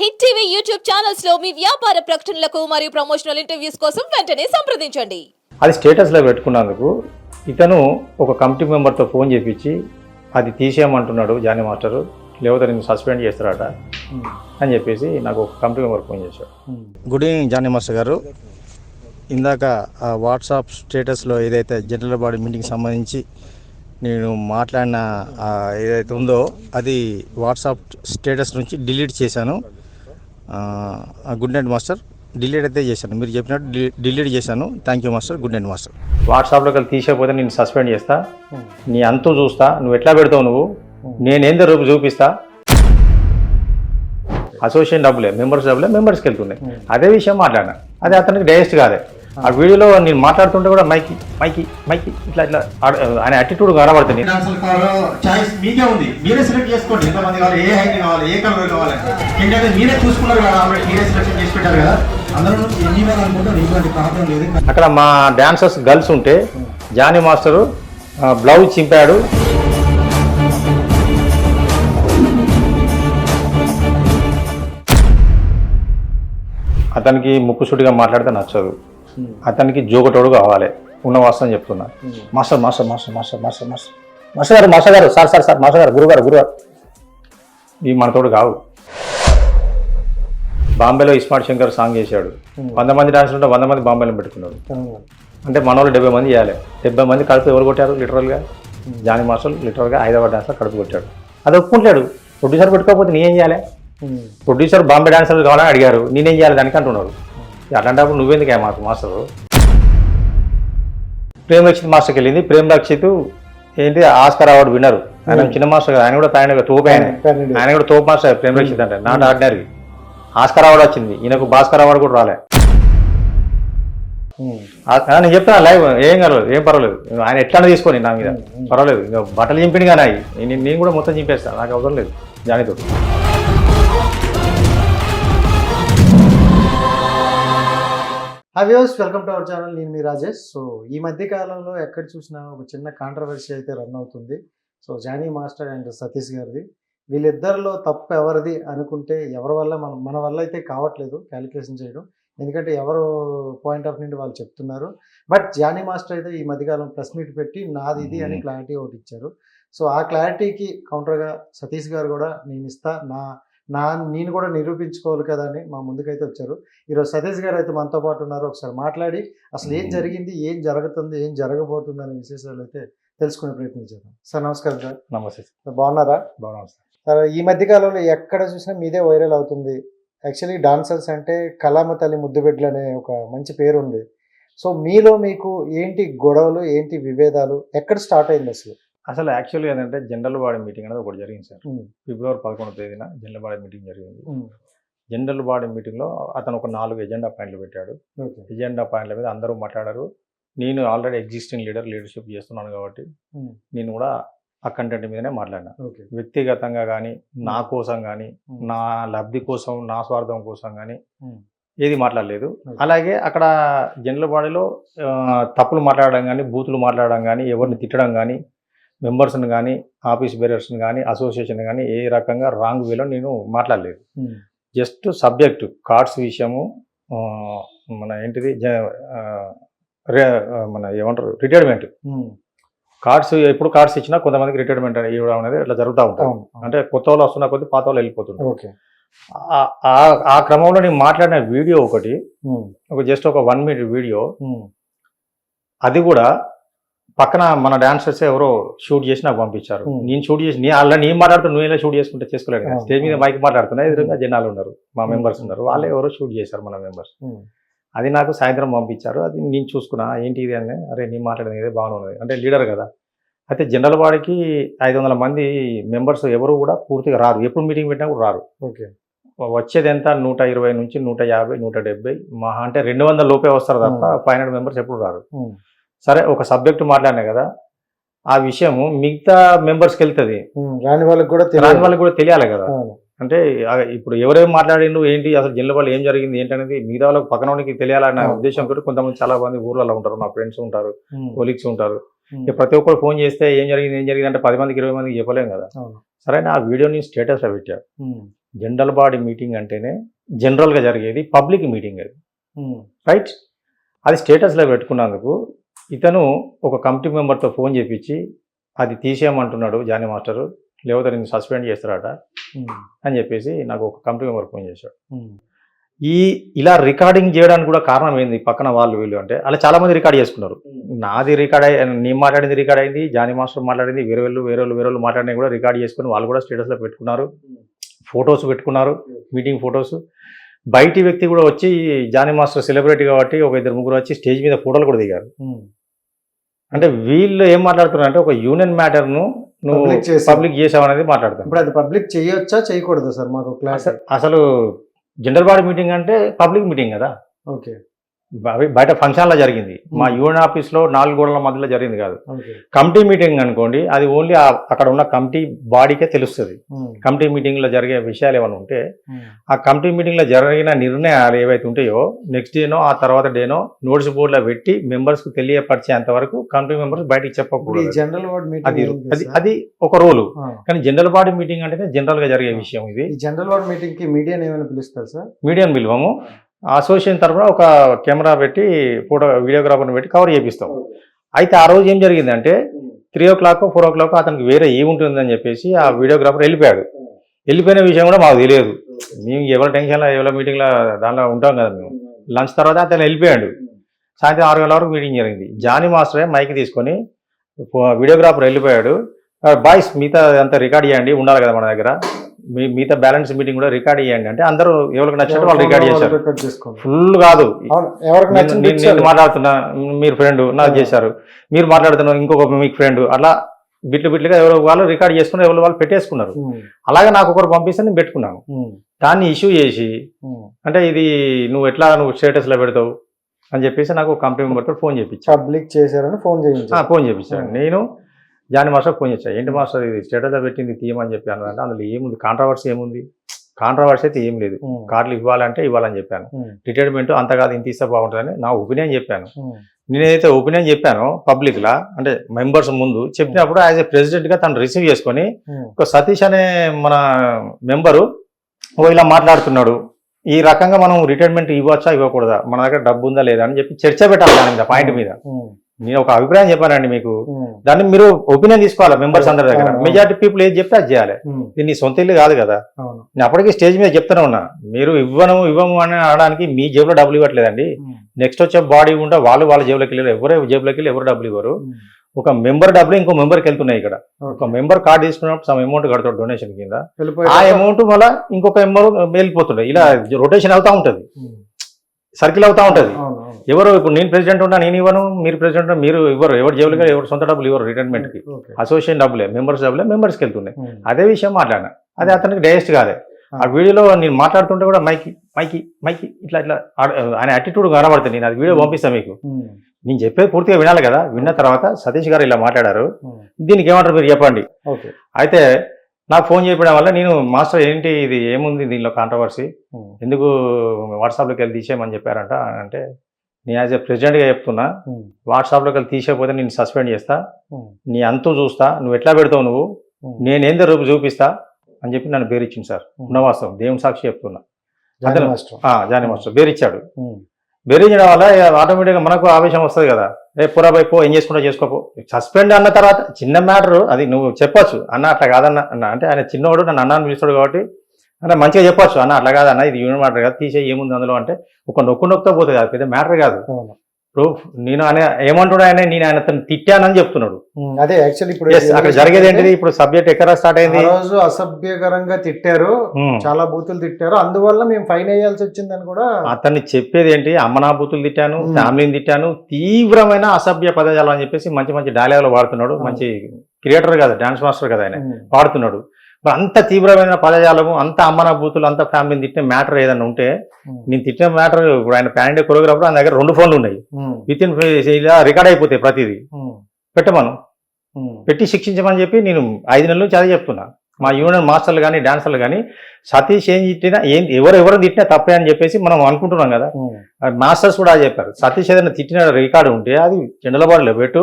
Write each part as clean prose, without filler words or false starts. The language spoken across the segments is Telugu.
హిట్ టీవీ యూట్యూబ్ ఛానల్స్ లో మీ వ్యాపార ప్రకటనలకు మరియు ప్రమోషనల్ ఇంటర్వ్యూస్ కోసం వెంటనే సంప్రదించండి. అది స్టేటస్లో పెట్టుకున్నందుకు ఇతను ఒక కమిటీ మెంబర్తో ఫోన్ చేపించి అది తీసేయమంటున్నాడు జానీ మాస్టరు, లేకపోతే నేను సస్పెండ్ చేస్తారట అని చెప్పేసి నాకు ఒక కమిటీ మెంబర్ ఫోన్ చేశాడు. Good evening Johnny master garu. ఇందాక వాట్సాప్ స్టేటస్లో ఏదైతే జనరల్ బాడీ మీటింగ్ సంబంధించి నేను మాట్లాడిన ఏదైతే ఉందో అది వాట్సాప్ స్టేటస్ నుంచి డిలీట్ చేశాను. Good night master. డిలీట్ అయితే చేశాను, మీరు చెప్పినట్టు డిలీట్ చేశాను. Thank you master. Good night master. వాట్సాప్లోకి వెళ్ళి తీసేయకపోతే నేను సస్పెండ్ చేస్తా, నీ అంతు చూస్తా, నువ్వు ఎట్లా పెడతావు, నువ్వు నేనేందో రూపు చూపిస్తా. అసోసియేషన్ డబ్బులే, మెంబర్స్ డబ్బులే మెంబర్స్కి వెళ్తున్నాయి. అదే విషయం మాట్లాడినా, అది అతనికి డైరెక్ట్ కాదే. ఆ వీడియోలో నేను మాట్లాడుతుంటే కూడా మైకి మైకి మైకి ఇట్లా ఇట్లా ఆయన యాటిట్యూడ్ కనబడుతుంది. చాయిస్ మీకే ఉంది, మీరే సెలెక్ట్ చేసుకోండి. ఎంతమంది కావాలి, ఏ హైట్ కావాలి, ఏ కలర్ కావాలి, ఏంటంటే మీరే చూసుకున్నారు కదా, ఆల్రెడీ మీరే సెలెక్షన్ చేసి పెట్టారు కదా. అందరూ ఎన్ని వేలు అనుకుంటారు, ఇటువంటి ప్రాబ్లం లేదు. అక్కడ మా డాన్సర్స్ గర్ల్స్ ఉంటే జానీ మాస్టరు బ్లౌజ్ చింపాడు. అతనికి ముక్కుసూటిగా మాట్లాడితే నచ్చదు, అతనికి జోకటోడు కావాలి. ఉన్న వాస్తవం చెప్తున్నా. Master master master master master master master గారు మాస్టర్ గారు సార్ సార్ సార్ మాస్టర్ గారు గురుగారు గురుగారు ఈ మనతోడు కావు. బాంబేలో ఇస్మార్ట్ శంకర్ సాంగ్ చేశాడు. 100 మంది డాన్సర్లు ఉంటే 100 మంది బాంబేలో పెట్టుకున్నాడు. అంటే మన వాళ్ళు 70 మంది చేయాలి. 70 మంది కడుపు ఎవరు కొట్టారు లిటరల్గా? జానీ మాస్టర్ లిటరల్గా హైదరాబాద్ డాన్సర్ కడుపు కొట్టాడు. అది ఒప్పుకుంటాడు. ప్రొడ్యూసర్ పెట్టుకోకపోతే నేనేం చేయాలి? ప్రొడ్యూసర్ బాంబే డాన్సర్లు కావాలని అడిగారు, నేనేం చేయాలి దానికి అంటున్నారు. అట్లాంటప్పుడు నువ్వెందుకే మాకు మాస్టర్? ప్రేమ్ రక్షిత్ మాస్టర్కి వెళ్ళింది. ప్రేమ్ రక్షిత్ ఏంటి ఆస్కార్ అవార్డు విన్నరు. ఆయన చిన్న మాస్టర్ కదా, ఆయన కూడా పైన తోపు, ఆయన కూడా తోపు మాస్టర్. ప్రేమ్ రక్షిత్ అంటే నాట్ ఆర్డినరీ. ఆస్కార్ అవార్డు వచ్చింది, ఈయనకు భాస్కర్ అవార్డు కూడా రాలే. నేను చెప్తాను లైవ్, ఏం కలవలేదు, ఏం పర్వాలేదు. ఆయన ఎట్లా తీసుకొని నా మీద పర్వాలేదు. ఇంకా బట్టలు చింపిడి కానీ నేను కూడా మొత్తం చింపేస్తాను, నాకు అవసరం లేదు జానీతో. Viewers, welcome to our channel. నేను మీ రాజేష్. సో ఈ మధ్య కాలంలో ఎక్కడ చూసినా ఒక చిన్న కాంట్రవర్సీ అయితే రన్ అవుతుంది. So Johnny master and Satish గారిది. వీళ్ళిద్దరిలో తప్పు ఎవరిది అనుకుంటే ఎవరి వల్ల మన వల్ల అయితే కావట్లేదు క్యాలిక్యులేషన్ చేయడం, ఎందుకంటే ఎవరు పాయింట్ ఆఫ్ నుండి వాళ్ళు చెప్తున్నారు. బట్ జానీ మాస్టర్ అయితే ఈ మధ్యకాలం ప్రెస్ మీట్ పెట్టి నాది ఇది అని క్లారిటీ ఒకటి ఇచ్చారు. సో ఆ క్లారిటీకి కౌంటర్గా సతీష్ గారు కూడా నేను ఇస్తా, నేను కూడా నిరూపించుకోవాలి కదా అని మా ముందుకైతే వచ్చారు. ఈరోజు సతీష్ గారు అయితే మనతో పాటు ఉన్నారు. ఒకసారి మాట్లాడి అసలు ఏం జరిగింది, ఏం జరుగుతుంది, ఏం జరగబోతుంది అనే విశేషాలు అయితే తెలుసుకునే ప్రయత్నం చేద్దాం. సార్ నమస్కారం. సార్ నమస్తే సార్. బాగున్నారా? బాగున్నాను సార్. సార్ ఈ మధ్యకాలంలో ఎక్కడ చూసినా మీదే వైరల్ అవుతుంది. యాక్చువల్లీ డాన్సర్స్ అంటే కళామ తల్లి ముద్దుబిడ్డలు అనే ఒక మంచి పేరు ఉంది. సో మీలో మీకు ఏంటి గొడవలు, ఏంటి విభేదాలు, ఎక్కడ స్టార్ట్ అయింది అసలు? అసలు యాక్చువల్గా ఏంటంటే జనరల్ బాడీ మీటింగ్ అనేది ఒకటి జరిగింది సార్. ఫిబ్రవరి 11వ తేదీన జనరల్ బాడీ మీటింగ్ జరిగింది. జనరల్ బాడీ మీటింగ్లో అతను ఒక 4 ఎజెండా పాయింట్లు పెట్టాడు. ఎజెండా పాయింట్ల మీద అందరూ మాట్లాడారు. నేను ఆల్రెడీ ఎగ్జిస్టింగ్ లీడర్షిప్ చేస్తున్నాను కాబట్టి నేను కూడా ఆ కంటెంట్ మీదనే మాట్లాడినా. వ్యక్తిగతంగా కానీ, నా కోసం కానీ, నా లబ్ధి కోసం, నా స్వార్థం కోసం కానీ ఏది మాట్లాడలేదు. అలాగే అక్కడ జనరల్ బాడీలో తప్పులు మాట్లాడడం కానీ, బూతులు మాట్లాడడం కానీ, ఎవరిని తిట్టడం కానీ, మెంబర్స్ని కానీ, ఆఫీస్ బేరర్స్ని కానీ, అసోసియేషన్ కానీ ఏ రకంగా రాంగ్ వేలో నేను మాట్లాడలేదు. జస్ట్ సబ్జెక్టు కార్డ్స్ విషయము, మన ఏంటిది మన ఏమంటారు రిటైర్మెంట్ కార్డ్స్. ఎప్పుడు కార్డ్స్ ఇచ్చినా కొంతమందికి రిటైర్మెంట్ ఇవ్వడం అనేది ఇట్లా జరుగుతూ ఉంటుంది. అంటే కొత్త వాళ్ళు వస్తున్న కొద్ది పాత వాళ్ళు వెళ్ళిపోతుంటారు. ఆ క్రమంలో నేను మాట్లాడిన వీడియో ఒకటి, జస్ట్ ఒక 1 minute వీడియో. అది కూడా పక్కన మన డాన్సర్స్ ఎవరో షూట్ చేసి నాకు పంపించారు. నేను షూట్ చేసి నేను మాట్లాడుతూ నువ్వు ఎలా షూట్ చేసుకుంటే చేసుకోలేదు కదా. స్టేజ్ మీద మైక్ మాట్లాడుతున్నా, ఎదురుగా జనాలు ఉన్నారు, మా మెంబర్స్ ఉన్నారు, వాళ్ళే ఎవరో షూట్ చేశారు మన మెంబర్స్. అది నాకు సాయంత్రం పంపించారు. అది నేను చూసుకున్నా, ఏంటి ఇది అని. అరే నేను మాట్లాడేది ఏదో బాగున్నది అంటే లీడర్ కదా. అయితే జనరల్ బాడీకి 500 మంది మెంబర్స్ ఎవరు కూడా పూర్తిగా రారు, ఎప్పుడు మీటింగ్ పెట్టినా కూడా రారు. వచ్చేది ఎంత 120 నుంచి 150, 170, మహా అంటే 200 లోపే వస్తారు తప్ప 500 మెంబర్స్ ఎప్పుడు రారు. సరే ఒక సబ్జెక్టు మాట్లాడినా కదా, ఆ విషయము మిగతా మెంబర్స్కి వెళ్తుంది, రాని వాళ్ళకి కూడా తెలియాలి కదా. అంటే ఇప్పుడు ఎవరేం మాట్లాడిండు ఏంటి, అసలు జనరల్ బాడీ ఏం జరిగింది ఏంటనేది మిగతా వాళ్ళకి పక్కనోనికి తెలియాలన్న ఉద్దేశంతో కొంతమంది చాలా మంది ఊర్లలో ఉంటారు, నా ఫ్రెండ్స్ ఉంటారు, కొలీగ్స్ ఉంటారు. ప్రతి ఒక్కరు ఫోన్ చేస్తే ఏం జరిగింది అంటే 10 మందికి 20 మందికి చెప్పలేం కదా. సరే ఆ వీడియోని స్టేటస్లో పెట్టాడు. జనరల్ బాడీ మీటింగ్ అంటేనే జనరల్గా జరిగేది పబ్లిక్ మీటింగ్ అది, రైట్? అది స్టేటస్లో పెట్టుకున్నందుకు ఇతను ఒక కమిటీ మెంబర్తో ఫోన్ చేపించి అది తీసేయమంటున్నాడు జానీ మాస్టరు, లేకపోతే నేను సస్పెండ్ చేస్తారట అని చెప్పేసి నాకు ఒక కమిటీ మెంబర్ ఫోన్ చేశాడు. ఇలా రికార్డింగ్ చేయడానికి కూడా కారణం ఏంది, పక్కన వాళ్ళు వీళ్ళు అంటే అలా చాలా మంది రికార్డ్ చేసుకున్నారు. నాది రికార్డ్ నేను మాట్లాడింది రికార్డ్ అయింది, జానీ మాస్టర్ మాట్లాడింది, వేరే వాళ్ళు మాట్లాడినవి కూడా రికార్డ్ చేసుకుని వాళ్ళు కూడా స్టేటస్లో పెట్టుకున్నారు, ఫొటోస్ పెట్టుకున్నారు, మీటింగ్ ఫొటోస్. బయటి వ్యక్తి కూడా వచ్చి జానీ మాస్టర్ సెలబ్రిటీ కాబట్టి ఒక 2-3 వచ్చి స్టేజ్ మీద ఫోటోలు కూడా దిగారు. అంటే వీళ్ళు ఏం మాట్లాడుతున్నారు అంటే ఒక యూనియన్ మ్యాటర్ను నువ్వు పబ్లిక్ చేసావనేది మాట్లాడతాను. ఇప్పుడు అది పబ్లిక్ చేయొచ్చా చేయకూడదు సార్, మాకు క్లాస్. అసలు జనరల్ బాడీ మీటింగ్ అంటే పబ్లిక్ మీటింగ్ కదా. ఓకే. బయట ఫంక్షన్లో జరిగింది, మా యూనియన్ ఆఫీస్లో 4 గోడల మధ్యలో జరిగింది కాదు. కమిటీ మీటింగ్ అనుకోండి, అది ఓన్లీ అక్కడ ఉన్న కమిటీ బాడీకే తెలుస్తుంది. కమిటీ మీటింగ్లో జరిగే విషయాలు ఏమైనా ఉంటే ఆ కమిటీ మీటింగ్లో జరిగిన నిర్ణయాలు ఏవైతే ఉంటాయో నెక్స్ట్ డేనో ఆ తర్వాత డేనో నోటీస్ బోర్డులో పెట్టి మెంబర్స్కు తెలియపరిచేంత వరకు కమిటీ మెంబర్స్ బయటికి చెప్పకూడదు. జనరల్ బాడీ మీటింగ్ అది ఒక రూలు. కానీ జనరల్ బాడీ మీటింగ్ అంటేనే జనరల్గా జరిగే విషయం ఇది. జనరల్ బాడీ మీటింగ్కి మీడియాని ఏమైనా పిలుస్తారు సార్? మీడియాని పిలువము, అసోసియేషన్ తరఫున ఒక కెమెరా పెట్టి వీడియోగ్రాఫర్ని పెట్టి కవర్ చేపిస్తాం. అయితే ఆ రోజు ఏం జరిగిందంటే 3 o'clock 4 o'clock అతనికి వేరే ఏముంటుందని చెప్పేసి ఆ వీడియోగ్రాఫర్ వెళ్ళిపోయాడు. వెళ్ళిపోయిన విషయం కూడా మాకు తెలియదు. మేము ఎవరి టెన్షన్లో ఎవరి మీటింగ్లో దానిలో ఉంటాం కదా మేము. లంచ్ తర్వాత అతను వెళ్ళిపోయాడు. సాయంత్రం 6 గంటల వరకు మీటింగ్ జరిగింది. జానీ మాస్టరే మైక్ తీసుకొని వీడియోగ్రాఫర్ వెళ్ళిపోయాడు, బాయ్స్ మిగతా అంతా రికార్డ్ చేయండి, ఉండాలి కదా మన దగ్గర, మిగతా బ్యాలెన్స్ మీటింగ్ కూడా రికార్డ్ చేయండి అంటే అందరూ ఎవరికి నచ్చినట్టు వాళ్ళు రికార్డ్ చేశారు. ఫుల్ కాదు, నేను మాట్లాడుతున్నా మీరు ఫ్రెండ్ నాకు చేశారు, మీరు మాట్లాడుతున్నా ఇంకొక మీకు ఫ్రెండ్, అట్లా బిట్లుగా ఎవరు వాళ్ళు రికార్డ్ చేసుకుని ఎవరు వాళ్ళు పెట్టేసుకున్నారు. అలాగే నాకు ఒకరు పంపిస్తే నేను పెట్టుకున్నాను. దాన్ని ఇష్యూ చేసి అంటే ఇది నువ్వు స్టేటస్లో పెడతావు అని చెప్పేసి నాకు కంపెనీ మెంబర్తో ఫోన్ చేయించాను. పబ్లిక్ చేశారని ఫోన్ చేయించాను. నేను జానీ మాస్టర్ ఫోన్ చేశాను, ఏంటి మాస్టర్ ఇది స్టేటస్లో పెట్టింది తీయమని చెప్పాను అంటే అందులో ఏముంది, కాంట్రవర్సీ ఏముంది, కాంట్రవర్సీ అయితే ఏం లేదు, కార్డులు ఇవ్వాలంటే ఇవ్వాలని చెప్పాను, రిటైర్మెంట్ అంత కాదు ఇంత ఇస్తే బాగుంటుందని నా ఒపీనియన్ చెప్పాను. నేనైతే ఒపీనియన్ చెప్పాను పబ్లిక్లా అంటే మెంబర్స్ ముందు చెప్పినప్పుడు యాజ్ ఏ ప్రెసిడెంట్గా తను రిసీవ్ చేసుకొని ఒక సతీష్ అనే మన మెంబరు ఇలా మాట్లాడుతున్నాడు, ఈ రకంగా మనం రిటైర్మెంట్ ఇవ్వచ్చా ఇవ్వకూడదా, మన దగ్గర డబ్బు ఉందా లేదా అని చెప్పి చర్చ పెట్టాలి దాని మీద పాయింట్ మీద. నేను ఒక అభిప్రాయం చెప్పానండి మీకు, దాన్ని మీరు ఒపీనియన్ తీసుకోవాలి మెంబర్స్ అందరి దగ్గర. మెజారిటీ పీపుల్ ఏది చెప్తే అది చేయాలి. దీన్ని సొంత ఇల్లు కాదు కదా. నేను అప్పటికీ స్టేజ్ మీద చెప్తూనే ఉన్నా, మీరు ఇవ్వము అని అనడానికి మీ జేబులో డబ్బులు ఇవ్వట్లేదండి. నెక్స్ట్ వచ్చే బాడీ ఉంటే వాళ్ళ జేబులోకి వెళ్ళి ఎవరు డబ్బులు ఇవ్వరు. ఒక మెంబర్ డబ్బులు ఇంకో మెంబర్కి వెళ్తున్నాయి. ఇక్కడ ఒక మెంబర్ కార్డు తీసుకున్నప్పుడు సమ్ అమౌంట్ కడతాడు డొనేషన్ కింద, ఆ అమౌంట్ మళ్ళీ ఇంకొక మెంబర్ వెళ్ళిపోతుండే, ఇలా రొటేషన్ అవుతా ఉంటుంది, సర్కిల్ అవుతా ఉంటుంది. ఎవరు ఇప్పుడు నేను ప్రెసిడెంట్ ఉన్నా నేను ఇవ్వను, మీరు ప్రెసిడెంట్ మీరు ఇవ్వరు, ఎవరు జేబులుగా ఎవరు సొంత డబ్బులు ఇవ్వరు రిటైర్మెంట్కి. అసోసియేషన్ డబ్బులే మెంబర్స్కి వెళ్తున్నాయి. అదే విషయం మాట్లాడినా, అదే అతనికి డైజెస్ట్ కాలే. ఆ వీడియోలో నేను మాట్లాడుతుంటే కూడా మైకి ఇట్లా ఆయన యాటిట్యూడ్ కనబడుతుంది. నేను అది వీడియో పంపిస్తాను మీకు. నేను చెప్పేది పూర్తిగా వినాలి కదా. విన్న తర్వాత సతీష్ గారు ఇలా మాట్లాడారు, దీనికి ఏమంటారు మీరు చెప్పండి. అయితే నాకు ఫోన్ చేయడం వల్ల నేను మాస్టర్ ఏంటి ఇది ఏముంది దీనిలో కాంట్రవర్సీ, ఎందుకు వాట్సాప్లోకి వెళ్ళి తీసేయమని చెప్పారంట అంటే, నేను యాజ్ ఏ ప్రెసిడెంట్గా చెప్తున్నా, వాట్సాప్లోకి వెళ్ళి తీసేయకపోతే నేను సస్పెండ్ చేస్తా, నీ అంతు చూస్తా, నువ్వు ఎట్లా పెడతావు, నేనేందో రూపు చూపిస్తా అని చెప్పి నన్ను బేరిచ్చింది సార్. ఉన్నవాస్తవం దేవుని సాక్షి చెప్తున్నా. జానీ మాస్టర్ బేరిచ్చాడు. బెదిరించడం వల్ల ఆటోమేటిక్గా మనకు ఆవేశం వస్తుంది కదా, పురాబై పో ఏం చేసుకుంటా చేసుకోపో. సస్పెండ్ అన్న తర్వాత చిన్న మ్యాటర్ అది నువ్వు చెప్పొచ్చు అన్న అట్లా కాదన్న అన్న అంటే, ఆయన చిన్నవాడు నన్ను అన్నాను పిలుస్తాడు కాబట్టి అంటే మంచిగా చెప్పొచ్చు, అన్న అట్లా కాదన్న ఇది యూనియన్ మ్యాటర్ కాదు తీసే ఏముంది అందులో అంటే ఒక నొక్కుతో పోతుంది, అది పెద్ద మ్యాటర్ కాదు. ఇప్పుడు నేను ఆయన ఏమంటున్నా ఆయన నేను ఆయన తిట్టానని చెప్తున్నాడు. అదే యాక్చువల్లీ ఇప్పుడు అక్కడ జరిగేది ఏంటిది, ఇప్పుడు సబ్జెక్ట్ ఎక్కడ స్టార్ట్ అయింది, రోజు అసభ్యకరంగా తిట్టారు, చాలా బూతులు తిట్టారు, అందువల్ల మేము ఫైన్ వేయాల్సి వచ్చిందని కూడా అతన్ని చెప్పేది ఏంటి, అమ్మనా బూతులు తిట్టాను, ఫ్యామిలీని తిట్టాను, తీవ్రమైన అసభ్య పదజాలం అని చెప్పేసి మంచి మంచి డైలాగులు వాడుతున్నాడు. మంచి క్రియేటర్ కదా, డాన్స్ మాస్టర్ కదా, ఆయన వాడుతున్నాడు. అంత తీవ్రమైన పదజాలము, అంత అమ్మనా బూతులు, అంత ఫ్యామిలీని తిట్టిన మ్యాటర్ ఏదైనా ఉంటే, నేను తిట్టిన మ్యాటర్ ఇప్పుడు ఆయన ప్యాన్ ఇండియా కొరియోగ్రాఫర్ ఆయన దగ్గర 2 ఫోన్లు ఉన్నాయి, విత్ ఇన్ ఇలా రికార్డ్ అయిపోతాయి ప్రతిదీ. పెట్టమను పెట్టి శిక్షించమని చెప్పి నేను 5 నెలల నుంచి అదే చెప్తున్నా. మా యూనియన్ మాస్టర్లు కానీ డాన్సర్లు కానీ సతీష్ ఏం తిట్టినా ఎవరు తిట్టినా తప్పే అని చెప్పేసి మనం అనుకుంటున్నాం కదా. మాస్టర్స్ కూడా చెప్పారు, సతీష్ ఏదైనా తిట్టిన రికార్డు ఉంటే అది జనరల్ బాడీలో పెట్టు,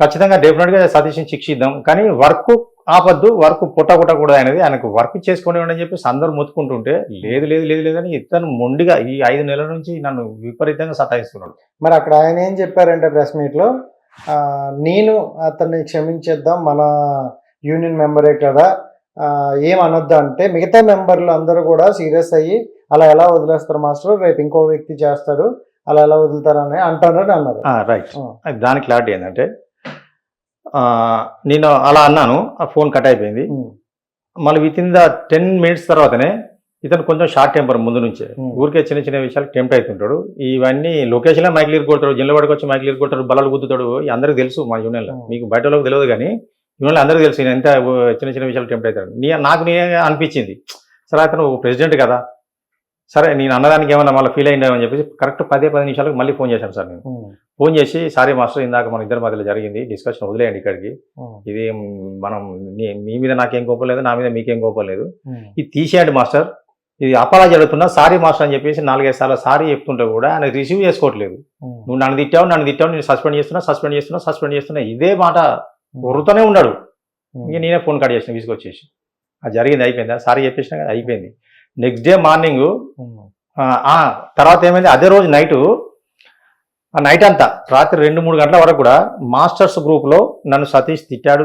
ఖచ్చితంగా డెఫినెట్గా సతీష్ని శిక్షిద్దాం, కానీ వర్క్ ఆపద్దు, వర్క్ పుట్టకూడదు అనేది, ఆయనకు వర్క్ చేసుకుని అని చెప్పేసి అందరూ మొత్తుకుంటుంటే లేదు లేదు లేదు లేదని ఇతను మొండిగా ఈ 5 నెలల నుంచి నన్ను విపరీతంగా సతాయిస్తున్నాడు. మరి అక్కడ ఆయన ఏం చెప్పారంటే ప్రెస్ మీట్లో, నేను అతన్ని క్షమించేద్దాం, మన యూనియన్ మెంబరే కదా, ఏం అనొద్దు అంటే మిగతా మెంబర్లు అందరూ కూడా సీరియస్ అయ్యి అలా ఎలా వదిలేస్తారు మాస్టర్, రేపు ఇంకో వ్యక్తి చేస్తాడు, అలా ఎలా వదులుతారని అంటారని అన్నారు. రైట్. దాని క్లారిటీ ఏంటంటే నేను అలా అన్నాను, ఆ ఫోన్ కట్ అయిపోయింది. మళ్ళీ విత్ ఇన్ ద 10 minutes తర్వాతనే ఇతను కొంచెం షార్ట్ టెంపర్ ముందు నుంచే, ఊరికే చిన్న చిన్న విషయాలు టెంప్ట్ అవుతుంటాడు. ఇవన్నీ లొకేషన్లో మైక్ లీర్ కొడతాడు, జిల్లవాడికి వచ్చి మైక్ లీర్ కొడతాడు, బలాలు గుద్దుతాడు. అందరికీ తెలుసు మా యూనియన్లో, మీకు బయట వాళ్ళకి తెలియదు కానీ యూనియన్లో అందరికీ తెలుసు నేను ఎంత చిన్న చిన్న విషయాలు టెంప్ట్ అవుతాడు. నాకు నేనే అనిపించింది, సరే అతను ప్రెసిడెంట్ కదా, సరే నేను అన్నదానికి ఏమన్నా మళ్ళీ ఫీల్ అయిందని చెప్పేసి కరెక్ట్ 10 నిమిషాలకు మళ్ళీ ఫోన్ చేశాను సార్. నేను ఫోన్ చేసి, సారీ మాస్టర్, ఇందాక మన ఇద్దరి మధ్యలో జరిగింది, డిస్కషన్ వదిలేయండి ఇక్కడికి, ఇది మనం మీ మీద నాకేం కోపం లేదు, నా మీద మీకేం కోపం లేదు, ఇది తీసేయండి మాస్టర్, ఇది అపాలజీ అడుగుతున్నా, సారీ మాస్టర్ అని చెప్పేసి 4-5 సార్లు సారీ చెప్తుంటే కూడా ఆయన రిసీవ్ చేసుకోవట్లేదు. నువ్వు నన్ను తిట్టావు నేను సస్పెండ్ చేస్తున్నా ఇదే మాట వరుతూనే ఉన్నాడు. ఇక నేనే ఫోన్ కట్ చేసిన విసుకొచ్చేసి, అది జరిగింది, అయిపోయిందా, సారీ చెప్పేసినా కదా, అయిపోయింది. నెక్స్ట్ డే మార్నింగ్ తర్వాత ఏమైంది, అదే రోజు నైట్ అంతా రాత్రి 2-3 గంటల వరకు కూడా మాస్టర్స్ గ్రూప్లో నన్ను సతీష్ తిట్టాడు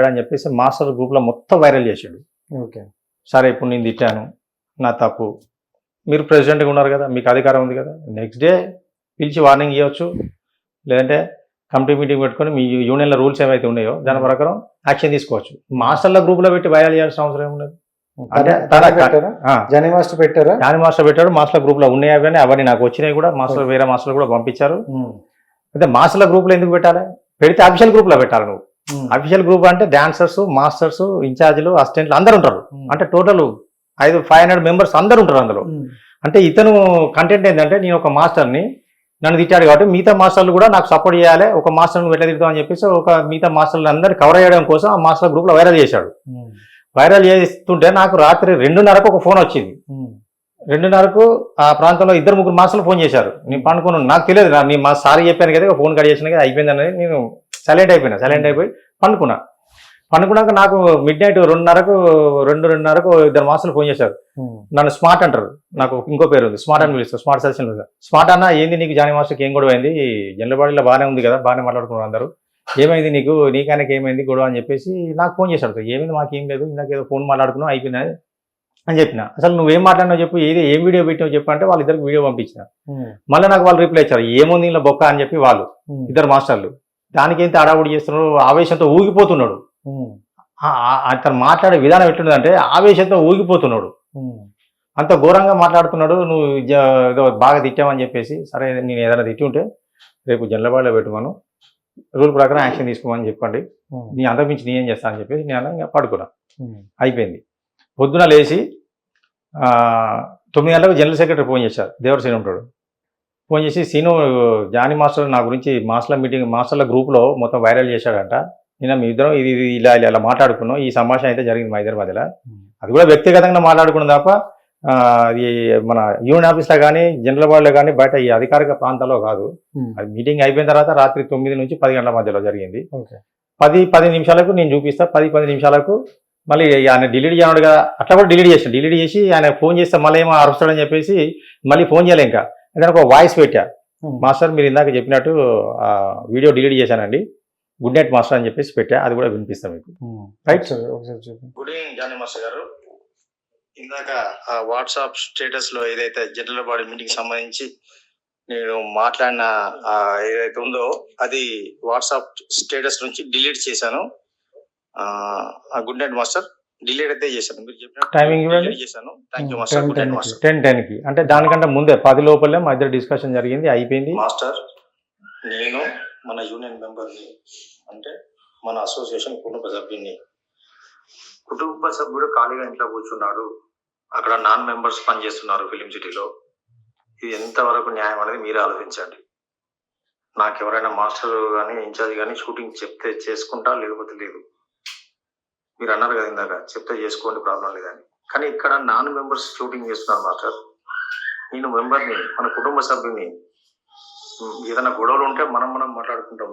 అని చెప్పేసి మాస్టర్స్ గ్రూప్లో మొత్తం వైరల్ చేసాడు. ఓకే, సరే ఇప్పుడు నేను తిట్టాను, నా తప్పు, మీరు ప్రెసిడెంట్గా ఉన్నారు కదా, మీకు అధికారం ఉంది కదా, నెక్స్ట్ డే పిలిచి వార్నింగ్ ఇవ్వచ్చు, లేదంటే కమిటీ మీటింగ్ పెట్టుకొని మీ యూనియన్ల రూల్స్ ఏవైతే ఉన్నాయో దాని ప్రకారం యాక్షన్ తీసుకోవచ్చు. మాస్టర్ల గ్రూప్లో పెట్టి వైరల్ చేయాల్సిన అవసరం ఏమున్నది. అంటే జానీ మాస్టర్ పెట్టారా? జానీ మాస్టర్ పెట్టాడు, మాస్టర్ల గ్రూప్లో ఉన్నాయి అవన్నీ నాకు వచ్చినాయి కూడా, మాస్టర్ వేరే మాస్టర్లు కూడా పంపించారు. అయితే మాస్టర్ల గ్రూప్లో ఎందుకు పెట్టాలి, పెడితే అఫీషియల్ గ్రూప్లో పెట్టాలి. నువ్వు అఫీషియల్ గ్రూప్ అంటే డాన్సర్స్, మాస్టర్స్, ఇన్ఛార్జీలు, అసిస్టెంట్లు అందరు ఉంటారు. అంటే టోటల్ 500 మెంబర్స్ అందరు ఉంటారు అందులో. అంటే ఇతను కంటెంట్ ఏంటంటే, నేను ఒక మాస్టర్ని, నన్ను తిట్టాడు కాబట్టి మిగతా మాస్టర్లు కూడా నాకు సపోర్ట్ చేయాలి, ఒక మాస్టర్ నువ్వు ఎట్లా తిడతావు అని చెప్పేసి ఒక మిగతా మాస్టర్లు అందరినీ కవర్ చేయడం కోసం ఆ మాస్టర్ గ్రూప్లో వైరల్ చేశాడు. వైరల్ చేస్తుంటే నాకు రాత్రి 2:30కు ఒక ఫోన్ వచ్చింది. 2:30కు ఆ ప్రాంతంలో 2-3 మాస్టర్లు ఫోన్ చేశారు. నేను పండుకున్నాను, నాకు తెలియదు, నేను మా సారీ చెప్పాను కదా, ఫోన్ కట్ చేసిన కదా, అయిపోయిందని నేను సైలెంట్ అయిపోయి పండుకున్నాక నాకు మిడ్ నైట్ 2:30కు 2:30కు 2 మాస్టర్లు ఫోన్ చేశారు. నన్ను స్మార్ట్ అంటారు, నాకు ఇంకో పేరు ఉంది, స్మార్ట్ అని పిలుస్తారు, స్మార్ట్ సజెషన్. స్మార్ట్ అన్న ఏంది నీకు, జానీ మాస్టర్కి ఏం గొడవ అయింది, జనరల్ బాగానే ఉంది కదా, బాగానే మాట్లాడుకున్నారు అందరూ, ఏమైంది నీకానికి ఏమైంది గొడవ అని చెప్పేసి నాకు ఫోన్ చేశాడు. ఏమైంది మాకేం లేదు, ఇందాకేదో ఫోన్ మాట్లాడుకున్నావు అయిపోయింది అని చెప్పిన. అసలు నువ్వేం మాట్లాడినావు చెప్పు, ఏం వీడియో పెట్టినావు చెప్పు అంటే వాళ్ళిద్దరికి వీడియో పంపించిన. మళ్ళీ నాకు వాళ్ళు రిప్లై ఇచ్చారు, ఏముంది ఇలా బొక్క అని చెప్పి వాళ్ళు 2 మాస్టర్లు. దానికి ఏంటి అడావుడి చేస్తున్నారు, ఆవేశంతో ఊగిపోతున్నాడు. అతను మాట్లాడే విధానం ఎట్లుందంటే ఆవేశంతో ఊగిపోతున్నాడు, అంత ఘోరంగా మాట్లాడుతున్నాడు. నువ్వు ఏదో బాగా తిట్టామని చెప్పేసి, సరే నేను ఏదైనా తిట్టి ఉంటే రేపు జనరల్ పెట్టుకోను, రూల్ ప్రకారం యాక్షన్ తీసుకోమని చెప్పండి, నీ అంతకుమించి నేనేం చేస్తా అని చెప్పేసి నేను ఇంకా పడుకున్నా. అయిపోయింది. పొద్దున లేచి 9 గంటలకు జనరల్ సెక్రటరీ ఫోన్ చేశారు, దేవరసేన ఉంటాడు. ఫోన్ చేసి, సీను జానీ మాస్టర్ నా గురించి మాస్టర్ల గ్రూప్లో మొత్తం వైరల్ చేశాడంట, నేను మీ ఇద్దరం ఇది ఇలా మాట్లాడుకున్నాం, ఈ సంభాషణ అయితే జరిగింది మా ఇద్దరి మధ్యలో, అది కూడా వ్యక్తిగతంగా మాట్లాడుకున్నాం తప్ప అది మన యూనియన్ ఆఫీస్లో కానీ జనరల్ బాడీలో కానీ బయట ఈ అధికారిక ప్రాంతాల్లో కాదు. అది మీటింగ్ అయిపోయిన తర్వాత రాత్రి 9 నుంచి 10 గంటల మధ్యలో జరిగింది. 10 నిమిషాలకు నేను చూపిస్తా, 10 నిమిషాలకు మళ్ళీ ఆయన డిలీట్ చేయడు కదా, అట్లా కూడా డిలీట్ చేసి ఆయన ఫోన్ చేస్తే మళ్ళీ ఏమో అరుస్తాడని చెప్పేసి మళ్ళీ ఫోన్ చేయలే. ఇంకా దానికి ఒక వాయిస్ పెట్టా, మాస్టర్ మీరు ఇందాక చెప్పినట్టు వీడియో డిలీట్ చేశానండి, గుడ్ నైట్ మాస్టర్ అని చెప్పేసి పెట్టా, అది కూడా వినిపిస్తాం మీకు. Right sir, good evening Johnny master garu. ఇందాక వాట్సాప్ స్టేటస్ లో ఏదైతే జనరల్ బాడీ మీటింగ్ సంబంధించి నేను మాట్లాడిన ఏదైతే ఉందో అది వాట్సాప్ స్టేటస్ నుంచి డిలీట్ చేశాను. గుడ్ నైట్ మాస్టర్, డిలీట్ అయితే చేశాను, మీరు చెప్పిన టైమింగ్ చేశాను. Thank you master. Good night master. 10:10కి అంటే దానికంటే ముందే 10 లోపలే మా ఇద్దరు డిస్కషన్ జరిగింది, అయిపోయింది. మాస్టర్, నేను మన యూనియన్ మెంబర్ని, అంటే మన అసోసియేషన్ కుటుంబ సభ్యుడు ఖాళీగా ఇంట్లో కూర్చున్నాడు, అక్కడ నాన్ మెంబర్స్ పనిచేస్తున్నారు ఫిలిం సిటీలో, ఇది ఎంతవరకు న్యాయం అనేది మీరే ఆలోచించండి. నాకు ఎవరైనా మాస్టర్ కానీ ఇన్ఛార్జ్ కానీ షూటింగ్ చెప్తే చేసుకుంటా, లేకపోతే లేదు. మీరు అన్నారు కదా ఇందాక, చెప్తే చేసుకోండి ప్రాబ్లం లేదని, కానీ ఇక్కడ నాన్ మెంబర్స్ షూటింగ్ చేస్తున్నారు మాస్టర్. నేను మెంబర్ని, మన కుటుంబ సభ్యుని, ఏదైనా గొడవలు ఉంటే మనం మాట్లాడుకుంటాం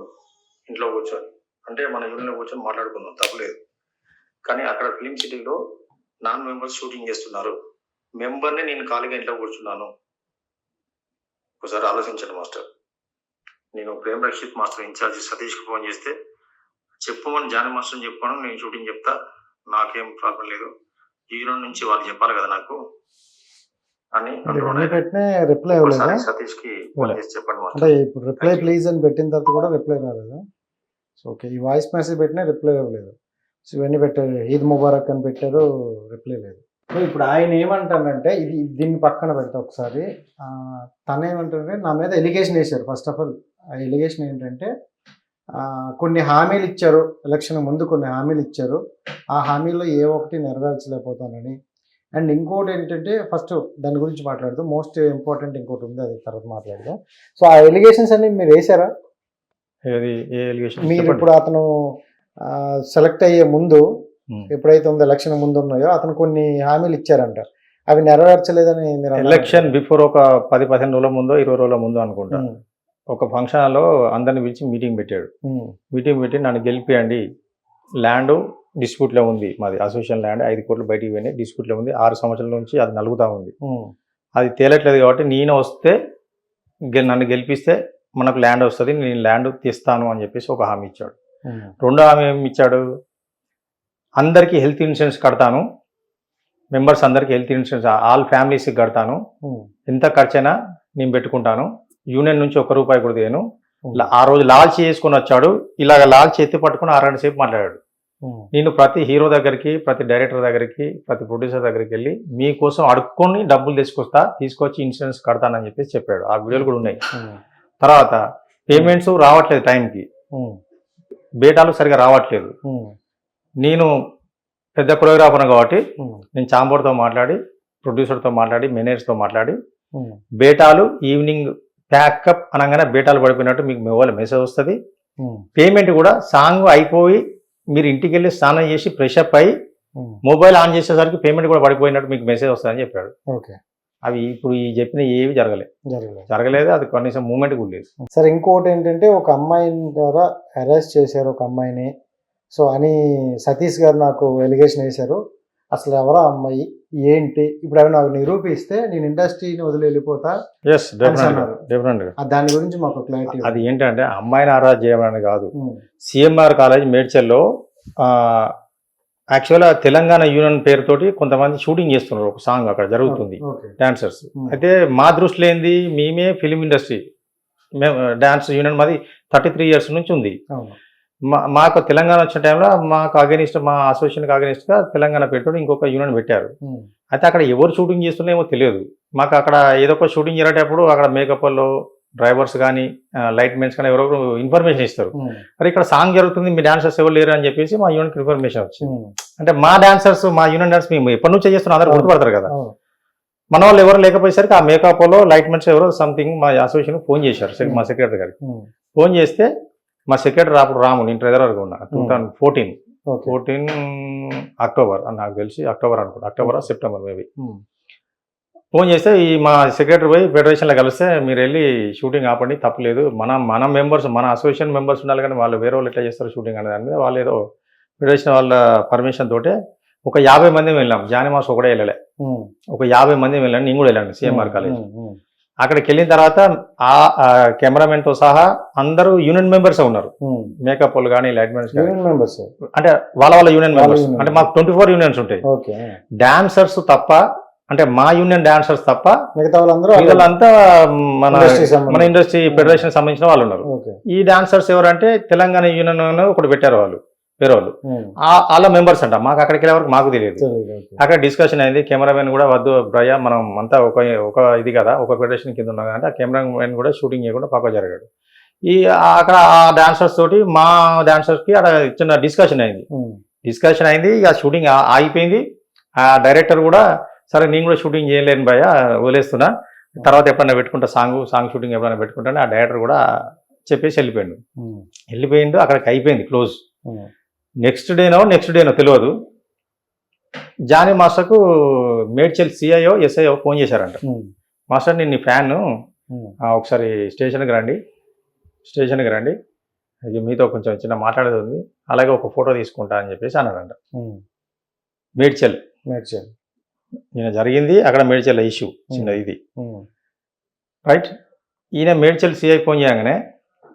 ఇంట్లో కూర్చొని, అంటే మన యూనియన్లో కూర్చొని మాట్లాడుకుందాం, తప్పలేదు. కానీ అక్కడ ఫిలిం సిటీలో నాన్ మెంబర్స్ షూటింగ్ చేస్తున్నారు, మెంబర్ని నేను ఖాళీగా ఇంట్లో కూర్చున్నాను. ఒకసారి ఆలోచించండి మాస్టర్. నేను ప్రేమ్ రక్షిత్ మాస్టర్ ఇన్ఛార్జి సతీష్కి ఫోన్ చేస్తే చెప్పమని జానీ మాస్టర్ని చెప్పాను, నేను షూటింగ్ చెప్తా, నాకేం ప్రాబ్లం లేదు, హీరో నుంచి వాళ్ళు చెప్పాలి కదా నాకు అని పెట్టిన రిప్లై ఇవ్వలేదా? సతీష్ కి ఫోన్ చేసి చెప్పండి అంటే మాస్టర్. ఇప్పుడు రిప్లై ప్లీజ్ అని పెట్టిన తర్వాత కూడా రిప్లై రాలేదా? సో ఓకే, ఈ వాయిస్ మెసేజ్ పెట్టినా రిప్లై ఇవ్వలేదు. సో ఇవన్నీ పెట్టారు, ఈద్ ముబారక్ అని పెట్టారు, రిప్లై లేదు. సో ఇప్పుడు ఆయన ఏమంటానంటే దీన్ని పక్కన పెడతా ఒకసారి. తను ఏమంటారంటే నా మీద ఎలిగేషన్ వేశారు. ఫస్ట్ ఆఫ్ ఆల్ ఆ ఎలిగేషన్ ఏంటంటే కొన్ని హామీలు ఇచ్చారు, ఎలక్షన్ ముందు కొన్ని హామీలు ఇచ్చారు, ఆ హామీలో ఏ ఒక్కటి నెరవేర్చలేకపోతానని. అండ్ ఇంకోటి ఏంటంటే ఫస్ట్ దాని గురించి మాట్లాడదాం, మోస్ట్ ఇంపార్టెంట్ ఇంకోటి ఉంది, అది తర్వాత మాట్లాడదాం. సో ఆ ఎలిగేషన్స్ అన్ని మీరు వేశారా? మీరు ఇప్పుడు అతను సెలెక్ట్ అయ్యే ముందు ఎప్పుడైతే ఉందో ఎలక్షన్ ముందు ఉన్నాయో అతను కొన్ని హామీలు ఇచ్చారంట, అవి నెరవేర్చలేదని మీరు ఎలక్షన్ బిఫోర్ ఒక 10-15 రోజుల ముందో 20 రోజుల ముందు అనుకుంటా ఒక ఫంక్షన్ హాల్లో అందరిని పిలిచి మీటింగ్ పెట్టాడు. మీటింగ్ పెట్టి నన్ను గెలిపియండి, ల్యాండ్ డిస్ప్యూట్లో ఉంది, మాది అసోసియేషన్ ల్యాండ్ 5 కోట్లు బయటికి పోయినాయి, డిస్ప్యూట్లో ఉంది, 6 సంవత్సరాల నుంచి అది నలుగుతూ ఉంది, అది తేలట్లేదు కాబట్టి నేను వస్తే నన్ను గెలిపిస్తే మనకు ల్యాండ్ వస్తుంది, నేను ల్యాండ్ తీస్తాను అని చెప్పేసి ఒక హామీ ఇచ్చాడు. రెండో హామీ ఏమి ఇచ్చాడు, అందరికీ హెల్త్ ఇన్సూరెన్స్ కడతాను, మెంబర్స్ అందరికీ హెల్త్ ఇన్సూరెన్స్ ఆల్ ఫ్యామిలీస్కి కడతాను, ఎంత ఖర్చైనా నేను పెట్టుకుంటాను, యూనియన్ నుంచి ₹1 కూడా దేను. ఆ రోజు లాల్చి చేసుకొని వచ్చాడు, ఇలాగ లాల్చి ఎత్తి పట్టుకుని 6 గంటల సేపు మాట్లాడాడు. నేను ప్రతి హీరో దగ్గరికి, ప్రతి డైరెక్టర్ దగ్గరికి, ప్రతి ప్రొడ్యూసర్ దగ్గరికి వెళ్ళి మీకోసం అడుక్కొని డబ్బులు తీసుకొచ్చి ఇన్సూరెన్స్ కడతానని చెప్పేసి చెప్పాడు. ఆ వీడియోలు కూడా ఉన్నాయి. తర్వాత పేమెంట్స్ రావట్లేదు టైంకి, బేటాలు సరిగా రావట్లేదు. నేను పెద్ద కొరియోగ్రాఫర్ కాబట్టి నేను చాంబర్తో మాట్లాడి, ప్రొడ్యూసర్తో మాట్లాడి, మేనేజర్తో మాట్లాడి బేటాలు ఈవినింగ్ ప్యాకప్ అనగానే బేటాలు పడిపోయినట్టు మీకు మొబైల్ మెసేజ్ వస్తుంది. పేమెంట్ కూడా సాంగ్ అయిపోయి మీరు ఇంటికి వెళ్ళి స్నానం చేసి ఫ్రెష్ అప్ అయ్యి మొబైల్ ఆన్ చేసేసరికి పేమెంట్ కూడా పడిపోయినట్టు మీకు మెసేజ్ వస్తుందని చెప్పాడు. ఓకే, అవి ఇప్పుడు ఈ చెప్పిన ఏవి జరగలేదు, అది కనీసం మూమెంట్ కూడా లేదు. సరే, ఇంకోటి ఏంటంటే ఒక అమ్మాయి ద్వారా అరెస్ట్ చేశారు ఒక అమ్మాయిని, సో అని సతీష్ గారు నాకు ఎలిగేషన్ వేశారు. అసలు ఎవరో అమ్మాయి ఏంటి, ఇప్పుడు అవి నాకు నిరూపిస్తే నేను ఇండస్ట్రీని వదిలి వెళ్ళిపోతా. దాని గురించి మాకు క్లారిటీ. అది ఏంటంటే అమ్మాయిని అరెస్ట్ చేయమని కాదు, సిఎంఆర్ కాలేజ్ మేడ్చల్లో యాక్చువల్గా తెలంగాణ యూనియన్ పేరుతోటి కొంతమంది షూటింగ్ చేస్తున్నారు, ఒక సాంగ్ అక్కడ జరుగుతుంది, డాన్సర్స్. అయితే మా దృష్టిలో ఏంది, మేమే ఫిలిం ఇండస్ట్రీ, మేము డాన్స్ యూనియన్ మాది 33 years నుంచి ఉంది. మాకు తెలంగాణ వచ్చిన టైంలో మాకు అగెనిస్ట్, మా అసోసియేషన్కి అగెనిస్ట్గా తెలంగాణ పేరుతో ఇంకొక యూనియన్ పెట్టారు. అయితే అక్కడ ఎవరు షూటింగ్ చేస్తున్నామో తెలియదు మాకు. అక్కడ ఏదో ఒక షూటింగ్ జరిగేటప్పుడు అక్కడ మేకప్ వాళ్ళు, డ్రైవర్స్ కానీ, లైట్ మెన్స్ కానీ ఎవరో ఇన్ఫర్మేషన్ ఇస్తారు, మరి ఇక్కడ సాంగ్ జరుగుతుంది, మీ డాన్సర్స్ ఎవరు లేరు అని చెప్పేసి మా యూనియన్కి ఇన్ఫర్మేషన్ వచ్చింది. అంటే మా డాన్సర్స్, మా యూనియన్ డాన్స్ మేము ఎప్పటి నుంచో చేస్తున్నాం, అందరూ గుర్తుపడతారు కదా. మన వాళ్ళు ఎవరు లేకపోయేసరికి ఆ మేకప్ లో లైట్ మెన్స్ ఎవరో సంథింగ్ మా అసోసియేషన్ ఫోన్ చేశారు మా సెక్రటరీ గారికి. ఫోన్ చేస్తే మా సెక్రటరీ అప్పుడు రాము, నేను ట్రెజరర్ వరకు ఉన్నా, 2014 అక్టోబర్ అని నాకు తెలిసి, అక్టోబర్ అనుకుంటా, అక్టోబర్ సెప్టెంబర్ మేబీ. ఫోన్ చేస్తే ఈ మా సెక్రటరీ పోయి ఫెడరేషన్లో కలిస్తే మీరు వెళ్ళి షూటింగ్ ఆపండి, తప్పలేదు, మన మెంబర్స్, మన అసోసియేషన్ మెంబర్స్ ఉండాలి, కానీ వాళ్ళు వేరే వాళ్ళు ఎట్లా చేస్తారు షూటింగ్ అనే దాని మీద వాళ్ళు ఏదో ఫెడరేషన్ వాళ్ళ పర్మిషన్ తోటే ఒక 50 మంది వెళ్ళాం. జానీ మాస్ ఒకటే వెళ్ళలే, ఒక 50 మంది వెళ్ళాను, నేను కూడా వెళ్ళాను సిఎంఆర్ కాలేజ్. అక్కడికి వెళ్ళిన తర్వాత ఆ కెమెరామెన్తో సహా అందరూ యూనియన్ మెంబర్స్ ఉన్నారు, మేకప్ వాళ్ళు కానీ, లైట్ మెన్స్ అంటే వాళ్ళ యూనియన్ మెంబర్స్. అంటే మాకు 24 యూనియన్స్ ఉంటాయి, డాన్సర్స్ తప్ప, అంటే మా యూనియన్ డాన్సర్స్ తప్ప మిగతా వాళ్ళంతా మన ఇండస్ట్రీ ఫెడరేషన్ సంబంధించిన వాళ్ళు ఉన్నారు. ఈ డాన్సర్స్ ఎవరంటే తెలంగాణ యూనియన్ ఒకటి పెట్టారు వాళ్ళు, వేరే వాళ్ళు, వాళ్ళ మెంబర్స్ అంట. మాకు అక్కడికి వెళ్ళే వరకు మాకు తెలియదు. అక్కడ డిస్కషన్ అయింది, కెమెరామెన్ కూడా వద్దు బ్రయ్య, మనం అంతా ఒక ఇది కదా, ఒక ఫెడరేషన్ కింద ఉన్నాం అంటే ఆ కెమెరామెన్ కూడా షూటింగ్ చేయకుండా పక్క జరిగాడు. అక్కడ ఆ డాన్సర్స్ తోటి మా డాన్సర్స్కి అక్కడ చిన్న డిస్కషన్ అయింది. ఇక షూటింగ్ ఆగిపోయింది. ఆ డైరెక్టర్ కూడా సరే నేను కూడా షూటింగ్ చేయలేను భయ్య, వదిలేస్తున్నా, తర్వాత ఎప్పుడైనా పెట్టుకుంటా సాంగ్ షూటింగ్ ఎప్పుడైనా పెట్టుకుంటాను. ఆ డైరెక్టర్ కూడా చెప్పేసి వెళ్ళిపోయిండు. అక్కడికి అయిపోయింది, క్లోజ్. నెక్స్ట్ డేనో తెలియదు, జానీ మాస్టర్కు మేడ్చల్ సిఐఓ ఎస్ఐఓ ఫోన్ చేశారంట. మాస్టర్ నేను నీ ఫ్యాన్, ఒకసారి స్టేషన్కి రండి, మీతో కొంచెం చిన్న మాట్లాడేది ఉంది, అలాగే ఒక ఫోటో తీసుకుంటా అని చెప్పేసి అన్నాడంట. మేడ్చల్ మేడ్చల్. ఈయన జరిగింది అక్కడ మేడ్చల్ ఇష్యూ చిన్న ఇది రైట్. ఈయన మేడ్చల్ సిఐ ఫోన్ చేయగానే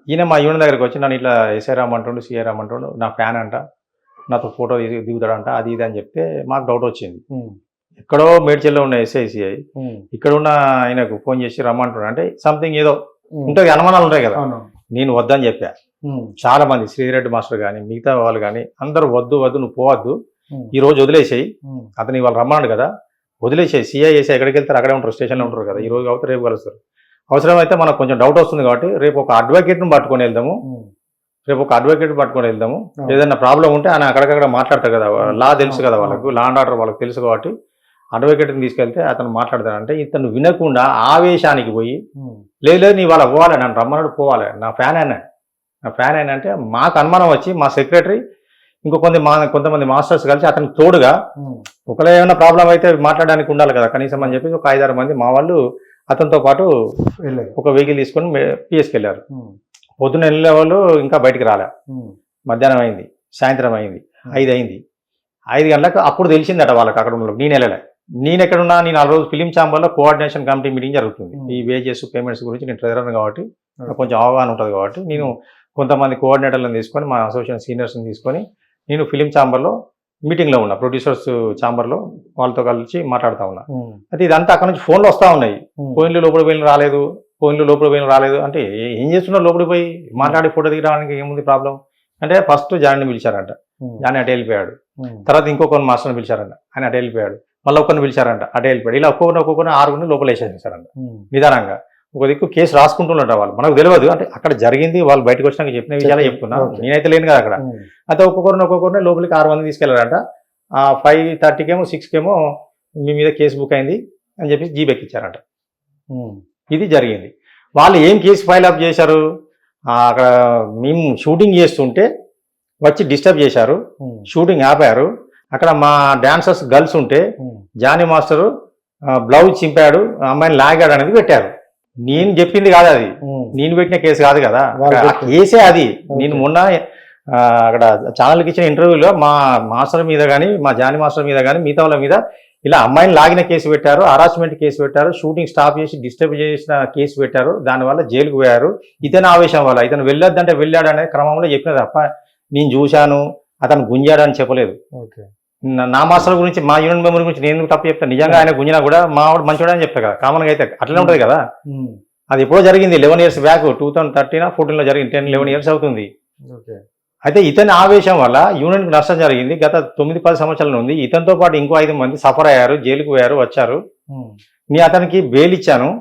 ఈయన మా యూనియన్ దగ్గరికి వచ్చి నన్ను ఇట్లా ఎస్ఐ రామంటుండు సిఐ రామంటుండు, నా ఫ్యాన్ అంట, నాతో ఫోటో దిగుతాడంట, అది ఇది అని చెప్తే మాకు డౌట్ వచ్చింది. ఎక్కడో మేడ్చల్లో ఉన్న ఎస్ఐ సిఐ ఇక్కడ ఉన్న ఆయనకు ఫోన్ చేసి రమ్మంటున్నాడు అంటే సంథింగ్ ఏదో ఉంటుంది, అనుమానాలు ఉంటాయి కదా. నేను వద్దని చెప్పా. చాలా మంది శ్రీరెడ్డి మాస్టర్ కానీ మిగతా వాళ్ళు కానీ అందరూ వద్దు నువ్వు పోవద్దు, ఈ రోజు వదిలేసేయి, అతను ఇవాళ రమ్మన్నాడు కదా వదిలేసేయి, సిఐ ఎస్ఐ ఎక్కడికి వెళ్తారు అక్కడే ఉంటారు, స్టేషన్లో ఉంటారు కదా, ఈ రోజు కాబట్టి రేపు కలుస్తారు. అవసరమైతే మనకు కొంచెం డౌట్ వస్తుంది కాబట్టి రేపు ఒక అడ్వకేట్ను పట్టుకొని వెళ్దాము, ఏదైనా ప్రాబ్లం ఉంటే ఆయన అక్కడికక్కడ మాట్లాడతారు కదా, లా తెలుసు కదా వాళ్ళకు, లా అండ్ ఆర్డర్ వాళ్ళకి తెలుసు కాబట్టి అడ్వకేట్ని తీసుకెళ్తే అతను మాట్లాడతాడంటే ఇతను వినకుండా ఆవేశానికి పోయి లేదు నీ వాళ్ళ పోవాలి, నన్ను రమ్మన్నాడు పోవాలి, నా ఫ్యాన్ అయినా అంటే మాకు అనుమానం వచ్చి మా సెక్రటరీ ఇంకో కొంతమంది మాస్టర్స్ కలిసి అతనికి తోడుగా ఒకవేళ ఏమైనా ప్రాబ్లం అయితే మాట్లాడడానికి ఉండాలి కదా కనీసం అని చెప్పి ఒక 5-6 మంది మా వాళ్ళు అతనితో పాటు ఒక వెహికల్ తీసుకొని పిఎస్కి వెళ్ళారు. పొద్దున్న వెళ్ళే వాళ్ళు ఇంకా బయటికి రాలే, మధ్యాహ్నం అయింది, సాయంత్రం అయింది, 5 అయింది. 5 గంటలకు అప్పుడు తెలిసిందట వాళ్ళకి అక్కడ ఉన్న. నేను వెళ్ళలే, నేను ఎక్కడున్నా, నేను ఆ రోజు ఫిలిం ఛాంబర్లో కోఆర్డినేషన్ కమిటీ మీటింగ్ జరుగుతుంది. ఈ వేజెస్ పేమెంట్స్ గురించి నేను ట్రెజరర్ కాబట్టి కొంచెం అవగాహన ఉంటుంది కాబట్టి నేను కొంతమంది కోఆర్డినేటర్లను తీసుకొని మా అసోసియేషన్ సీనియర్స్ని తీసుకొని నేను ఫిలిం ఛాంబర్లో మీటింగ్లో ఉన్నా, ప్రొడ్యూసర్స్ ఛాంబర్లో వాళ్ళతో కలిసి మాట్లాడుతూ ఉన్నా. అయితే ఇదంతా అక్కడ నుంచి ఫోన్లు వస్తూ ఉన్నాయి, ఫోన్లు లోపలికి వెళ్ళి రాలేదు అంటే ఏం చేస్తున్నారు, లోపలికి పోయి మాట్లాడి ఫోటో దిగడానికి ఏముంది ప్రాబ్లం అంటే ఫస్ట్ జాన్ని పిలిచారంట, జాన్ని అటు వెళ్ళిపోయాడు. తర్వాత ఇంకొకరిని మాస్టర్ని పిలిచారంట, ఆయన అటు వెళ్ళిపోయాడు. మళ్ళీ ఒక్కరిని పిలిచారంట, అటు వెళ్ళిపోయాడు. ఇలా ఒక్కొక్కరిని 6 లోపల వేసేసారంట నిదానంగా. ఒక దిక్కు కేసు రాసుకుంటున్నట్టు వాళ్ళు, మనకు తెలియదు అంటే అక్కడ జరిగింది వాళ్ళు బయటకు వచ్చినాక చెప్పిన విషయాలు చెప్తున్నా, నేనైతే లేను కదా అక్కడ. అయితే ఒక్కొక్కరిని లోపలికి 6 మంది తీసుకెళ్లారంట. 5:30కేమో 6కేమో మీ మీద కేసు బుక్ అయింది అని చెప్పి జీబెక్కిచ్చారంట. ఇది జరిగింది. వాళ్ళు ఏం కేసు ఫైల్ అప్ చేశారు, అక్కడ మేము షూటింగ్ చేస్తుంటే వచ్చి డిస్టర్బ్ చేశారు, షూటింగ్ ఆపారు. అక్కడ మా డాన్సర్స్ గర్ల్స్ ఉంటే జానీ మాస్టరు బ్లౌజ్ చింపాడు, అమ్మాయిని లాగాడు అనేది పెట్టారు. నేను చెప్పింది కాదు అది, నేను పెట్టిన కేసు కాదు కదా, కేసే అది. నేను మొన్న అక్కడ ఛానల్కి ఇచ్చిన ఇంటర్వ్యూలో మా మాస్టర్ మీద కానీ మా జానీ మాస్టర్ మీద కానీ మిగతా వాళ్ళ మీద ఇలా అమ్మాయిని లాగిన కేసు పెట్టారు, హరాస్మెంట్ కేసు పెట్టారు, షూటింగ్ స్టాప్ చేసి డిస్టర్బ్ చేసిన కేసు పెట్టారు, దానివల్ల జైలుకు పోయారు. ఇతని ఆవేశం వల్ల ఇతను వెళ్ళొద్దంటే వెళ్ళాడు అనే క్రమంలో చెప్పిన తప్ప నేను చూశాను అతను గుంజాడు అని చెప్పలేదు. నా మాస్టర్ గురించి మా యూనియన్ మెంబర్ గురించి నేను తప్పు చెప్తాను, నిజంగా ఆయన గుంజినా కూడా మా వాడు మంచివాడు అని చెప్తా కదా, కామన్గా అయితే అట్లనే ఉంటుంది కదా. అది ఎప్పుడో జరిగింది, 11 years బ్యాక్, 2013-14 జరిగింది, 10-11 years అవుతుంది. అయితే ఇతని ఆవేశం వల్ల యూనియన్కి నష్టం జరిగింది. గత 9-10 సంవత్సరాల నుండి ఇతనితో పాటు ఇంకో 5 మంది సఫర్ అయ్యారు, జైలుకు పోయారు, వచ్చారు. నేను అతనికి బెయిల్ ఇచ్చాను,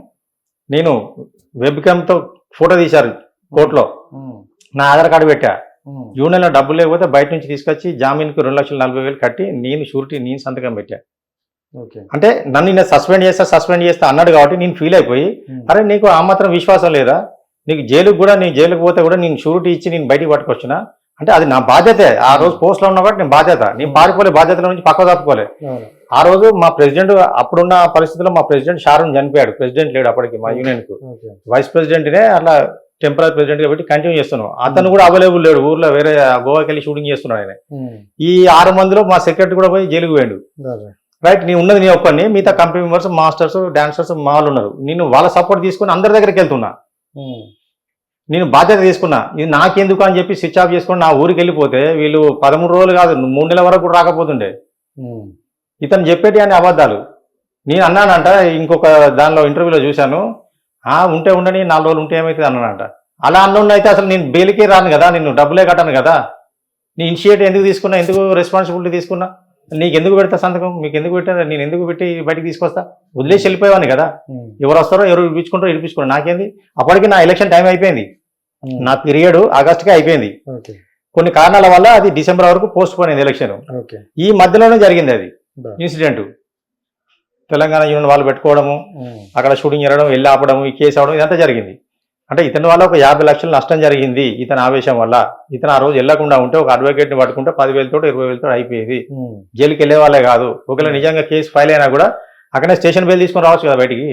నేను వెబ్కామ్తో ఫోటో తీశారు కోర్టులో, నా ఆధార్ కార్డు పెట్టా. యూనియన్లో డబ్బులు లేకపోతే బయట నుంచి తీసుకొచ్చి జామీన్కు 2,40,000 కట్టి నేను షూరిటీ నేను సంతకం పెట్టా. అంటే నన్ను నేను సస్పెండ్ చేస్తా అన్నాడు కాబట్టి నేను ఫీల్ అయిపోయి, అరే నీకు ఆ మాత్రం విశ్వాసం లేదా, నీకు జైలుకు పోతే కూడా నేను షూరిటీ ఇచ్చి నేను బయటికి పట్టుకొచ్చినా అంటే అది నా బాధ్యతే. ఆ రోజు పోస్ట్లో ఉన్నా కాబట్టి నేను బాధ్యత, నేను పారిపోలే, బాధ్యతల నుంచి పక్క తప్పుకోలే. ఆ రోజు మా ప్రెసిడెంట్, అప్పుడున్న పరిస్థితుల్లో మా ప్రెసిడెంట్ షారూన్ చనిపోయాడు, ప్రెసిడెంట్ లేడు అప్పటికి మా యూనియన్కు, వైస్ ప్రెసిడెంట్నే అట్లా టెంపరీ ప్రెసిడెంట్ కాబట్టి కంటిన్యూ చేస్తున్నాం. అతను కూడా అవైలబుల్ లేడు, ఊర్లో వేరే గోవాకి వెళ్ళి షూటింగ్ చేస్తున్నాడు ఆయన. ఈ 6 మందిలో మా సెక్రటరీ కూడా పోయి జైలుకు పోయాడు. రైట్, నేను ఉన్నది నీ ఒక్కడిని, మిగతా కంపెనీ మెంబర్స్, మాస్టర్స్, డాన్సర్స్ మా వాళ్ళు ఉన్నారు. నేను వాళ్ళ సపోర్ట్ తీసుకుని అందరి దగ్గరికి వెళ్తున్నా, నేను బాధ్యత తీసుకున్నా. ఇది నాకెందుకు అని చెప్పి స్విచ్ ఆఫ్ చేసుకుని నా ఊరికి వెళ్ళిపోతే వీళ్ళు 13 రోజులు కాదు 3 నెలల వరకు కూడా రాకపోతుండే. ఇతను చెప్పేటి అని అబద్ధాలు. నేను అన్నానంట, ఇంకొక దానిలో ఇంటర్వ్యూలో చూశాను, ఉంటే ఉండని 4 రోజులు ఉంటే ఏమవుతుంది అన్నానంట. అలా అన్నున్న అయితే అసలు నేను బెయిల్కే రాను కదా, నేను డబ్బులే కట్టాను కదా, నీ ఇనిషియేటివ్ ఎందుకు తీసుకున్నా, ఎందుకు రెస్పాన్సిబిలిటీ తీసుకున్నా, నీకు ఎందుకు పెడతా సంతకం, మీకు ఎందుకు పెట్టా, నేను ఎందుకు పెట్టి బయటికి తీసుకొస్తా, వదిలేసి వెళ్ళిపోయేవాడిని కదా. ఎవరు వస్తారో ఎవరు ఇడిపించుకుంటారో నాకేంది. అప్పటికి నా ఎలక్షన్ టైం అయిపోయింది, నా పీరియడ్ ఆగస్టుకే అయిపోయింది. కొన్ని కారణాల వల్ల అది డిసెంబర్ వరకు పోస్ట్ పోన్ అయింది ఎలక్షన్. ఈ మధ్యలోనే జరిగింది అది ఇన్సిడెంట్. తెలంగాణ యూనియన్ వాళ్ళు పెట్టుకోవడము, అక్కడ షూటింగ్ జరగడం, వెళ్ళి ఆపడం, ఈ కేసు అవడం, ఇదంతా జరిగింది. అంటే ఇతని వల్ల ఒక 50 లక్షలు నష్టం జరిగింది ఇతని ఆవేశం వల్ల. ఇతను ఆ రోజు వెళ్లకుండా ఉంటే ఒక అడ్వకేట్ని పట్టుకుంటే 10,000 20,000 అయిపోయేది, జైలుకి వెళ్ళే వాళ్ళే కాదు. ఒకవేళ నిజంగా కేసు ఫైల్ అయినా కూడా అక్కడే స్టేషన్ బెయిల్ తీసుకొని రావచ్చు కదా బయటికి.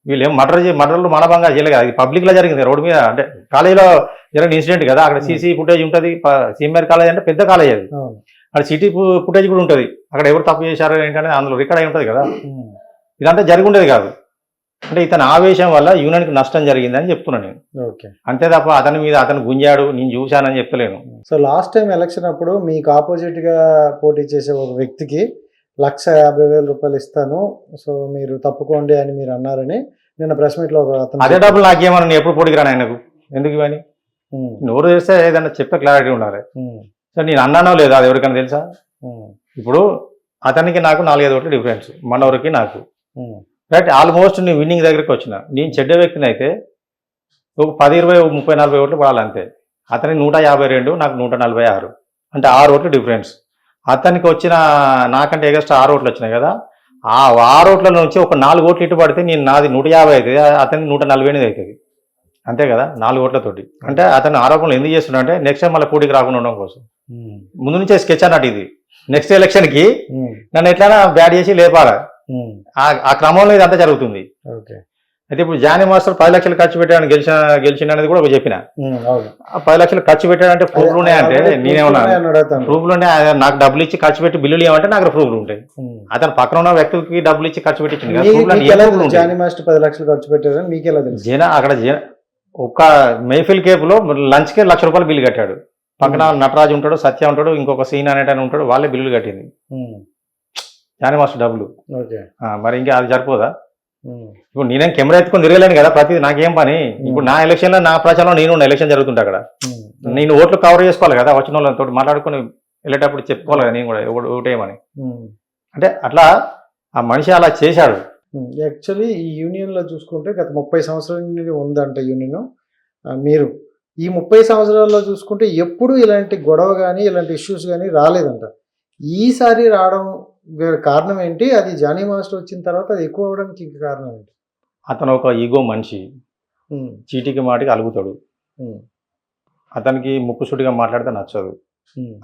వీళ్ళు ఏం మర్డర్లు మానభంగా చేయలేదు కదా, ఇది పబ్లిక్ లో జరిగింది, రోడ్డు మీద. అంటే కాలేజీలో జరిగిన ఇన్సిడెంట్ కదా, అక్కడ సీసీ ఫుటేజ్ ఉంటుంది. సీఎంఆర్ కాలేజ్ అంటే పెద్ద కాలేజ్ అది, అక్కడ సిటీ ఫుటేజ్ కూడా ఉంటుంది, అక్కడ ఎవరు తప్పు చేశారో ఏంటనేది అందులో రికార్డ్ అయి ఉంటుంది కదా. ఇదంతా జరిగి ఉండేది కాదు. అంటే ఇతని ఆవేశం వల్ల యూనియన్కి నష్టం జరిగిందని చెప్తున్నాను నేను. ఓకే. అంతే తప్ప అతని మీద అతను గుంజాడు నేను చూశానని చెప్తలేను. సో లాస్ట్ టైం ఎలక్షన్ అప్పుడు మీకు ఆపోజిట్ గా పోటీ చేసే ఒక వ్యక్తికి 1,50,000 రూపాయలు ఇస్తాను, సో మీరు తప్పుకోండి అని మీరు అన్నారని నిన్న ప్రెస్ మీట్ లో అదే డబ్బులు నాకేమన్నా నేను ఎప్పుడు పోటీకి రాను ఆయనకు, ఎందుకు ఇవన్నీ నోరు చేస్తే ఏదన్నా చెప్పే క్లారిటీ ఉండాలి. సో నేను అన్నానో లేదు అది ఎవరికైనా తెలుసా? ఇప్పుడు అతనికి నాకు 4-5 ఓట్లు డిఫరెన్స్, మనవరికి నాకు, రైట్. ఆల్మోస్ట్ నేను విన్నింగ్ దగ్గరికి వచ్చిన. నేను చెడ్డ వ్యక్తిని అయితే ఒక 10, 20, 30, 40 ఓట్లు పడాలి అంతే. అతనికి 152, నాకు 146, అంటే 6 ఓట్లు డిఫరెన్స్. అతనికి వచ్చిన నాకంటే ఎగస్ట్రా 6 ఓట్లు వచ్చినాయి కదా, ఆ 6 ఓట్ల నుంచి ఒక 4 ఓట్లు ఇటు పడితే నేను నాది 150 అవుతుంది, అతనికి 148 అవుతుంది, అంతే కదా 4 ఓట్లతోటి. అంటే అతను ఆరోపణలు ఎందుకు చేస్తున్నా అంటే నెక్స్ట్ టైం మళ్ళీ పోటీకి రాకుండా ఉండడం కోసం. ముందు నుంచే స్కెచ్ అన్నట్టు ఇది. నెక్స్ట్ ఎలక్షన్కి నన్ను ఎట్లైనా బ్యాడ్ చేసి లేపాలి, ఆ క్రమంలో ఇదంతా జరుగుతుంది. అయితే ఇప్పుడు జానీ మాస్టర్ 10 లక్షలు ఖర్చు పెట్టాడని గెలిచిన అనేది కూడా చెప్పిన. ఆ 10 లక్షలు ఖర్చు పెట్టాడంటే ప్రూఫ్లు ఉన్నాయంటే నేనేమన్నా ప్రూఫ్లు ఉన్నాయి, నాకు డబ్బులు ఇచ్చి ఖర్చు పెట్టి బిల్లులు ఏమంటే నాకు ప్రూఫ్లు ఉంటాయి. అతను పక్కన ఉన్న వ్యక్తికి డబ్బులు ఇచ్చి ఖర్చు పెట్టించింది జానీ మాస్టర్ 10 లక్షలు ఖర్చు పెట్టారని మీకు ఎలా తెలుసు? అక్కడ ఒక్క మెహఫిల్ కేపులో లంచ్కే ₹1,00,000 బిల్లు కట్టాడు. పక్కన నటరాజు ఉంటాడు, సత్య ఉంటాడు, ఇంకొక సీన్ అనేటని ఉంటాడు, వాళ్ళే బిల్లులు కట్టింది జానీ మాస్టర్ డబ్బులు. మరి ఇంకా అది సరిపోదా? ఇప్పుడు నేనేం కెమెరా ఎత్తుకొని తిరగలేను కదా, ప్రతిదీ నాకేం పని. ఇప్పుడు నా ఎలక్షన్ లో నా ప్రచారంలో నేను ఎలక్షన్ జరుగుతుంటా అక్కడ, నేను ఓట్లు కవర్ చేసుకోవాలి కదా, వచ్చిన వాళ్ళతో మాట్లాడుకుని వెళ్ళేటప్పుడు చెప్పుకోవాలి కదా నేను కూడా ఓటేయమని. అంటే అట్లా ఆ మనిషి అలా చేశాడు. యాక్చువల్లీ ఈ యూనియన్ లో చూసుకుంటే గత 30 సంవత్సరాల నుండి ఉందంట యూనియన్. మీరు ఈ 30 సంవత్సరాల్లో చూసుకుంటే ఎప్పుడు ఇలాంటి గొడవ కానీ ఇలాంటి ఇష్యూస్ కానీ రాలేదంట. ఈసారి రావడం కారణం ఏంటి? అది జానీ మాస్టర్ వచ్చిన తర్వాత అది ఎక్కువ అవడానికి ఇంక కారణం ఏంటి? అతను ఒక ఈగో మనిషి, చీటికి మాటికి అలుగుతాడు, అతనికి ముక్కుసూటిగా మాట్లాడితే నచ్చదు,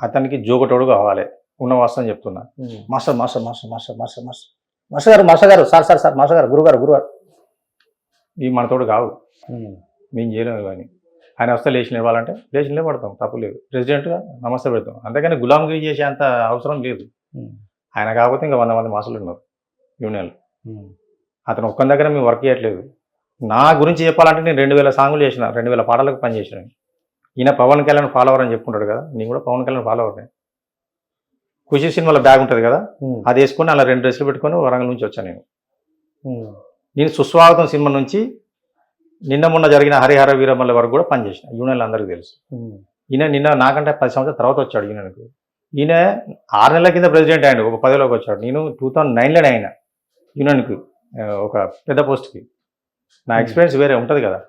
అతనికి జోగటోడు కావాలి. ఉన్న వాస్తవం చెప్తున్నా. Master master master master master master master గారు సార్ సార్ సార్ మాస్టర్ గారు గురుగారు ఈ మనతోడు కావు, మేము చేయలేము ఇవన్నీ. ఆయన వస్తే లేచిన ఇవ్వాలంటే లేచిన పడతాం, తప్పు లేదు. ప్రెసిడెంట్గా నమస్తే పెడతాం, అంతేగాని గులాంగిరి చేసే అంత అవసరం లేదు. ఆయన కాకపోతే ఇంకా 100 మంది మాస్టర్లు ఉన్నారు యూనియన్లు. అతను ఒక్కని దగ్గర మేము వర్క్ చేయట్లేదు. నా గురించి చెప్పాలంటే నేను 2000 సాంగులు చేసిన, 2000 పాటలకు పని చేసిన. ఈయన పవన్ కళ్యాణ్ ఫాలోవర్ అని చెప్పుకుంటాడు కదా, నేను కూడా పవన్ కళ్యాణ్ ఫాలోవర్నే. ఖుషి సినిమాలో బ్యాగ్ ఉంటుంది కదా, అది వేసుకొని అలా 2 డ్రెస్సులు పెట్టుకొని వరంగల్ నుంచి వచ్చాను నేను సుస్వాగతం సినిమా నుంచి నిన్న మొన్న జరిగిన హరిహర వీరమల్ల వరకు కూడా పనిచేసిన. యూనియన్లు అందరికీ తెలుసు. ఈయన నిన్న నాకంటే 10 సంవత్సరాల తర్వాత వచ్చాడు యూనియన్కు. ఈయన 6 నెలల కింద ప్రెసిడెంట్ అయ్యాడు, ఒక 10లోకి వచ్చాడు. నేను 2009లోనే అయినా యూనియన్కి ఒక పెద్ద పోస్ట్కి. నా ఎక్స్పీరియన్స్ వేరే ఉంటుంది కదా.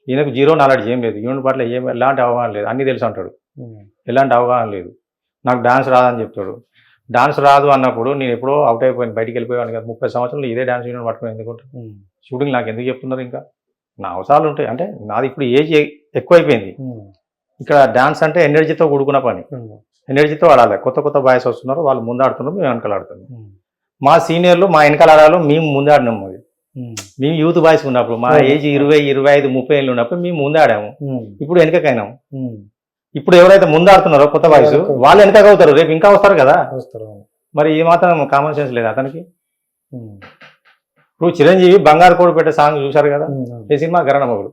ఈయనకు 0 నాలెడ్జ్ ఏం లేదు, యూనియన్ పట్ల ఎలాంటి అవగాహన లేదు, అన్నీ తెలుసు అంటాడు, ఎలాంటి అవగాహన లేదు. నాకు డాన్స్ రాదని చెప్తాడు. డాన్స్ రాదు అన్నప్పుడు నేను ఎప్పుడో అవుట్ అయిపోయాను, బయటికి వెళ్ళిపోయాను కదా. 30 సంవత్సరాలు ఇదే డాన్స్ యూనియన్ పట్టుకుని ఎందుకుంటారు? షూటింగ్ నాకు ఎందుకు చెప్తున్నారు? ఇంకా నా అవసరాలు ఉంటాయి. అంటే నాది ఇప్పుడు ఏజ్ ఎక్కువైపోయింది. ఇక్కడ డాన్స్ అంటే ఎనర్జీతో కూడుకున్న పని, ఎనర్జీతో ఆడాలి. కొత్త కొత్త బాయ్స్ వస్తున్నారు, వాళ్ళు ముందు ఆడుతున్నారు, మేము వెనకాల ఆడుతున్నాం. మా సీనియర్లు మా వెనకాల ఆడాలి, మేము ముందు ఆడినాము. అది మేము యూత్ బాయ్స్ ఉన్నప్పుడు, మా ఏజ్ 20, 25, 30 ఏళ్ళు ఉన్నప్పుడు మేము ముందు ఆడాము. ఇప్పుడు వెనకకైనాము. ఇప్పుడు ఎవరైతే ముందు ఆడుతున్నారో కొత్త బాయ్స్, వాళ్ళు వెనకగా అవుతారు, రేపు ఇంకా వస్తారు కదా. మరి ఈ మాత్రం కామన్ సెన్స్ లేదు అతనికి. ఇప్పుడు చిరంజీవి బంగారు కోడి పెట్టే సాంగ్ చూశారు కదా, ఈ సినిమా గరణమగుడు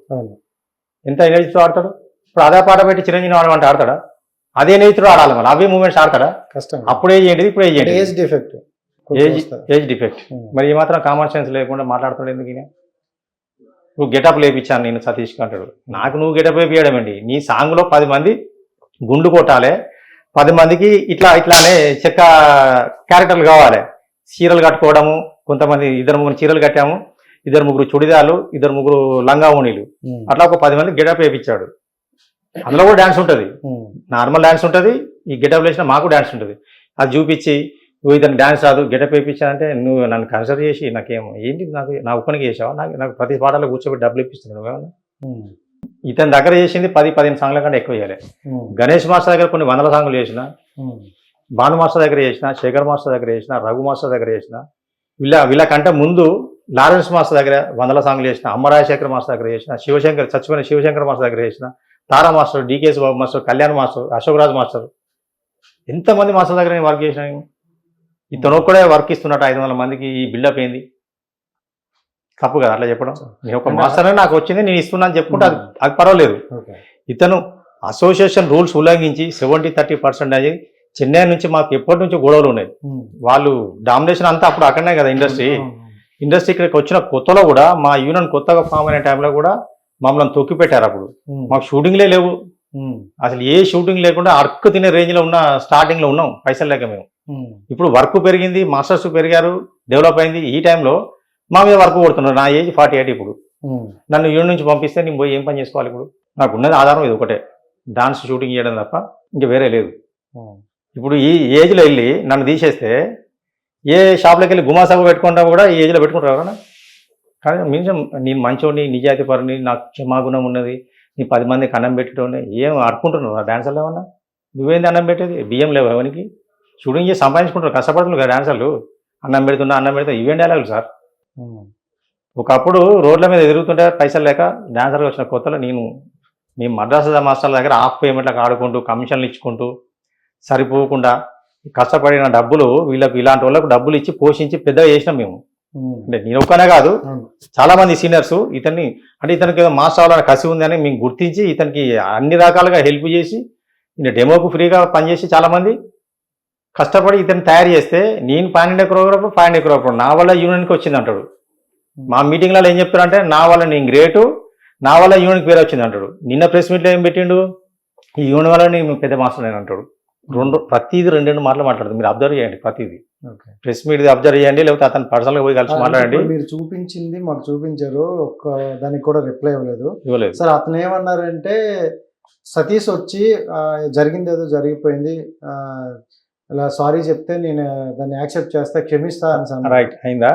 ఎంత ఎనర్జీతో ఆడతాడు. ఇప్పుడు అదే పాట పెట్టి చిరంజీవి ఆడమంటే ఆడతాడా? అదే ఎనర్జీతో ఆడాలి, మన అవే మూమెంట్స్ ఆడతాడా? కష్టం. అప్పుడు ఏజ్ ఏంటిది, ఇప్పుడు ఏజ్ ఏంటి? Age defect. మరి ఈ మాత్రం కామన్ సెన్స్ లేకుండా మాట్లాడుతాడు ఎందుకు? నువ్వు గెటప్ లేపించాను నేను సతీష్కి అంటాడు. నాకు నువ్వు గెటప్ లేపియడం అండి. నీ సాంగ్లో 10 మంది గుండు కొట్టాలి, 10 మందికి ఇట్లానే చెక్క క్యారెక్టర్లు కావాలి. చీరలు కట్టుకోవడము, కొంతమంది 2-3 చీరలు కట్టాము, 2-3 చుడిదాలు, 2-3 లంగా ఓణీలు, అట్లా ఒక 10 మంది గెటప్ వేయించాడు. అందులో కూడా డ్యాన్స్ ఉంటుంది, నార్మల్ డ్యాన్స్ ఉంటుంది, ఈ గెటప్ వేసిన మాకు డ్యాన్స్ ఉంటుంది. అది చూపించి నువ్వు ఇతను డ్యాన్స్ రాదు గెటప్ వేయించానంటే నువ్వు నన్ను కన్సిడర్ చేసి నాకేమో ఏంటి, నా ఒక్కనికి చేసావా? నాకు ప్రతి పాటలో కూర్చోబెట్టి డబ్బులు ఇప్పిస్తున్నావు ఏమన్నా? ఇతని దగ్గర చేసింది 10-15 సాంగ్ల కంటే ఎక్కువ చేయాలి. గణేష్ మాస్టర్ దగ్గర కొన్ని 100 సాంగులు చేసిన, భాను మాస్టర్ దగ్గర చేసిన, శేఖర్ మాస్టర్ దగ్గర చేసిన, రఘు మాస్టర్ దగ్గర చేసిన, వీళ్ళకంటే ముందు లారెన్స్ మాస్టర్ దగ్గర 100 సాంగ్లు చేసిన, అమ్మరాజశేఖర్ మాస్టర్ దగ్గర చేసిన, చచ్చిపోయిన శివశంకర్ మాస్టర్ దగ్గర చేసిన, Tara master, DKS Babu master, Kalyan master, Ashok Raj master, ఎంతమంది మాస్టర్ దగ్గర నేను వర్క్ చేసినాను. ఇతను ఒక్కడే వర్క్ ఇస్తున్నట్టు 500 మందికి ఈ బిల్డప్ ఏంది? తప్పు కదా అట్లా చెప్పడం. నేను ఒక మాస్టర్ నాకు వచ్చింది నేను ఇస్తున్నా అని చెప్పుకుంటే అది పర్వాలేదు. ఇతను అసోసియేషన్ రూల్స్ ఉల్లంఘించి 70-30% చెన్నై నుంచి మాకు ఎప్పటి నుంచో గొడవలు ఉన్నాయి. వాళ్ళు డామినేషన్ అంతా అప్పుడు అక్కడనే కదా ఇండస్ట్రీ ఇక్కడికి వచ్చిన కొత్తలో కూడా మా యూనియన్ కొత్తగా ఫామ్ అయిన టైంలో కూడా మమ్మల్ని తొక్కి పెట్టారు. అప్పుడు మాకు షూటింగ్లే లేవు, అసలు ఏ షూటింగ్ లేకుండా అర్క్ తినే రేంజ్లో ఉన్న స్టార్టింగ్లో ఉన్నాం పైసలు లేక మేము. ఇప్పుడు వర్క్ పెరిగింది, మాస్టర్స్ పెరిగారు, డెవలప్ అయింది. ఈ టైంలో మా మీద వర్క్ కొడుతున్నారు. నా ఏజ్ 48. ఇప్పుడు నన్ను యూనియన్ నుంచి పంపిస్తే నేను పోయి ఏం పని చేసుకోవాలి? ఇప్పుడు నాకు ఉన్నది ఆధారం ఇది ఒకటే, డాన్స్ షూటింగ్ చేయడం తప్ప ఇంకా వేరే లేదు. ఇప్పుడు ఈ ఏజ్లో వెళ్ళి నన్ను తీసేస్తే ఏ షాప్లోకి వెళ్ళి గుమాసాగు పెట్టుకుంటా కూడా ఈ ఏజ్లో పెట్టుకుంటారు ఎవరన్నా? కానీ మినిమం నేను మంచోడిని, నిజాయితీ పరుని, నాకు క్షమాగుణం ఉన్నది, నీ 10 మందికి అన్నం పెట్టేటోని ఏం ఆడుకుంటున్నావు? ఆ డాన్సర్లు ఏమన్నా నువ్వేంది అన్నం పెట్టేది? బియ్యం లేవు ఎవరికి? షూటింగ్ చేసి సంపాదించుకుంటారు, కష్టపడుతున్నారు కదా డాన్సర్లు. అన్నం పెడుతా ఇవేం డైలాగులు సార్? ఒకప్పుడు రోడ్ల మీద ఎదురుతుంటే పైసలు లేక డాన్సర్గా వచ్చిన కొత్తలో మేము మద్రాసు మాస్టర్ల దగ్గర హాఫ్ పేమెంట్లకు ఆడుకుంటూ కమిషన్లు ఇచ్చుకుంటూ సరిపోకుండా కష్టపడిన డబ్బులు వీళ్ళకి ఇలాంటి వాళ్ళకు డబ్బులు ఇచ్చి పోషించి పెద్దగా చేసినాం మేము. అంటే నేను ఒక్కనే కాదు, చాలా మంది సీనియర్స్ ఇతనికి ఏదో మాస్టర్ అవ్వాలని కసి ఉందని మేము గుర్తించి ఇతనికి అన్ని రకాలుగా హెల్ప్ చేసి ఈయన డెమోకు ఫ్రీగా పనిచేసి చాలా మంది కష్టపడి ఇతను తయారు చేస్తే నేను 500 crore నా వల్ల యూనియన్కి వచ్చింది అంటాడు. మా మీటింగ్లలో ఏం చెప్తారంటే నా వల్ల నేను గ్రేటు, నా వల్ల యూనియన్కి పేరు వచ్చింది అంటాడు. నిన్న ప్రెస్ మీట్లో ఏం పెట్టిండు? ఈ యూనియన్ వల్ల నేను పెద్ద మాస్టర్ అని అంటాడు. ప్రతిదీ 2 మాటలు మాట్లాడదు. మీరు అబ్జర్వ్ చేయండి, ప్రతిదీ ప్రెస్ మీట్ అబ్జర్వ్ చేయండి, లేకపోతే అతను పర్సనల్గా పోయి కలిసి మాట్లాడండి. మీరు చూపించింది మాకు చూపించారు, ఒక్క దానికి కూడా రిప్లై ఇవ్వలేదు సార్. అతను ఏమన్నారంటే సతీష్ వచ్చి జరిగింది ఏదో జరిగిపోయింది, ఇలా సారీ చెప్తే నేను దాన్ని యాక్సెప్ట్ చేస్తా, క్షమిస్తా అని. రైట్ అయిందా?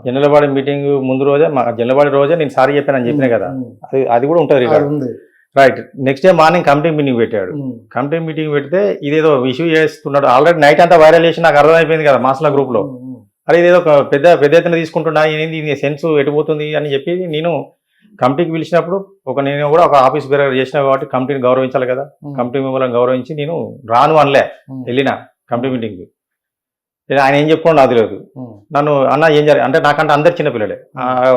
జనరల్ మీటింగ్ ముందు రోజే జనరల్ రోజే నేను సారీ చెప్పానని చెప్పినా కదా, అది కూడా ఉంటుంది. Right. Next day morning committee meeting పెట్టాడు. కమిటీ మీటింగ్ పెడితే ఇదేదో ఇష్యూ చేస్తున్నాడు. ఆల్రెడీ నైట్ అంతా వైరల్ చేసి నాకు అర్థమైపోయింది కదా మాస్టర్ల గ్రూప్ లో. అరే ఇదేదో పెద్ద ఎత్తున తీసుకుంటున్నా, ఏంది సెన్స్ ఎటుపోతుంది అని చెప్పి నేను కమిటీకి పిలిచినప్పుడు నేను కూడా ఒక ఆఫీస్ బేరర్ చేసిన కాబట్టి కమిటీని గౌరవించాలి కదా. కమిటీ మెంబర్లను గౌరవించి నేను రాను అనలే, వెళ్ళిన కమిటీ మీటింగ్. ఆయన ఏం చెప్పుకోండి నాకు తెలియదు. నన్ను అన్న ఏం జరిగింది అంటే నాకంటే అందరు చిన్నపిల్లలే,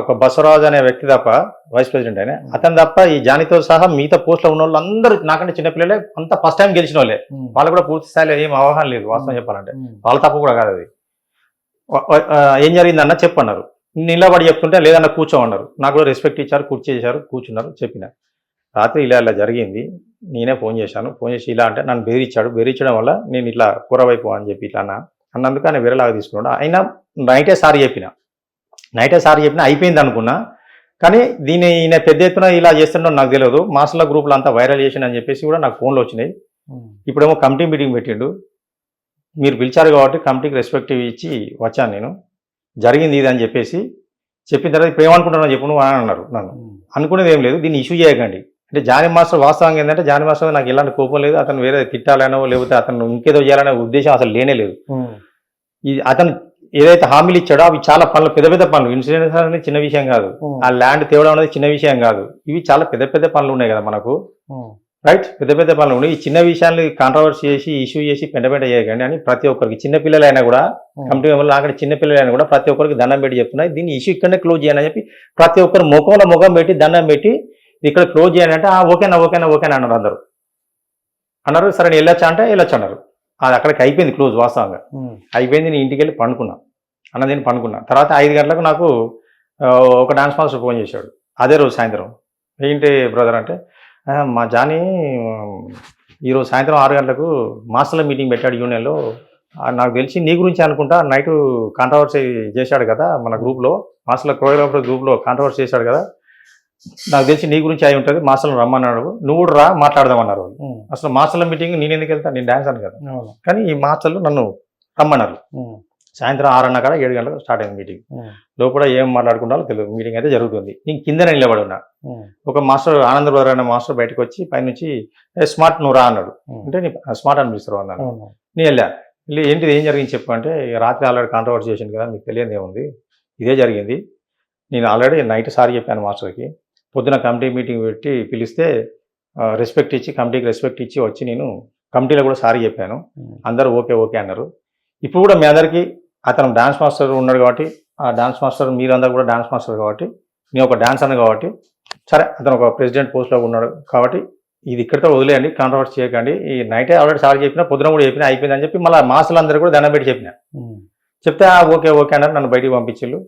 ఒక బసవరాజు అనే వ్యక్తి తప్ప, వైస్ ప్రెసిడెంట్ అయినా అతను తప్ప ఈ జానీతో సహా మిగతా పోస్ట్లో ఉన్న వాళ్ళు అందరూ నాకంటే చిన్నపిల్లలే, అంతా ఫస్ట్ టైం గెలిచిన వాళ్ళే. వాళ్ళు కూడా పూర్తి స్థాయిలో ఏం అవగాహన లేదు వాస్తవం చెప్పాలంటే. వాళ్ళ తప్పు కూడా కాదు అది. ఏం జరిగిందన్న చెప్పన్నారు. నిలబడి చెప్తుంటే లేదన్న కూర్చోమన్నారు. నాకు కూడా రెస్పెక్ట్ ఇచ్చారు, కూర్చున్నారు. చెప్పిన రాత్రి ఇలా జరిగింది, నేనే ఫోన్ చేసి ఇలా అంటే నన్ను బెదిరించడం వల్ల నేను ఇట్లా కూరవైపు అని చెప్పి ఇట్లా అన్నందుకు ఆయన వేరేలాగా తీసుకున్నాడు. అయినా నైటే సారీ చెప్పిన అయిపోయింది అనుకున్నా. కానీ ఈయన పెద్ద ఎత్తున ఇలా చేస్తుండో నాకు తెలియదు. మాస్టర్ల గ్రూప్లో అంతా వైరల్ చేసిన అని చెప్పేసి కూడా నాకు ఫోన్లు వచ్చినాయి. ఇప్పుడేమో కమిటీ మీటింగ్ పెట్టిండు. మీరు పిలిచారు కాబట్టి కమిటీకి రెస్పెక్ట్ ఇచ్చి వచ్చాను నేను, జరిగింది ఇది అని చెప్పేసి చెప్పిన తర్వాత ఇప్పుడు ఏమనుకుంటున్నావు చెప్పు నువ్వు అని అన్నారు. నన్ను అనుకునేది ఏం లేదు, దీన్ని ఇష్యూ చేయకండి అంటే. జానీ మాస్టర్ వాస్తవంగా ఏంటంటే జానీ మాస్టర్ నాకు ఎలాంటి కోపం లేదు, అతను వేరే తిట్టాలనో లేకపోతే అతను ఇంకేదో చేయాలనే ఉద్దేశం అసలు లేనే లేదు. అతను ఏదైతే హామీలు ఇచ్చాడో అవి చాలా పనులు, పెద్ద పనులు. ఇన్సూరెన్స్ అనేది చిన్న విషయం కాదు, ఆ ల్యాండ్ తేవడం అనేది చిన్న విషయం కాదు. ఇవి చాలా పెద్ద పనులు ఉన్నాయి కదా మనకు. రైట్, పెద్ద పనులు ఉన్నాయి. ఈ చిన్న విషయాన్ని కాంట్రవర్సీ చేసి ఇష్యూ చేసి పెంట చేయకండి అని ప్రతి ఒక్కరికి, చిన్నపిల్లలైనా కూడా కమిటీ మెంబర్లు అక్కడ చిన్నపిల్లలైనా కూడా ప్రతి ఒక్కరికి దండం పెట్టి చెప్తున్నాయి. దీన్ని ఇష్యూ ఇక్కడనే క్లోజ్ చేయాలని చెప్పి ప్రతి ఒక్కరు ముఖం పెట్టి దండం పెట్టి ఇక్కడ క్లోజ్ చేయాలంటే ఓకేనా అన్నారు అందరూ. సరే నేను వెళ్ళొచ్చా అంటే వెళ్ళొచ్చు అన్నారు. అది అక్కడికి అయిపోయింది క్లోజ్. వాస్తవంగా అయిపోయింది. నేను ఇంటికి వెళ్ళి పండుకున్నా. నేను పండుకున్నా. తర్వాత 5 గంటలకు నాకు ఒక డాన్స్ మాస్టర్ ఫోన్ చేశాడు అదే రోజు సాయంత్రం. ఏంటి బ్రదర్ అంటే, మా జానీ ఈరోజు సాయంత్రం 6 గంటలకు మాస్టర్ల మీటింగ్ పెట్టాడు యూనియన్లో, నాకు తెలిసి నీ గురించి అనుకుంటా నైట్ కాంట్రవర్సీ చేశాడు కదా మన గ్రూప్లో, మాస్టర్ల కోరియోగ్రాఫర్ గ్రూప్లో కాంట్రవర్సీ చేశాడు కదా, నాకు తెలిసి నీ గురించి అయి ఉంటుంది, మాస్టర్లు రమ్మన్నాడు, నువ్వు కూడా రా మాట్లాడదామన్నారు. అసలు మాస్టర్ల మీటింగ్ నేను ఎందుకు వెళ్తాను, నేను డాన్స్ అని కదా. కానీ ఈ మాస్టర్లు నన్ను రమ్మన్నారు. సాయంత్రం 6 కాడ 7 గంటలకు స్టార్ట్ అయింది మీటింగ్. లోపల ఏం మాట్లాడుకుంటారో తెలియదు. మీటింగ్ అయితే జరుగుతుంది. నేను కింద నిలబడి ఉన్నా. ఒక మాస్టర్ ఆనంద్ బ్రదర్ అనే మాస్టర్ బయటకు వచ్చి పైనుంచి స్మార్ట్ నువ్వు రా అన్నాడు. అంటే నీ స్మార్ట్ అనిపిస్తారు అన్నాను. నేను వెళ్ళి ఏంటిది ఏం జరిగింది చెప్పు అంటే, రాత్రి ఆల్రెడీ కాంట్రవర్సీ చేసింది కదా, మీకు తెలియదు ఏముంది, ఇదే జరిగింది. నేను ఆల్రెడీ నైట్ సారీ చెప్పాను మాస్టర్కి. పొద్దున కమిటీ మీటింగ్ పెట్టి పిలిస్తే కమిటీకి రెస్పెక్ట్ ఇచ్చి వచ్చి నేను కమిటీలో కూడా సారీ చెప్పాను, అందరూ ఓకే ఓకే అన్నారు. ఇప్పుడు కూడా మీ అందరికీ అతను డాన్స్ మాస్టర్ ఉన్నాడు కాబట్టి, ఆ డాన్స్ మాస్టర్ మీరందరూ కూడా డాన్స్ మాస్టర్ కాబట్టి, నేను ఒక డాన్స్ అన్న కాబట్టి, సరే అతను ఒక ప్రెసిడెంట్ పోస్ట్లో ఉన్నాడు కాబట్టి ఇది ఇక్కడితో వదిలేయండి, కాంట్రవర్సీ చేయకండి. ఈ నైటే ఆల్రెడీ సారీ చెప్పినా, పొద్దున కూడా చెప్పినా, అయిపోయిందని చెప్పి మళ్ళీ మాస్టర్లందరూ కూడా దండం పెట్టి చెప్పిన. చెప్తే ఓకే ఓకే అన్నారు. నన్ను బయటికి పంపించారు.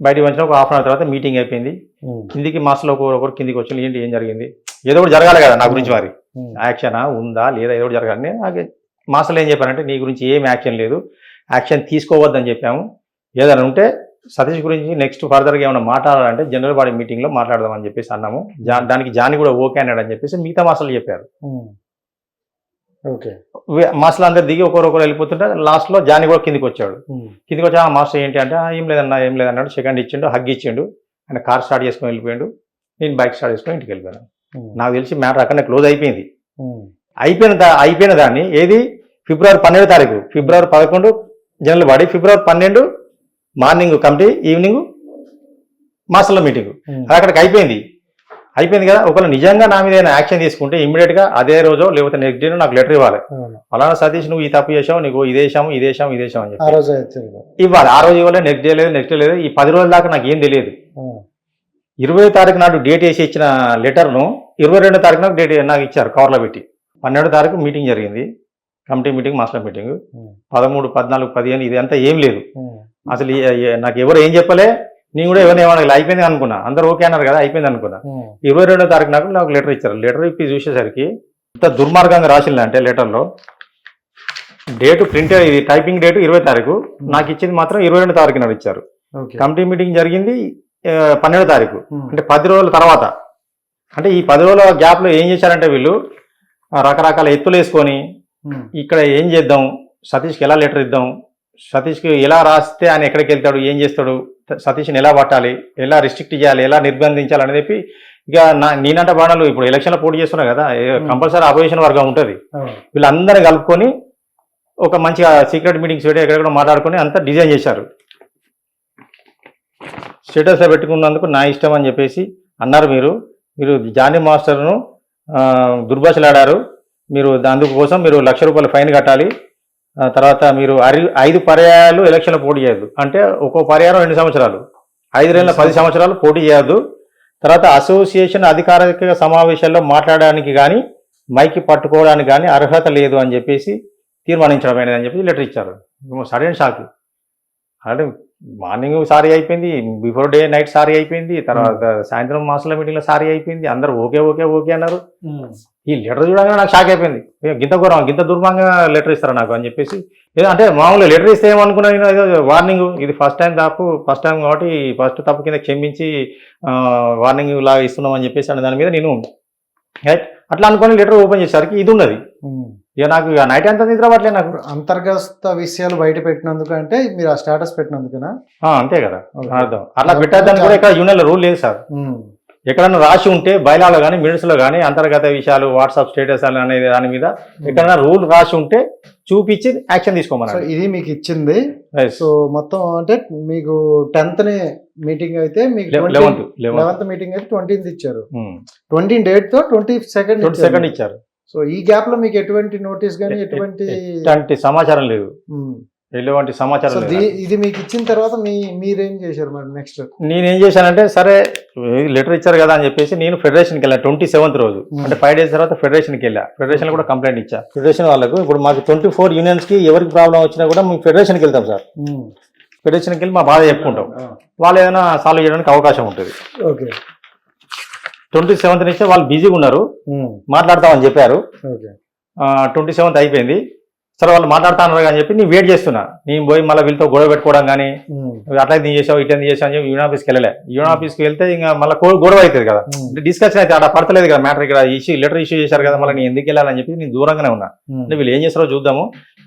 బయటికి వచ్చిన ఒక హాఫ్ అన్ అవర్ తర్వాత మీటింగ్ అయిపోయింది. కిందికి మాస్టర్లు ఒకరు కిందికి వచ్చి ఏంటి ఏం జరిగింది, ఏదో ఒకటి జరగాలి కదా నా గురించి, మరి యాక్షనా ఉందా లేదా ఏదో ఒకటి జరగాలి. నాకు మాస్టర్లు ఏం చెప్పారంటే నీ గురించి ఏం యాక్షన్ లేదు, యాక్షన్ తీసుకోవద్దని చెప్పాము. ఏదైనా ఉంటే సతీష్ గురించి నెక్స్ట్ ఫర్దర్గా ఏమైనా మాట్లాడాలంటే జనరల్ బాడీ మీటింగ్లో మాట్లాడదామని చెప్పేసి అన్నాము. దానికి జాని కూడా ఓకే అన్నాడు అని చెప్పేసి మిగతా మాస్టర్లు చెప్పారు. ఓకే, మాస్టర్లు అందరు దిగి ఒకరు వెళ్ళిపోతుంటే లాస్ట్లో జాని కూడా కిందికి వచ్చాడు. కిందికి వచ్చి ఆ మాస్టర్ ఏంటి అంటే ఏం లేదన్నాడు. సెకండ్ ఇచ్చిండు, హగ్ ఇచ్చిండు. ఆయన కార్ స్టార్ట్ చేసుకొని వెళ్ళిపోయాడు. నేను బైక్ స్టార్ట్ చేసుకొని ఇంటికి వెళ్ళిపోయాను. నాకు తెలిసి మ్యాటర్ అక్కడనే క్లోజ్ అయిపోయింది. అయిపోయిన దాన్ని ఏది ఫిబ్రవరి 12వ తారీఖు, ఫిబ్రవరి 11 జనరల్ బాడీ, ఫిబ్రవరి 12 మార్నింగ్ కమిటీ, ఈవినింగ్ మాస్టర్ల మీటింగ్. అక్కడికి అయిపోయింది కదా. ఒకవేళ నిజంగా నా మీద ఏదైనా యాక్షన్ తీసుకుంటే ఇమ్మీడియట్గా అదే రోజు లేకపోతే నెక్స్ట్ డే నాకు లెటర్ ఇవ్వాలి. అలానే సతీష్ నువ్వు ఈ తప్పు చేసావు, నీకు ఇదేసాము అని చెప్పి ఇవ్వాలి. ఆ రోజు ఇవ్వాలి, నెక్స్ట్ డే లేదు. ఈ 10 రోజుల దాకా నాకు ఏం తెలియదు. 20వ తారీఖు నాడు డేట్ వేసి ఇచ్చిన లెటర్ను 22వ తారీఖు నాకు డేట్ నాకు ఇచ్చారు కవర్లో పెట్టి. 12వ తారీఖు మీటింగ్ జరిగింది, కమిటీ మీటింగ్, మాస్టర్ మీటింగ్. 13, 14, 15 ఇది అంతా ఏం లేదు అసలు. నాకు ఎవరు ఏం చెప్పలే, నేను కూడా ఎవరిని ఏమన్నా అయిపోయింది అనుకున్నా. అందరూ ఓకే అన్నారు కదా, అయిపోయింది అనుకున్నా. 22వ తారీఖు నాకు లెటర్ ఇచ్చారు. లెటర్ ఇప్పి చూసేసరికి ఇంత దుర్మార్గంగా రాసిందంటే లెటర్లో డేటు ప్రింట్, ఇది టైపింగ్ డేటు 20వ తారీఖు, నాకు ఇచ్చింది మాత్రం 22వ తారీఖు నాడు ఇచ్చారు. కమిటీ మీటింగ్ జరిగింది 12వ తారీఖు, అంటే 10 రోజుల తర్వాత. అంటే ఈ 10 రోజుల గ్యాప్లో ఏం చేశారంటే వీళ్ళు రకరకాల ఎత్తులు వేసుకొని ఇక్కడ ఏం చేద్దాం, సతీష్కి ఎలా లెటర్ ఇద్దాం, సతీష్కి ఎలా రాస్తే ఆయన ఎక్కడికి వెళ్తాడు, ఏం చేస్తాడు, సతీష్ని ఎలా పట్టాలి, ఎలా రిస్ట్రిక్ట్ చేయాలి, ఎలా నిర్బంధించాలి అని చెప్పి ఇక నేనంట బాణాలు ఇప్పుడు ఎలక్షన్లో పోటీ చేస్తున్నా కదా, కంపల్సరీ అపోజిషన్ వర్గం ఉంటుంది. వీళ్ళందరూ కలుపుకొని ఒక మంచిగా సీక్రెట్ మీటింగ్స్ పెట్టి ఎక్కడెక్కడ మాట్లాడుకొని అంతా డిజైన్ చేశారు. స్టేటస్లో పెట్టుకున్నందుకు నా ఇష్టం అని చెప్పేసి అన్నారు. మీరు జానీ మాస్టర్ను దుర్భాషలాడారు, మీరు అందుకోసం మీరు ₹1,00,000 ఫైన్ కట్టాలి. తర్వాత మీరు 5 పర్యాయాలు ఎలక్షన్లో పోటీ చేయొద్దు, అంటే ఒక్కో పర్యాయం 2 సంవత్సరాలు, 5 ఏళ్ళ 10 సంవత్సరాలు పోటీ చేయొద్దు. తర్వాత అసోసియేషన్ అధికారిక సమావేశాల్లో మాట్లాడడానికి కానీ మైకి పట్టుకోవడానికి కానీ అర్హత లేదు అని చెప్పేసి తీర్మానించడం అని చెప్పి లెటర్ ఇచ్చారు. Sudden shock. అంటే మార్నింగ్ సారీ అయిపోయింది, బిఫోర్ డే నైట్ సారీ అయిపోయింది, తర్వాత సాయంత్రం మాస్టర్ల మీటింగ్లో సారీ అయిపోయింది. అందరూ ఓకే ఓకే ఓకే అన్నారు. ఈ లెటర్ చూడగానే నాకు షాక్ అయిపోయింది. గింత దుర్మార్గంగా లెటర్ ఇస్తారా నాకు అని చెప్పేసి. అంటే మామూలుగా లెటర్ ఇస్తే ఏమనుకున్నా నేను, వార్నింగ్, ఇది ఫస్ట్ టైం కాబట్టి ఫస్ట్ తప్పు కింద క్షమించి వార్నింగ్ లాగా ఇస్తున్నాం అని చెప్పేసి అనే దాని మీద నేను అట్లా అనుకుని లెటర్ ఓపెన్ చేసేసరికి ఇది ఉన్నది. ఇక నాకు నైట్ అంతా నిద్ర పట్టలేదు. నాకు అంతర్గత విషయాలు బయట పెట్టినందుకు, అంటే మీరు ఆ స్టేటస్ పెట్టినందుకేనా? అంతే కదా అర్థం. అట్లా పెట్టద్దని కూడా ఇక్కడ యూనియన్లో రూల్ లేదు సార్. ఎక్కడన్నా రాసి ఉంటే బయలాలో కానీ మినిట్స్లో కానీ అంతర్గత విషయాలు, వాట్సాప్ స్టేటస్ అనే దాని మీద ఎక్కడన్నా రూల్ రాసి ఉంటే చూపించి యాక్షన్ తీసుకోమన్నారు. ఇది మీకు ఇచ్చింది. సో మొత్తం అంటే మీకు 10th మీటింగ్ అయితే మీకు 11th మీటింగ్ అయితే 20th ఇచ్చారు. 20th డేట్ తో 22nd ఇచ్చారు. సో ఈ గ్యాప్ లో మీకు ఎటువంటి నోటీస్ కానీ ఎటువంటి సమాచారం లేదు, ఎటువంటి సమాచారం లేదు. ఇది మీకు ఇచ్చిన తర్వాత మీరేం చేశారు మరి నెక్స్ట్? నేనేం చేశానంటే సరే లెటర్ ఇచ్చారు కదా అని చెప్పేసి నేను ఫెడరేషన్కి వెళ్ళాను 27th రోజు, అంటే 5 days తర్వాత ఫెడరేషన్కి వెళ్ళా. ఫెడరేషన్ కూడా కంప్లైంట్ ఇచ్చా ఫెడరేషన్ వాళ్ళకు. ఇప్పుడు మాకు 24 యూనియన్స్కి ఎవరికి ప్రాబ్లం వచ్చినా కూడా మేము ఫెడరేషన్కి వెళ్తాం సార్. ఫెడరేషన్కి వెళ్ళి మా బాధ చెప్పుకుంటాం, వాళ్ళు ఏదైనా సాల్వ్ చేయడానికి అవకాశం ఉంటుంది. ఓకే, 27th నుంచి వాళ్ళు బిజీగా ఉన్నారు, మాట్లాడతామని చెప్పారు. 27th అయిపోయింది. సరే వాళ్ళు మాట్లాడుతా అన్నారు అని చెప్పి నేను వెయిట్ చేస్తున్నా. నేను పోయి మళ్ళీ వీళ్ళతో గొడవ పెట్టుకోవడం కానీ అట్లా ఇది చేసావు ఇట్లా చేసావు అని చెప్పి యూనియన్ ఆఫీస్కి వెళ్ళలే. యూనియన్ ఆఫీస్కి వెళ్తే ఇంకా మళ్ళీ గొడవ అవుతుంది కదా, డిస్కషన్ అయితే అక్కడ పడతలేదు కదా మ్యాటర్. ఇక్కడ లెటర్ ఇష్యూ చేశారు కదా, మళ్ళీ నేను ఎందుకు వెళ్ళాలని చెప్పి నేను దూరంగానే ఉన్నా. అంటే వీళ్ళు ఏం చేస్తారో చూద్దాము,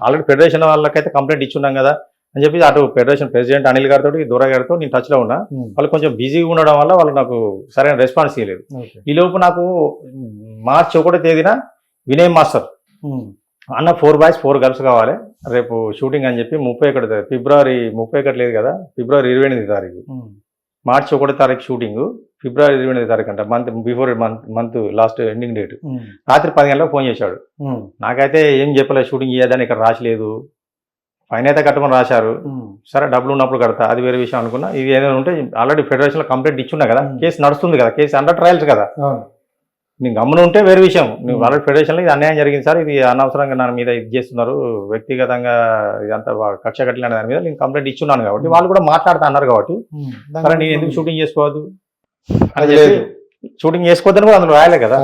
ఆల్రెడీ ఫెడరేషన్ వాళ్ళకైతే కంప్లైంట్ ఇచ్చున్నాం కదా అని చెప్పి అటు ఫెడరేషన్ ప్రెసిడెంట్ అనిల్ గారితో దూరా గారితో నేను టచ్లో ఉన్నా. వాళ్ళు కొంచెం బిజీగా ఉండడం వల్ల వాళ్ళు నాకు సరైన రెస్పాన్స్ ఇవ్వలేదు. ఈ లోపు నాకు మార్చి 1వ తేదీన వినయ్ మాస్టర్ అన్న 4 boys 4 girls కావాలి రేపు షూటింగ్ అని చెప్పి 31 ఫిబ్రవరి 31 లేదు కదా, ఫిబ్రవరి 28 తారీఖు, మార్చి 1 తారీఖు షూటింగ్, ఫిబ్రవరి 28 తారీఖు అంట, మంత్ లాస్ట్ ఎండింగ్ డేట్. రాత్రి 10 గంటలకు ఫోన్ చేశాడు. నాకైతే ఏం చెప్పలేదు, షూటింగ్ చేయదని ఇక్కడ రాసలేదు, ఫైన్ అయితే కట్టమని రాశారు. సరే డబ్బులు ఉన్నప్పుడు కడతా, అది వేరే విషయం అనుకున్నా. ఇది ఏదైనా ఉంటే ఆల్రెడీ ఫెడరేషన్లో కంప్లైంట్ ఇచ్చున్నా కదా, కేసు నడుస్తుంది కదా, కేసు అండర్ ట్రయల్స్ కదా. నీకు గమ్మున ఉంటే వేరే విషయం. నువ్వు ఆల్రెడీ ఫెడరేషన్లో ఇది అన్యాయం జరిగింది సార్, ఇది అనవసరంగా నా మీద ఇది చేస్తున్నారు, వ్యక్తిగతంగా ఇదంతా కక్ష కట్టిన దాని మీద నేను కంప్లైంట్ ఇచ్చున్నాను కాబట్టి వాళ్ళు కూడా మాట్లాడుతా అన్నారు కాబట్టి సరే నేను ఎందుకు షూటింగ్ చేసుకోవద్దు అని చెప్పి షూటింగ్ చేసుకోవద్దని కూడా అందులో రాయలేదు కదా,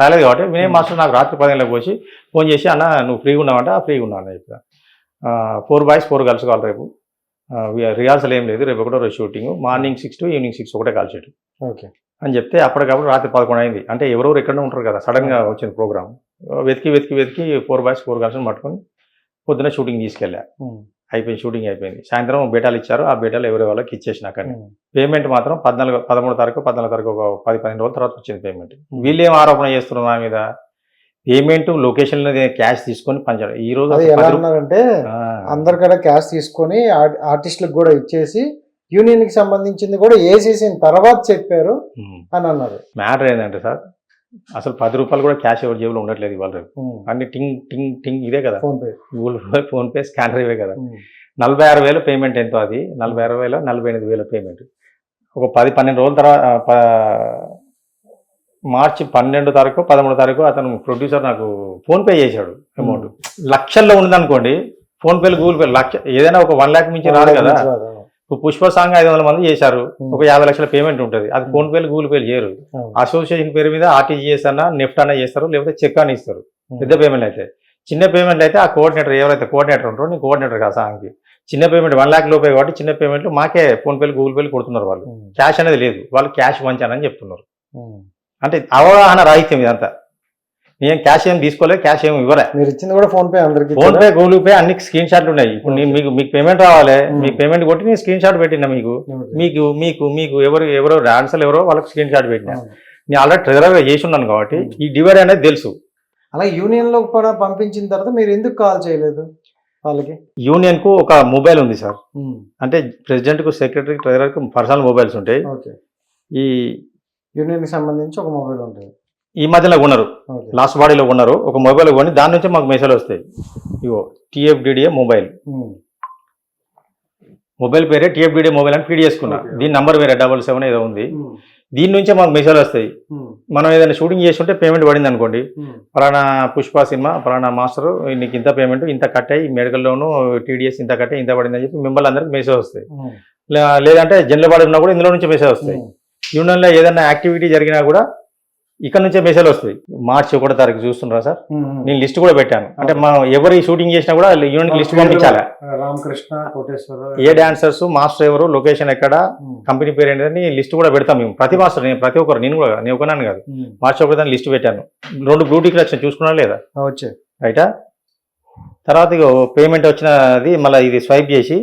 రాయలేదు కాబట్టి వినయ్ మాస్టర్ నాకు రాత్రి 10 గంటలకు వచ్చి ఫోన్ చేసి అన్న నువ్వు ఫ్రీగా ఉన్నావంటే ఫ్రీగా ఉన్నాను అని చెప్పి 4 బాయ్స్ 4 గర్ల్స్ కావాలి రేపు, రిహార్సల్ ఏం లేదు, రేపు ఒకటో రోజు షూటింగ్, మార్నింగ్ 6 to ఈవినింగ్ 6 ఒకటే కాల్ షీట్ అని చెప్తే అప్పటికప్పుడు రాత్రి 11 అయింది. అంటే ఎవరెవరు ఎక్కడనే ఉంటారు కదా, సడన్గా వచ్చింది ప్రోగ్రామ్. వెతికి 4 బాయ్స్ 4 గర్ల్స్ని పట్టుకొని పొద్దున షూటింగ్ తీసుకెళ్ళా. అయిపోయింది, షూటింగ్ అయిపోయింది. సాయంత్రం బేటాలు ఇచ్చారు, ఆ బేటాలు ఎవరి వాళ్ళకి ఇచ్చేసిన అక్కడ. పేమెంట్ మాత్రం 13 తారీఖు 14 తారీఖు ఒక 10-15 రోజుల తర్వాత వచ్చింది పేమెంట్. వీళ్ళు ఏం ఆరోపణ చేస్తున్నారు నా మీద, పేమెంట్ లొకేషన్ క్యాష్ తీసుకొని పంచాడు. ఈ రోజు అంటే అందరికడ క్యాష్ తీసుకొని ఆర్టిస్టులకు కూడా ఇచ్చేసి యూనియన్ కి సంబంధించింది కూడా ఏసేసిన తర్వాత చెప్పారు అని అన్నారు. మ్యాటర్ ఏంటంటే సార్, అసలు 10 రూపాయలు కూడా క్యాష్ ఎవరి జేబులో ఉండట్లేదు ఇవాళ రేపు. అన్ని టింగ్ టింగ్ టింగ్ ఇదే కదా, గూగుల్ పే ఫోన్పే స్కానర్ ఇవే కదా. 46,000 పేమెంట్ ఎంతో, అది 46,000 48,000 పేమెంట్. ఒక 10-12 రోజుల తర్వాత మార్చి 12 తారీఖు 13 తారీఖు అతను ప్రొడ్యూసర్ నాకు ఫోన్పే చేశాడు అమౌంట్. లక్షల్లో ఉందనుకోండి ఫోన్పేలు గూగుల్ పే, లక్ష ఏదైనా ఒక 1 lakh మించి రాదు కదా. పుష్ప సాంగ్ 500 మంది చేశారు, ఒక 50 లక్షల పేమెంట్ ఉంటుంది, అది ఫోన్పేలు గూగుల్ పేలు చేయరు. అసోసియేషన్ పేరు మీద ఆర్టీజీఎస్ అన్నా నెఫ్ట్ అన్నా చేస్తారు, లేకపోతే చెక్ అని ఇస్తారు పెద్ద పేమెంట్ అయితే. చిన్న పేమెంట్ అయితే ఆ కోఆర్డినేటర్ ఎవరైతే కోఆర్డినేటర్ ఉంటారో, నేను కోఆర్డినేటర్ కాదు సాంగ్కి, చిన్న పేమెంట్ 1 lakh లోపే కాబట్టి చిన్న పేమెంట్లు మాకే ఫోన్పేలు గూగుల్ పేలు కొడుతున్నారు వాళ్ళు. క్యాష్ అనేది లేదు, వాళ్ళు క్యాష్ పంచానని చెప్తున్నారు. అంటే అవగాహన రాహిత్యం ఇదంతా. నేను క్యాష్ ఏం తీసుకోలేదు, క్యాష్ ఏమి ఇవ్వలే. మీరు ఇచ్చింది కూడా ఫోన్పే, అందరికి ఫోన్పే గూగుల్ పే అన్ని స్క్రీన్ షాట్లు ఉన్నాయి. ఇప్పుడు నేను మీకు పేమెంట్ రావాలి, మీకు పేమెంట్ కొట్టి నేను స్క్రీన్ షాట్ పెట్టినా, మీకు ఎవరో డాన్సర్లు ఎవరో వాళ్ళకి స్క్రీన్ షాట్ పెట్టినా. నేను ఆల్రెడీ ట్రెజరర్గా చేసి ఉన్నాను కాబట్టి ఈ డివైడ్ అనేది తెలుసు. అలా యూనియన్ లో కూడా పంపించిన తర్వాత మీరు ఎందుకు కాల్ చేయలేదు వాళ్ళకి? యూనియన్ కు ఒక మొబైల్ ఉంది సార్, అంటే ప్రెసిడెంట్ కు సెక్రటరీ ట్రెజరర్ కు పర్సనల్ మొబైల్స్ ఉంటాయి. ఈ యూనియన్ కి సంబంధించి ఒక మొబైల్ ఉంటుంది. ఈ మధ్యలో కొన్నారు, లాస్ట్ బాడీలో కొన్నారు ఒక మొబైల్ కొని, దాని నుంచి మాకు మెసేజ్ వస్తాయి. ఇగో TFDDA మొబైల్ పేరే TFDDA మొబైల్ అని ఫీడ్ చేసుకున్నా. దీని నంబర్ వేరే 77 ఏదో ఉంది. దీని నుంచే మాకు మెసేజ్ వస్తాయి. మనం ఏదైనా షూటింగ్ చేస్తుంటే పేమెంట్ పడింది అనుకోండి, పలానా పుష్ప సినిమా పలానా మాస్టర్ నీకు ఇంత పేమెంట్ ఇంత కట్టాయి, మెడికల్ లోను TDS ఇంత కట్టాయి, ఇంత పడింది అని చెప్పి మిమ్మల్ని అందరికి మెసేజ్ వస్తాయి. లేదంటే జనరల్ బాడీ ఉన్నా కూడా ఇందులో నుంచి మెసేజ్ వస్తాయి. యూనియన్లో ఏదైనా యాక్టివిటీ జరిగినా కూడా ఇక్కడ నుంచే మెసేజ్ వస్తాయి. మార్చి 1 తారీఖు చూస్తున్నారా సార్, నేను లిస్ట్ కూడా పెట్టాను. అంటే మనం ఎవరు షూటింగ్ చేసినా కూడా యూనియన్ లిస్ట్ పంపించాలి. రామకృష్ణ, కోటేశ్వర, ఏ డాన్సర్స్, మాస్టర్ ఎవరు, లొకేషన్ ఎక్కడ, కంపెనీ పేరు ఏంటని లిస్ట్ కూడా పెడతాం మేము. ప్రతి మాస్టర్, నేను ప్రతి ఒక్కరు, నేను కూడా, నేను ఒకనాను కాదు, మార్చి 1 లిస్ట్ పెట్టాను. 2 బ్లూటిక్ వచ్చిన చూసుకున్నా లేదా వచ్చాయి రైటా. తర్వాత ఇక పేమెంట్ వచ్చినది మళ్ళీ ఇది స్వైప్ చేసి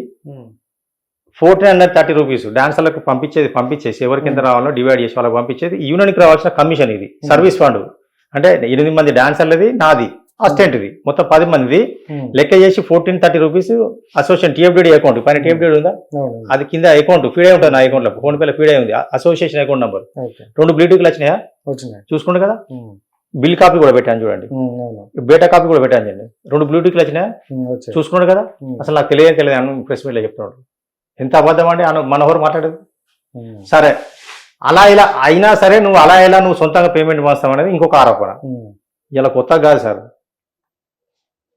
1430 రూపీస్ డాన్సర్లకు పంపించేసి ఎవరికి ఎంత రావాలో డివైడ్ చేసి వాళ్ళకి పంపించేది. యూనియన్కి రావాల్సిన కమిషన్ ఇది, సర్వీస్ ఫండ్. అంటే 8 మంది డాన్సర్లది, నాది, అసిస్టెంట్ది, మొత్తం 10 మందిది లెక్క చేసి 1430 రూపీస్ అసోసియేషన్ TFDD అకౌంట్ పైన TFDD ఉందా, అది కింద అకౌంట్ ఫీడ్ అయి ఉంటుంది. నా అకౌంట్లో ఫోన్పేలో ఫీడ్ అయి ఉంది అసోసియేషన్ అకౌంట్ నెంబర్. 2 బ్లూటిక్లు వచ్చినాయా చూసుకోండి కదా, బిల్ కాపీ కూడా పెట్టాను చూడండి, బేటా కాపీ కూడా పెట్టాను చూడండి. 2 బ్లూటిక్లు వచ్చినాయా చూసుకోండి కదా. అసలు నాకు తెలియదు అని ప్రెస్ మీట్లో చెప్తున్నాడు. ఎంత అబద్ధం అండి మనోహర్ మాట్లాడేది. సరే అలా ఇలా అయినా సరే నువ్వు అలా ఇలా నువ్వు సొంతంగా పేమెంట్ మాస్తావు అనేది ఇంకొక ఆరోపణ. ఇలా కొత్తగా కాదు సార్,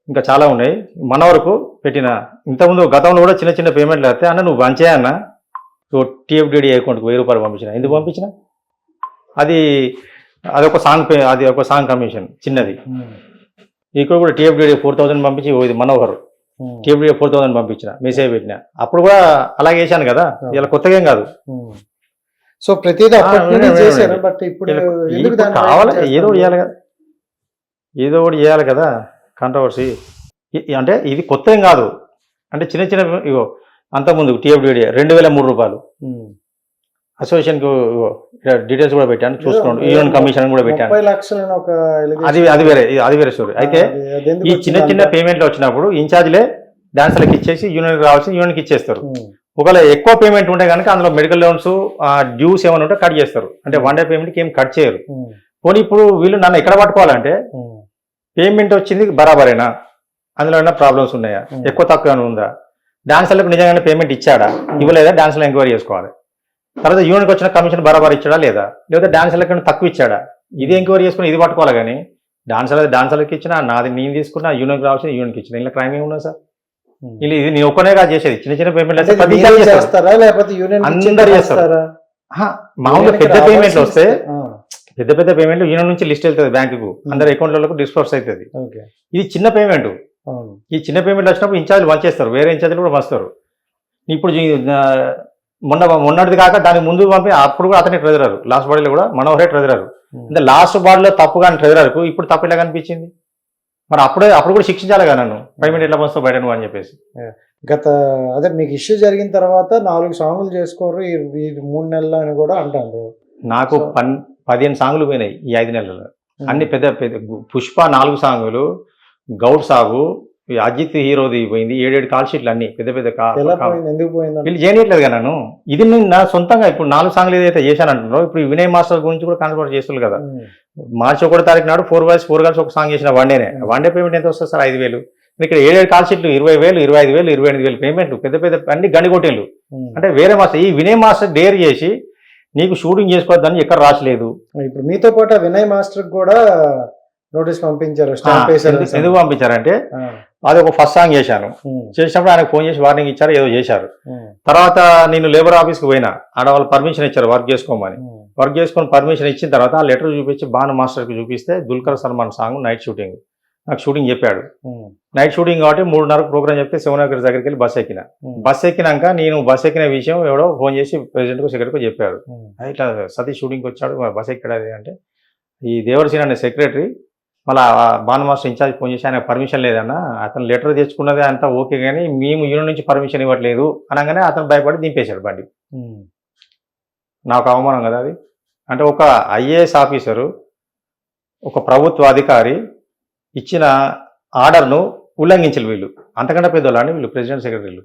ఇంకా చాలా ఉన్నాయి. మన వరకు పెట్టిన ఇంతకుముందు గతంలో కూడా చిన్న చిన్న పేమెంట్లు వస్తే అన్న నువ్వు పంచేయన్నా, TFDD అకౌంట్కి 1000 రూపాయలు పంపించిన. ఎందుకు పంపించిన, అది ఒక సాంగ్ కమిషన్ చిన్నది. ఇక్కడ కూడా TFDD 4000 పంపించి ఇది మనోహర్ TFDD 4000 పంపించిన, మెసేజ్ పెట్టిన. అప్పుడు కూడా అలాగే చేశాను కదా, ఇలా కొత్తగా ఏం కాదు. సో ప్రతిదీ బట్ ఇప్పుడు కావాలి, ఏదో ఒకటి చేయాలి కదా. కాంట్రవర్సీ అంటే ఇది కొత్త ఏం కాదు. అంటే చిన్న చిన్న ఇగో అంతకుముందు TFDD 2003 రూపాయలు అసోసియేషన్కు డీటెయిల్స్ కూడా పెట్టాను చూసుకోండి. యూనియన్ కమిషన్ కూడా పెట్టాను. అది వేరే స్టోరీ. అయితే ఈ చిన్న చిన్న పేమెంట్లు వచ్చినప్పుడు ఇన్ఛార్జ్లే డాన్సర్లకు ఇచ్చేసి యూనియన్కి రావాల్సి యూనియన్కి ఇచ్చేస్తారు. ఒకవేళ ఎక్కువ పేమెంట్ ఉంటే కనుక అందులో మెడికల్ లోన్స్ డ్యూస్ ఏమైనా ఉంటే కట్ చేస్తారు. అంటే 1 డే పేమెంట్కి ఏం కట్ చేయరు. పోనీ ఇప్పుడు వీళ్ళు నన్ను ఎక్కడ పట్టుకోవాలంటే పేమెంట్ వచ్చింది బరాబరేనా, అందులో ఏమైనా ప్రాబ్లమ్స్ ఉన్నాయా, ఎక్కువ తక్కువ ఏమైనా ఉందా, డాన్సర్లకు నిజంగానే పేమెంట్ ఇచ్చాడా ఇవ్వలేదా, డాన్సర్లు ఎంక్వైరీ చేసుకోవాలి. తర్వాత యూనిట్కి వచ్చిన కమిషన్ బరాబర్ ఇచ్చాడా లేదా, లేదా డాన్సర్లకు తక్కువ ఇచ్చాడా, ఇది ఎంక్వైరీ చేసుకుని ఇది పట్టుకోవాలి. కానీ డాన్సర్లకి ఇచ్చినా నాది నేను తీసుకున్నా, యూనిట్కి రావాల్సిన యూనిట్కి ఇచ్చిన, ఇలా క్రైమ్ ఏమి ఉన్నది సార్? ఇది నేను ఒక్కనేగా చేసేది, చిన్న చిన్న పేమెంట్లు అయితే 10 నిమిషాలు చేస్తారా లేకపోతే యూనియన్ అందరు చేస్తారు. మామూలుగా పెద్ద పేమెంట్లు వస్తే పెద్ద పేమెంట్ యూనియన్ నుంచి లిస్ట్ వెళ్తుంది బ్యాంకుకు, అందరు అకౌంట్లకు డిస్పర్స్ అవుతుంది. ఇది చిన్న పేమెంట్. ఈ చిన్న పేమెంట్ వచ్చినప్పుడు ఇన్ఛార్జ్లు పంచేస్తారు, వేరే ఇన్ఛార్జ్లు కూడా పంచుతారు. ఇప్పుడు మొన్నటిది కాక దానికి ముందు పంపి అప్పుడు కూడా అతనే ట్రెజరర్, లాస్ట్ బాడీలో కూడా మనోహరే ట్రెజరర్. అంటే లాస్ట్ బాడీలో తప్పు కానీ ట్రెజరర్కు ఇప్పుడు తప్పు ఎలా కనిపించింది? మరి అప్పుడు కూడా శిక్షించాలి కదా నన్ను, పేమెంట్ ఎట్లా పంచుతావు బయట నువ్వు అని చెప్పేసి. అదే మీకు ఇష్యూ జరిగిన తర్వాత 4 సాంగులు చేసుకోరు ఈ 3 నెలలు అని కూడా అంటారు. నాకు 15 సాంగులు పోయినాయి ఈ 5 నెలల్లో. అన్ని పెద్ద పుష్ప 4 సాంగులు, గౌడ్ సాగు, అజిత్ హీరోది పోయింది, 7 కాల్ షీట్లు అన్ని పెద్ద ఎందుకు పోయింది వీళ్ళు చేయట్లేదు కదా నన్ను. ఇది నేను నా సొంతంగా ఇప్పుడు 4 సాంగ్లు ఏదైతే చేశాను అంటున్నారో, ఇప్పుడు వినయ్ మాస్టర్ గురించి కూడా కాన్సల్ట్ చేస్తున్నారు కదా. మార్చి 1 తారీఖు నాడు 4 బాయ్స్ 4 గర్ల్స్ ఒక సాంగ్ చేసిన వన్ డే పేమెంట్ ఎంత వస్తుంది సార్? 5,000. ఇక్కడ 7 కాల్ షీట్లు 20,000, 25,000, 28,000 పేమెంట్లు, పెద్ద అన్ని గండిగొట్టేళ్ళు. అంటే వేరే మాస్టర్, ఈ వినయ్ మాస్టర్ డేర్ చేసి నీకు షూటింగ్ చేసుకోవద్దని ఎక్కడ రాసలేదు. ఇప్పుడు మీతో పాటు వినయ్ మాస్టర్ కూడా నోటీస్ పంపించారు. ఎందుకు పంపించారంటే అది ఒక ఫస్ట్ సాంగ్ చేశాను, చేసినప్పుడు ఆయనకు ఫోన్ చేసి వార్నింగ్ ఇచ్చారు, ఏదో చేశారు. తర్వాత నేను లేబర్ ఆఫీస్కి పోయినా, ఆడ వాళ్ళు పర్మిషన్ ఇచ్చారు వర్క్ చేసుకోమని. వర్క్ చేసుకొని పర్మిషన్ ఇచ్చిన తర్వాత ఆ లెటర్ చూపించి భాను మాస్టర్కి చూపిస్తే Dulquer Salman song night shooting, నాకు షూటింగ్ చెప్పాడు. నైట్ షూటింగ్ కాబట్టి 3:30 ప్రోగ్రామ్ చెప్తే 7 దగ్గరికి వెళ్ళి బస్ ఎక్కిన. బస్ ఎక్కినాక నేను బస్ ఎక్కిన విషయం ఎవడో ఫోన్ చేసి ప్రెసిడెంట్కు సెక్రటరీకి చెప్పాడు, ఇట్లా సతీష్ షూటింగ్కి వచ్చాడు, బస్ ఎక్కాడు అంటే ఈ దేవరసీన అనే సెక్రటరీ మళ్ళీ భాను మాస్టర్ ఇన్ఛార్జ్ ఫోన్ చేసి ఆయన పర్మిషన్ లేదన్న, అతను లెటర్ తెచ్చుకున్నది అంతా ఓకే కానీ మేము యూనియన్ నుంచి పర్మిషన్ ఇవ్వట్లేదు అనగానే అతను భయపడి దింపేశాడు బండి. నాకు అవమానం కదా అది. అంటే ఒక ఐఏఎస్ ఆఫీసరు, ఒక ప్రభుత్వ అధికారి ఇచ్చిన ఆర్డర్ను ఉల్లంఘించారు వీళ్ళు. అంతకంటే పెద్దవాళ్ళని వీళ్ళు ప్రెసిడెంట్ సెక్రటరీలు.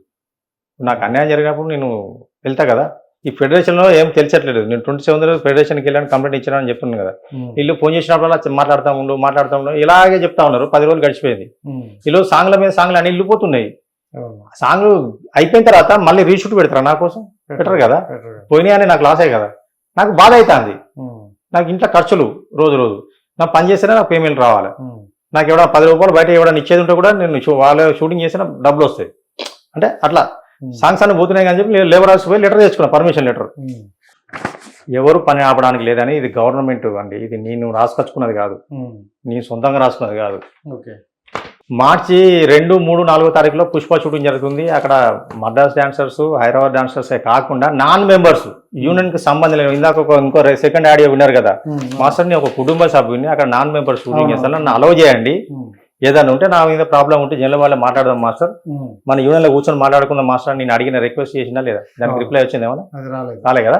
నాకు అన్యాయం జరిగినప్పుడు నేను వెళ్తా కదా. ఈ ఫెడరేషన్లో ఏం తెలిసట్లేదు. నేను 27 ఫెడరేషన్కి వెళ్ళాను, కంప్లైంట్ ఇచ్చానని చెప్తున్నాను కదా. వీళ్ళు ఫోన్ చేసినప్పుడు మాట్లాడుతూ ఉండు ఇలాగే చెప్తా ఉన్నారు. 10 రోజులు గడిచిపోయింది. వీళ్ళు సాంగ్ల మీద సాంగ్లు అన్ని వెళ్ళిపోతున్నాయి. సాంగ్లు అయిపోయిన తర్వాత మళ్ళీ రీషూట్ పెడతారా నా కోసం? పెట్టరు కదా. పోయినాయని నాకు లాసే కదా. నాకు బాధ అవుతుంది. నాకు ఇంట్లో ఖర్చులు రోజు నాకు పని చేసినా నాకు పేమెంట్ రావాలి. నాకు ఎవడన్నా 10 రూపాయలు బయట ఎవడన్నా ఇచ్చేది ఉంటే కూడా నేను వాళ్ళ షూటింగ్ చేసిన డబ్బులు వస్తాయి. అంటే అట్లా సాంగ్స్ అన్ని పోతున్నాయి కానీ చెప్పి లేబర్ ఆఫీస్ పోయి లెటర్ తెచ్చుకున్నా, పర్మిషన్ లెటర్. ఎవరు పని ఆపడానికి లేదని, ఇది గవర్నమెంట్ అండి, ఇది నేను రాసుకొచ్చుకున్నది కాదు, నేను సొంతంగా రాసుకున్నది కాదు. మార్చి 2, 3, 4 తారీఖులో పుష్ప షూటింగ్ జరుగుతుంది. అక్కడ మద్రాస్ డాన్సర్స్, హైదరాబాద్ డాన్సర్సే కాకుండా నాన్ మెంబర్స్ యూనియన్ కి సంబంధం లేదు. ఇందాక ఇంకో సెకండ్ ఆడియో విన్నారు కదా, మాస్టర్ని ఒక కుటుంబ సభ్యుని అక్కడ నాన్ మెంబర్స్ షూటింగ్ చేస్తాను, నన్ను అలౌ చేయండి. ఏదైనా ఉంటే నా మీద ప్రాబ్లం ఉంటే జనరల్ వాళ్ళ మాట్లాడదాం మాస్టర్, మన యూనియన్లో కూర్చొని మాట్లాడుకుందాం మాస్టర్. నేను అడిగిన రిక్వెస్ట్ చేసినా లేదా, దానికి రిప్లై వచ్చింది ఏమన్నా? రాలే కదా.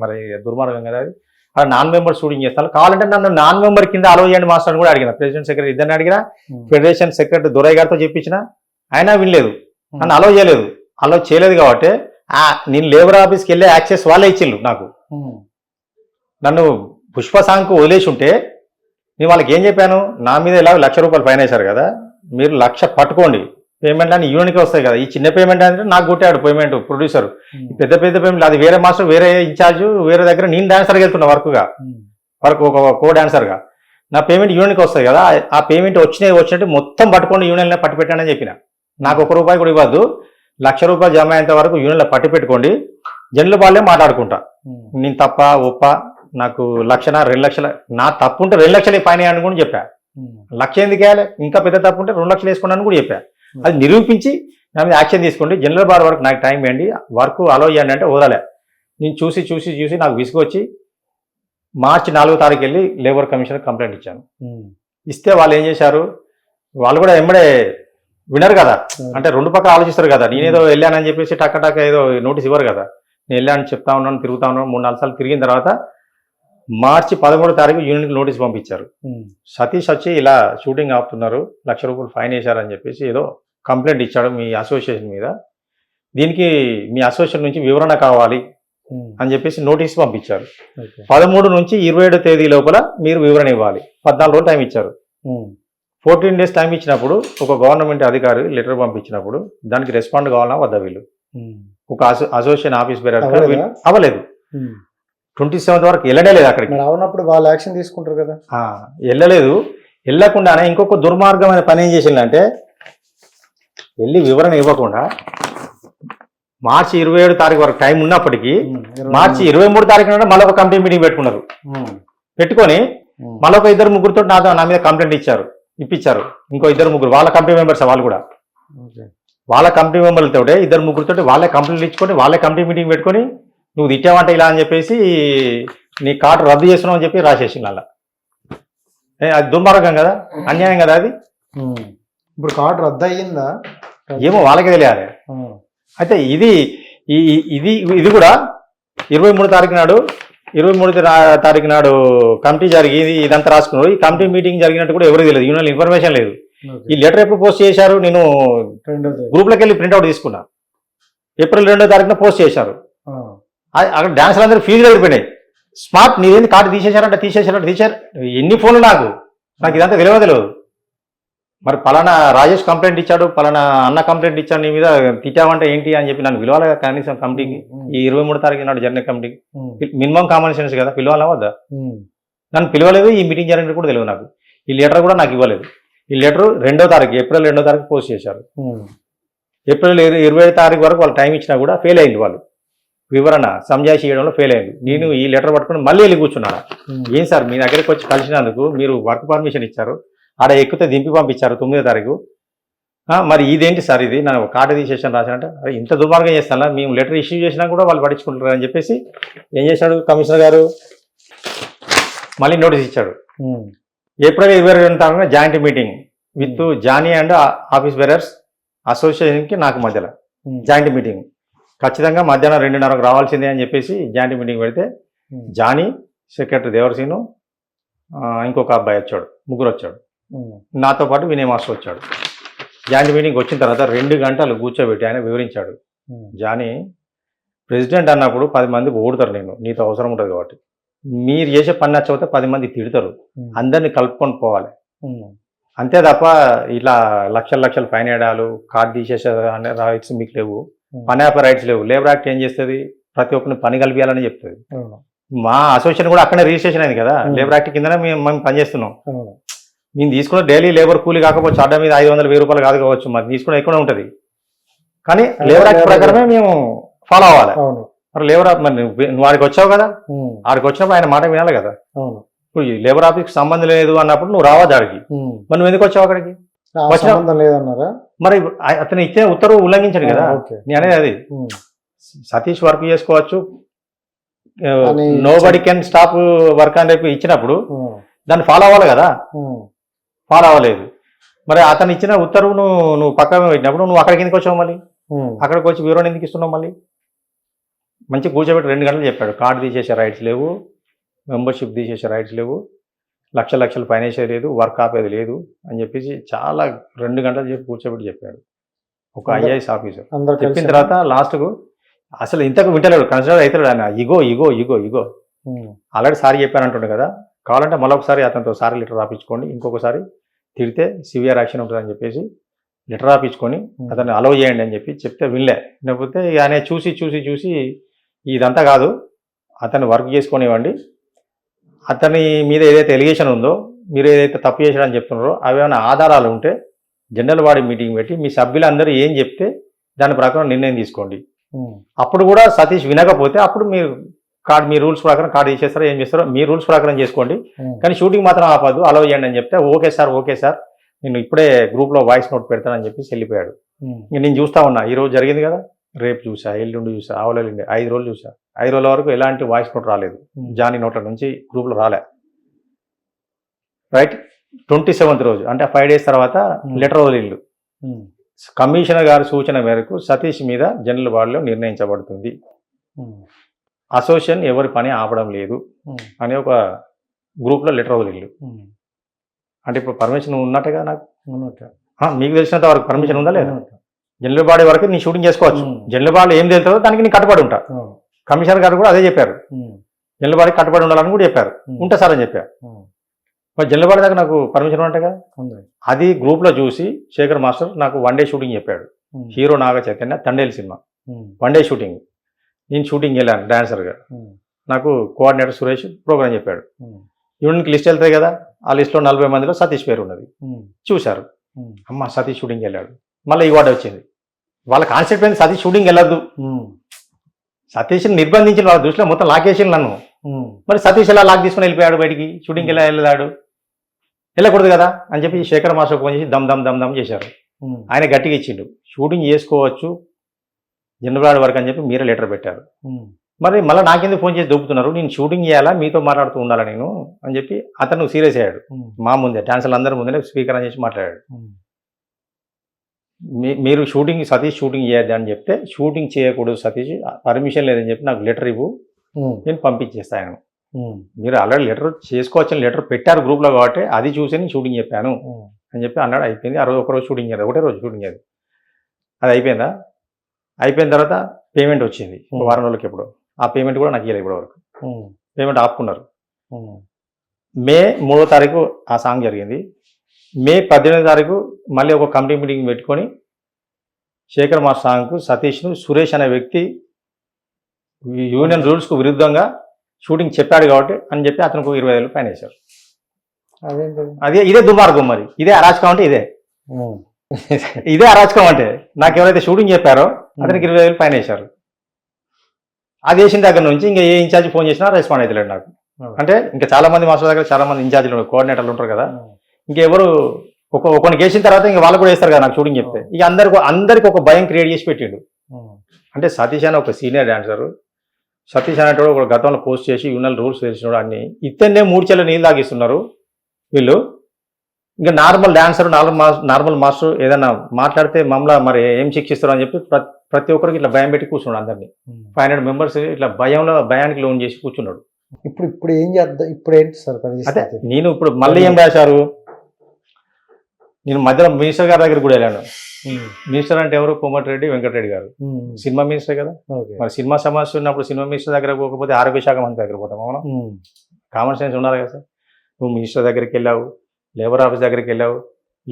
మరి దుర్మార్గం కదా అది. అలా నాన్ మెంబర్ షూటింగ్ చేస్తాను. కావాలంటే నన్ను నాన్ మెంబర్ కింద అలౌ చేయండి మాస్టర్ కూడా అడిగిన. ప్రెసిడెంట్ సెక్రటరీ ఇద్దరిని అడిగినా, ఫెడరేషన్ సెక్రటరీ దొరయ్య గారితో చెప్పించిన, ఆయన వినలేదు, నన్ను అలౌ చేయలేదు. కాబట్టి నేను లేబర్ ఆఫీస్కి వెళ్ళే యాక్సెస్ వాళ్ళే ఇచ్చిండ్రు నాకు. నన్ను పుష్ప సాంగ్కు వదిలేసి ఉంటే నేను వాళ్ళకి ఏం చెప్పాను, నా మీద ఇలా 1,00,000 రూపాయలు ఫైన్ వేశారు కదా, మీరు 1,00,000 పట్టుకోండి, పేమెంట్ అని యూనిట్కి వస్తాయి కదా. ఈ చిన్న పేమెంట్ అంటే నాకు కొట్టాడు పేమెంట్ ప్రొడ్యూసర్. పెద్ద పేమెంట్ అది వేరే మాస్టర్, వేరే ఇన్ఛార్జ్, వేరే దగ్గర నేను డాన్సర్కి వెళ్తున్నా వర్క్ ఒక కో డాన్సర్గా. నా పేమెంట్ యూనియన్కి వస్తాయి కదా, ఆ పేమెంట్ వచ్చినట్టు మొత్తం పట్టుకోండి, యూనియన్లో పట్టి పెట్టానని చెప్పిన. నాకు 1 రూపాయి కూడా ఇవ్వద్దు, 1,00,000 రూపాయలు జమ అయ్యేంత వరకు యూనియన్లో పట్టి పెట్టుకోండి, జనరల్ వాళ్ళే మాట్లాడుకుంటా. నేను తప్ప ఒప్ప, నాకు 1,00,000 2 లక్షల, నా తప్పు ఉంటే 2 లక్షలు పైన అని కూడా చెప్పా. 1,00,000 ఎందుకు వేయాలి, ఇంకా పెద్ద తప్పు ఉంటే 2 లక్షలు వేసుకున్నాను కూడా చెప్పా. అది నిరూపించి నా మీద యాక్షన్ తీసుకోండి, జనరల్ బార్ వరకు నాకు టైం వేయండి, వర్క్ అలో చేయండి అంటే వదలే. నేను చూసి నాకు విసుగొచ్చి మార్చి 4వ తారీఖు వెళ్ళి లేబర్ కమిషన్ కంప్లైంట్ ఇచ్చాను. ఇస్తే వాళ్ళు ఏం చేశారు, వాళ్ళు కూడా ఎంబడే వినరు కదా. అంటే 2 పక్కల ఆలోచిస్తారు కదా. నేనేదో వెళ్ళానని చెప్పేసి టక్క ఏదో నోటీస్ ఇవ్వరు కదా. నేను వెళ్ళానని చెప్తా ఉన్నాను, తిరుగుతా ఉన్నాను. 3-4 సార్లు తిరిగిన తర్వాత మార్చి 13వ తారీఖు యూనియన్కి నోటీస్ పంపించారు. సతీష్ వచ్చి ఇలా షూటింగ్ ఆపుతున్నారు, 1,00,000 రూపాయలు ఫైన్ వేశారని చెప్పేసి ఏదో కంప్లైంట్ ఇచ్చాడు మీ అసోసియేషన్ మీద. దీనికి మీ అసోసియేషన్ నుంచి వివరణ కావాలి అని చెప్పేసి నోటీస్ పంపించారు. ఓకే 13 నుంచి 27 తేదీ లోపల మీరు వివరణ ఇవ్వాలి. 14 రోజులు టైం ఇచ్చారు. 14 డేస్ టైం ఇచ్చినప్పుడు ఒక గవర్నమెంట్ అధికారి లెటర్ పంపించినప్పుడు దానికి రెస్పాండ్ కావాలన్నా వద్దా వీళ్ళు? ఒక అసోసియేషన్ ఆఫీస్ బేరర్ అవ్వలేదా? అవ్వలేదు. 27th వరకు వెళ్ళనే లేదు అక్కడికి. మరి అవునప్పుడు వాళ్ళు యాక్షన్ తీసుకుంటారు కదా. వెళ్ళలేదు. వెళ్ళకుండానే ఇంకొక దుర్మార్గమైన పని ఏం చేసిందంటే వెళ్ళి వివరణ ఇవ్వకుండా మార్చి 27 తారీఖు వరకు టైం ఉన్నప్పటికీ మార్చి 23 తారీఖు నాడు మళ్ళీ ఒక కమిటీ మీటింగ్ పెట్టుకున్నారు. పెట్టుకొని మళ్ళీ ఒక 2-3 నా మీద కంప్లైంట్ ఇప్పించారు. ఇంకో 2-3 వాళ్ళ కమిటీ మెంబర్స్ వాళ్ళు కూడా వాళ్ళ కమిటీ మెంబర్లతో 2-3 వాళ్ళే కంప్లైంట్ ఇచ్చుకొని వాళ్ళే కమిటీ మీటింగ్ పెట్టుకొని నువ్వు తిట్టావంటే ఇలా అని చెప్పేసి నీ కార్డు రద్దు చేస్తున్నావు అని చెప్పి రాసేసింది అలా. అది దుర్మార్గం కదా, అన్యాయం కదా అది. ఇప్పుడు కార్డు రద్దు అయ్యిందా ఏమో వాళ్ళకే తెలియాలి. అయితే ఇది కూడా 23 తారీఖు నాడు కమిటీ జరిగి ఇదంతా రాసుకున్నారు. ఈ కమిటీ మీటింగ్ జరిగినట్టు కూడా ఎవరికి తెలియదు. యూనియన్ ఇన్ఫర్మేషన్ లేదు. ఈ లెటర్ ఎప్పుడు పోస్ట్ చేశారు? నేను గ్రూప్లోకి వెళ్ళి ప్రింట్అవుట్ తీసుకున్నా. ఏప్రిల్ 2వ తారీఖున పోస్ట్ చేశారు. అక్కడ డాన్సులు అందరూ ఫీజులు ఎగిరిపోయినాయి. స్మార్ట్ నీదేంటి కార్డు తీసేశారంటే తీసేశారు. ఎన్ని ఫోన్లు నాకు ఇదంతా తెలియదు. మరి పలానా రాజేష్ కంప్లైంట్ ఇచ్చాడు, పలానా అన్న కంప్లైంట్ ఇచ్చాడు, నీ మీద తిట్టావంటే ఏంటి అని చెప్పి నన్ను పిలవాలి కదా కనీసం కమిటీకి. ఈ 23 తారీఖు నాడు జరిగిన కమిటీకి మినిమం కామన్ సెన్స్ కదా, పిలవాలా వద్దా? నన్ను పిలవలేదు. ఈ మీటింగ్ జరిగినట్టు కూడా తెలియదు నాకు. ఈ లెటర్ కూడా నాకు ఇవ్వలేదు. ఈ లెటర్ ఏప్రిల్ 2వ తారీఖు పోస్ట్ చేశారు. ఏప్రిల్ 27 తారీఖు వరకు వాళ్ళు టైం ఇచ్చినా కూడా ఫెయిల్ అయింది. వాళ్ళు వివరణ సంజాయిషి చేయడంలో ఫెయిల్ అయింది. నేను ఈ లెటర్ పట్టుకుని మళ్ళీ వెళ్ళి కూర్చున్నాను. ఏం సార్ మీ దగ్గరికి వచ్చి కలిసినందుకు మీరు వర్క్ పర్మిషన్ ఇచ్చారు, ఆడ ఎక్కితే దింపి పంపించారు 9వ తారీఖు. మరి ఇదేంటి సార్ ఇది నా కార్డు తీసేసాను రాశానంటే అరే ఇంత దుర్మార్గం చేస్తానా, మేము లెటర్ ఇష్యూ చేసినా కూడా వాళ్ళు పట్టించుకుంటారు అని చెప్పేసి ఏం చేశాడు కమిషనర్ గారు, మళ్ళీ నోటీస్ ఇచ్చాడు. ఏప్రిల్ 22 తారీఖున joint meeting with Johnny and office bearers అసోసియేషన్కి నాకు మధ్యలో జాయింట్ మీటింగ్. ఖచ్చితంగా మధ్యాహ్నం 2:30కు రావాల్సిందే అని చెప్పేసి జాయింట్ మీటింగ్ పెడితే జానీ, సెక్రటరీ దేవరసీను, ఇంకొక అబ్బాయి వచ్చాడు, ముగ్గురు వచ్చాడు. నాతో పాటు వినయ్ మాస్టర్ వచ్చాడు. జాయింట్ మీటింగ్ వచ్చిన తర్వాత 2 గంటలు కూర్చోబెట్టి ఆయన వివరించాడు. జానీ, ప్రెసిడెంట్ అన్నప్పుడు 10 మంది ఓడుతారు, నీతో అవసరం ఉంటుంది కాబట్టి మీరు చేసే పని నచ్చకపోతే 10 మంది తిడతారు, అందరినీ కలుపుకొని పోవాలి. అంతే తప్ప ఇట్లా లక్షలు ఫైన్ వేయడాలు, కార్డు తీసేసే అనే రైట్స్ మీకు లేవు, పని ఆపే రైట్స్ లేవు. లేబర్ యాక్ట్ ఏం చేస్తుంది, ప్రతి ఒక్కరిని పని కలిపియాలని చెప్తుంది. మా అసోసియేషన్ కూడా అక్కడే రిజిస్ట్రేషన్ అయింది కదా, లేబర్ యాక్ట్ కిందనే మేము పనిచేస్తున్నాం. మేము తీసుకున్న డైలీ లేబర్ కూలీ కాకపోవచ్చు, అడ్డ మీద 500-1000 రూపాయలు కాదు కావచ్చు, మరి తీసుకున్న ఎక్కువ ఉంటుంది. కానీ లేబర్ యాక్ట్ ప్రకారమే మేము ఫాలో అవ్వాలి. మరి లేబర్ మరి నువ్వు వాడికి వచ్చావు కదా, ఆడికి వచ్చినప్పుడు ఆయన మాట వినాలి కదా. ఇప్పుడు లేబర్ ఆఫీస్కి సంబంధం లేదు అన్నప్పుడు నువ్వు రావద్దు ఆడికి, మరి నువ్వు ఎందుకు వచ్చావు అక్కడికి? లేదన్నారా? మరి అతను ఇచ్చే ఉత్తర్వు ఉల్లంఘించాడు కదా. నేను అనేది అది సతీష్ వర్క్ చేసుకోవచ్చు, nobody can stop work అని చెప్పి ఇచ్చినప్పుడు దాన్ని ఫాలో అవ్వాలి కదా, ఫాలో అవ్వలేదు. మరి అతను ఇచ్చిన ఉత్తర్వు నువ్వు పక్కన పెట్టినప్పుడు నువ్వు అక్కడికి ఎందుకు వచ్చావు? మళ్ళీ అక్కడికి వచ్చి వివరణ ఎందుకు ఇస్తున్నావు? మళ్ళీ మంచి కూర్చోబెట్టి 2 గంటలు చెప్పాడు, కార్డు తీసేసే రైట్స్ లేవు, మెంబర్షిప్ తీసేసే రైట్స్ లేవు, లక్షలు ఫైనాన్షియల్ లేదు, వర్క్ ఆపేది లేదు అని చెప్పేసి చాలా 2 గంటలు చెప్పి కూర్చోబెట్టి చెప్పాడు ఒక ఐఏఎస్ ఆఫీసర్. చెప్పిన తర్వాత లాస్ట్కు అసలు ఇంతకు వింటలేడు, కన్సిడర్ అవుతాడు ఆయన. ఇగో ఆల్రెడీ సారీ చెప్పానంటుండే కదా, కావాలంటే మళ్ళొకసారి అతనితో సారీ లెటర్ రాపించుకోండి, ఇంకొకసారి తిడితే సివియర్ యాక్షన్ ఉంటుందని చెప్పేసి లెటర్ రాపించుకొని అతన్ని అలౌ చేయండి అని చెప్తే వినలే. లేకపోతే ఆయన చూసి ఇదంతా కాదు, అతన్ని వర్క్ చేసుకొనివ్వండి, అతని మీద ఏదైతే ఎలిగేషన్ ఉందో, మీరు ఏదైతే తప్పు చేశాడని చెప్తున్నారో అవి ఏమైనా ఆధారాలు ఉంటే జనరల్ బాడీ మీటింగ్ పెట్టి మీ సభ్యులందరూ ఏం చెప్తే దాని ప్రకారం నిర్ణయం తీసుకోండి. అప్పుడు కూడా సతీష్ వినకపోతే అప్పుడు మీరు కార్డు మీ రూల్స్ ప్రకారం కార్డు తీసేస్తారో ఏం చేస్తారో మీ రూల్స్ ప్రకారం చేసుకోండి, కానీ షూటింగ్ మాత్రం ఆపద్దు, అలౌ చేయండి అని చెప్తే ఓకే సార్ నేను ఇప్పుడే గ్రూప్లో వాయిస్ నోట్ పెడతానని చెప్పి వెళ్ళిపోయాడు. నేను చూస్తా ఉన్నా, ఈరోజు జరిగింది కదా, రేపు చూసా, ఎల్లుండి చూసా, ఆవలండి 5 రోజులు చూసా. 5 రోజుల వరకు ఎలాంటి వాయిస్ నోట్ రాలేదు, జానీ నోట్ల నుంచి గ్రూప్లో రాలే. రైట్, 27th రోజు అంటే 5 days తర్వాత లెటర్ వదిలిండు. కమిషనర్ గారి సూచన మేరకు సతీష్ మీద జనరల్ బాడీలో నిర్ణయించబడుతుంది, అసోసియేషన్ ఎవరి పని ఆపడం లేదు అని ఒక గ్రూప్లో లెటర్ వదిలిండు. అంటే ఇప్పుడు పర్మిషన్ ఉన్నట్టుగా నాకు మీకు తెలిసినంత వరకు పర్మిషన్ ఉందా లేదా? జనరల్ బాడీ వరకు నీ షూటింగ్ చేసుకోవచ్చు. Hmm. జనరల్ బాడీ ఏం తెలుతుందో దానికి నీ కట్టుబడి ఉంటా. అవును. కమిషనర్ గారు కూడా అదే చెప్పారు, ఉమ్, జనరల్ బాడీ కట్టుబడి ఉండాలని కూడా చెప్పారు. Hmm. ఉంటా సార్ అని చెప్పారు. ఉమ్, మరి జనరల్ బాడీ దగ్గర నాకు పర్మిషన్ ఉంటాయి కదా. ఉంది. అది గ్రూప్లో చూసి శేఖర్ మాస్టర్ నాకు 1 డే షూటింగ్ చెప్పాడు. ఉమ్, హీరో నాగ చైతన్య తండేలు సినిమా ఉమ్, 1 డే షూటింగ్. నేను షూటింగ్ వెళ్ళాను డాన్సర్గా. ఉమ్, నాకు కోఆర్డినేటర్ సురేష్ ప్రోగ్రామ్ చెప్పాడు. ఉమ్, యూనిట్కి లిస్ట్ వెళ్తాయి కదా, ఆ లిస్ట్లో 40 మందిలో సతీష్ పేరు ఉన్నది. ఉమ్, చూశారు, ఉమ్, అమ్మ సతీష్ షూటింగ్ వెళ్ళాడు. మళ్ళీ ఈ వార్డు వచ్చింది. వాళ్ళ కాన్సెప్ట్ ఏంది, సతీష్ షూటింగ్ వెళ్ళొద్దు, ఉమ్, సతీష్ని నిర్బంధించిన వాళ్ళ దృష్టిలో మొత్తం లాకేసిన నన్ను. ఉమ్, మరి సతీష్ ఎలా లాక్ తీసుకుని వెళ్ళిపోయాడు బయటికి, షూటింగ్కి ఎలా వెళ్ళాడు, వెళ్ళకూడదు కదా అని చెప్పి శేఖర్ మాస్టర్ ఫోన్ చేసి దమ్ దమ్ దమ్ దమ్ చేశారు. ఉమ్, ఆయన గట్టిగా ఇచ్చిండు, షూటింగ్ చేసుకోవచ్చు జనరల్ వరకు అని చెప్పి మీరే లెటర్ పెట్టారు. ఉమ్, మరి మళ్ళీ నాకెందుకు ఫోన్ చేసి దొబ్బుతున్నారు, నేను షూటింగ్ చేయాలా మీతో మాట్లాడుతూ ఉండాలా నేను అని చెప్పి అతను సీరియస్ అయ్యాడు. ఉమ్, మా ముందే డాన్సర్లు అందరి ముందే స్పీకర్ అని చేసి మాట్లాడాడు. ఉమ్, మీరు షూటింగ్ సతీష్ షూటింగ్ చేయద్దు అని చెప్తే, షూటింగ్ చేయకూడదు సతీష్, పర్మిషన్ లేదని చెప్పి నాకు లెటర్ ఇవ్వు, ఉమ్, నేను పంపించేస్తాను. ఉమ్, మీరు ఆల్రెడీ లెటర్ చేసుకోవచ్చని లెటర్ పెట్టారు గ్రూప్లో కాబట్టి అది చూసి నేను షూటింగ్ చెప్పాను ఉమ్, అని చెప్పి అన్నాడు. అయిపోయింది. ఆ రోజు ఒకరోజు షూటింగ్ చేయదు, ఒకటే రోజు షూటింగ్ చేయదు. అది అయిపోయిందా, అయిపోయిన తర్వాత పేమెంట్ వచ్చింది ఒక వారం రోజులకి. ఎప్పుడు ఆ పేమెంట్ కూడా నాకు ఇవ్వలేదు ఇప్పటివరకు. ఉమ్, పేమెంట్ ఆపుకున్నారు. ఉమ్, మే 3వ తారీఖు ఆ సాంగ్ జరిగింది. మే 18వ తారీఖు మళ్ళీ ఒక కమిటీ మీటింగ్ పెట్టుకొని శేఖర్ మాస్ సాంగ్కు సతీష్ను సురేష్ అనే వ్యక్తి యూనియన్ రూల్స్కు విరుద్ధంగా షూటింగ్ చెప్పాడు కాబట్టి అని చెప్పి అతనికి 20,000 ఫైన్ వేశారు. అదేంటి? అదే ఇదే దుర్మార్గం, మరి ఇదే అరాచకం అంటే ఇదే ఉమ్, ఇదే అరాచకం అంటే. నాకు ఎవరైతే షూటింగ్ చెప్పారో అతనికి 20,000 ఫైన్ వేశారు. అది వేసిన దగ్గర నుంచి ఇంకా ఏ ఇన్ఛార్జ్ ఫోన్ చేసినా రెస్పాండ్ అవుతలేడు నాకు. అంటే ఇంకా చాలా మంది మాస్టర్ దగ్గర చాలా మంది ఇన్ఛార్జ్లు కోఆర్డినేటర్లు ఉంటారు కదా, ఇంకెవరు ఒకరికి వేసిన తర్వాత ఇంకా వాళ్ళు కూడా వేస్తారు కదా నాకు షూటింగ్ చెప్తే. ఇక అందరికి ఒక భయం క్రియేట్ చేసి పెట్టిండు. ఉమ్, అంటే సతీష్ అని ఒక సీనియర్ డాన్సరు, సతీష్ అనేటోడు ఒక గతంలో పోస్ట్ చేసి యూనియన్ రూల్స్ తెలిసినోడు అన్ని ఇతన్నే 3 చెల్ల నీళ్ళు తాగిస్తున్నారు వీళ్ళు. ఇంకా నార్మల్ డాన్సర్ నార్మల్ మాస్టర్ ఏదైనా మాట్లాడితే మమ్మల్ని మరి ఏం శిక్షిస్తారు అని చెప్పి ప్రతి ఒక్కరికి ఇట్లా భయం పెట్టి కూర్చున్నాడు. అందరినీ ఉమ్. 500 మెంబర్స్ ఇట్లా భయానికి లోన్ చేసి కూర్చున్నాడు. ఇప్పుడు ఏం చేద్దాం? ఇప్పుడు ఏంటి సార్ అదే పరిస్థితి? నేను ఇప్పుడు మళ్ళీ ఏం రాశారు, నేను మధ్యలో మినిస్టర్ గారి దగ్గర కూడా వెళ్ళాను. ఉమ్, మినిస్టర్ అంటే ఎవరు, కోమటిరెడ్డి వెంకటరెడ్డి గారు, ఉమ్, సినిమా మినిస్టర్ కదా. ఓకే. మరి సినిమా సమస్య ఉన్నప్పుడు సినిమా మినిస్టర్ దగ్గర పోకపోతే ఆరోగ్య శాఖ మంత్రి దగ్గర పోతాం మనం. ఉమ్, కామన్ సెన్స్ ఉండాలి కదా సార్. నువ్వు మినిస్టర్ దగ్గరికి వెళ్ళావు, లేబర్ ఆఫీస్ దగ్గరికి వెళ్ళావు,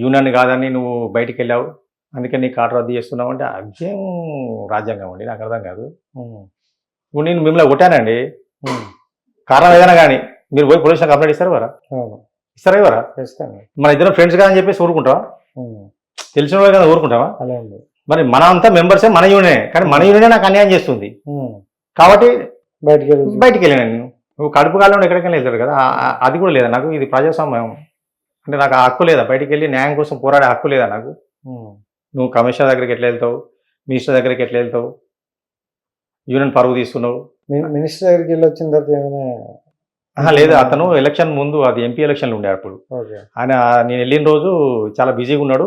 యూనియన్ కాదని నువ్వు బయటికి వెళ్ళావు, అందుకే నీకు ఆర్డర్ రద్దు చేస్తున్నావు అంటే అదేం రాజ్యాంగం అండి, నాకు అర్థం కాదు. ఉమ్, ఇప్పుడు నేను మిమ్మల్ని కొట్టానండి, ఉమ్, కారణం ఏదైనా కానీ మీరు పోయి పోలీసులో కంప్లైంట్ ఇస్తారు వరా, అవును, ఇస్తారా ఇవ్వరా? చేస్తాను. మన ఇద్దరం ఫ్రెండ్స్ కదా అని చెప్పేసి ఊరుకుంటావా? ఉమ్, తెలిసిన వాళ్ళు కదా ఊరుకుంటావా? అలా ఉంది. మరి మన అంతా మెంబర్సే, మన యూనియనే, కానీ మన యూనియనే నాకు అన్యాయం చేస్తుంది ఉమ్, కాబట్టి బయటికి వెళ్ళాను నేను. నువ్వు కడుపు కాలంలో ఎక్కడికైనా వెళ్తాడు కదా, అది కూడా లేదా నాకు. ఇది ప్రజాస్వామ్యం అంటే నాకు ఆ హక్కు లేదా, బయటికి వెళ్ళి న్యాయం కోసం పోరాడే హక్కు లేదా నాకు? ఉమ్, నువ్వు కమిషనర్ దగ్గరికి ఎట్లా వెళ్తావు, మినిస్టర్ దగ్గరికి ఎట్లా వెళ్తావు, యూనియన్ పరువు తీసుకున్నావు. మినిస్టర్ దగ్గరికి వెళ్ళి వచ్చిన తర్వాత ఏమైనా? లేదు, అతను ఎలక్షన్ ముందు అది ఎంపీ ఎలక్షన్లు ఉండే అప్పుడు ఓకే. ఆయన, నేను వెళ్ళిన రోజు చాలా బిజీగా ఉన్నాడు.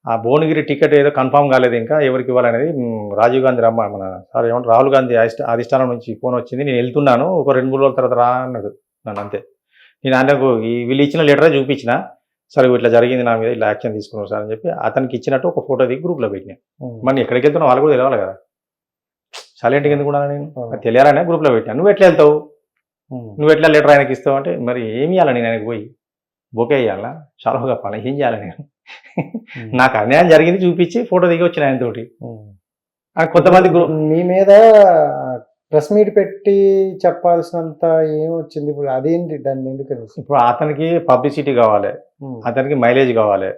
ఆ భువనగిరి టికెట్ ఏదో కన్ఫామ్ కాలేదు ఇంకా ఎవరికి ఇవ్వాలనేది. రాజీవ్ గాంధీ మన సార్ ఏమంటారు రాహుల్ గాంధీ అధిష్టానం నుంచి ఫోన్ వచ్చింది, నేను వెళ్తున్నాను ఒక 2-3 రోజుల తర్వాత రా అన్నాడు నన్ను. అంతే. నేను ఆయనకు వీళ్ళు ఇచ్చిన లెటరే చూపించిన, సరే ఇట్లా జరిగింది నా మీద, ఇట్లా యాక్షన్ తీసుకున్నావు సార్ అని చెప్పి అతనికి ఇచ్చినట్టు ఒక ఫోటో దిగి గ్రూప్లో పెట్టినా. ఉమ్, మరి ఎక్కడికి వెళ్తున్నావు వాళ్ళు కూడా తెలియాలి కదా, సైలెంట్గా ఎందుకు ఉండాలి నేను, అవును. అది తెలియాలనే గ్రూప్లో పెట్టాను. నువ్వు ఎట్లా వెళ్తావు, ఉమ్, నువ్వు ఎట్లా లెటర్ ఆయనకి ఇస్తావు అంటే మరి ఏమి ఇవ్వాలి నేను ఆయనకు పోయి, బొకే ఇవ్వాలా, చాలా చెప్పాలి, ఏం చేయాలి నేను? ఉమ్, నాకు అన్యాయం జరిగింది చూపించి ఫోటో దిగి వచ్చిన ఆయనతోటి. ఉమ్. కొంతమంది గ్రూప్ మీ మీద ప్రెస్ మీట్ పెట్టి చెప్పాల్సినంత ఏం వచ్చింది ఇప్పుడు? అదేంటి, దాన్ని ఎందుకని? ఇప్పుడు అతనికి పబ్లిసిటీ కావాలి, ఉమ్, అతనికి మైలేజ్ కావాలి.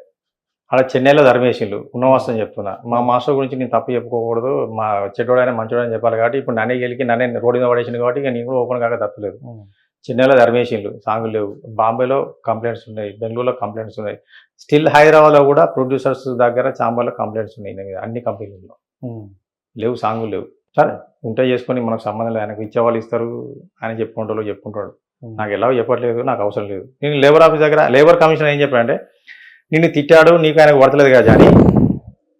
అలా చెన్నైలో ధర్మేషన్లు ఉన్నవాస్తవం చెప్తున్నా. మా మాస్టర్ గురించి నేను తప్పు చెప్పుకోకూడదు, మా చెడ్డోడైనా మంచోడని చెప్పాలి కాబట్టి ఇప్పుడు నన్నే గెలికి నన్నే రోడ్డు మీద పడేసింది కాబట్టి ఇక నేను కూడా ఓపెన్ కాక తప్పలేదు. ఉమ్, చెన్నైలో ధర్మేషన్లు సాంగులు లేవు, బాంబేలో కంప్లైంట్స్ ఉన్నాయి, బెంగళూరులో కంప్లైంట్స్ ఉన్నాయి, స్టిల్ హైదరాబాద్లో కూడా ప్రొడ్యూసర్స్ దగ్గర చాంబర్లో కంప్లైంట్స్ ఉన్నాయి నా మీద, అన్ని కంపెనీల్లో ఉమ్, లేవు, సాంగులు లేవు. సరే ఉంటే చేసుకొని మనకు సంబంధం లేదు, ఆయనకు ఇచ్చేవాళ్ళు ఇస్తారు, ఆయన చెప్పుకుంటాడు. ఉమ్, నాకు ఎలా చెప్పట్లేదు, నాకు అవసరం లేదు. నేను లేబర్ ఆఫీస్ దగ్గర లేబర్ కమిషనర్ ఏం చెప్పాడంటే, నిన్ను తిట్టాడు నీకు ఆయనకు పడతలేదు కదా జాని,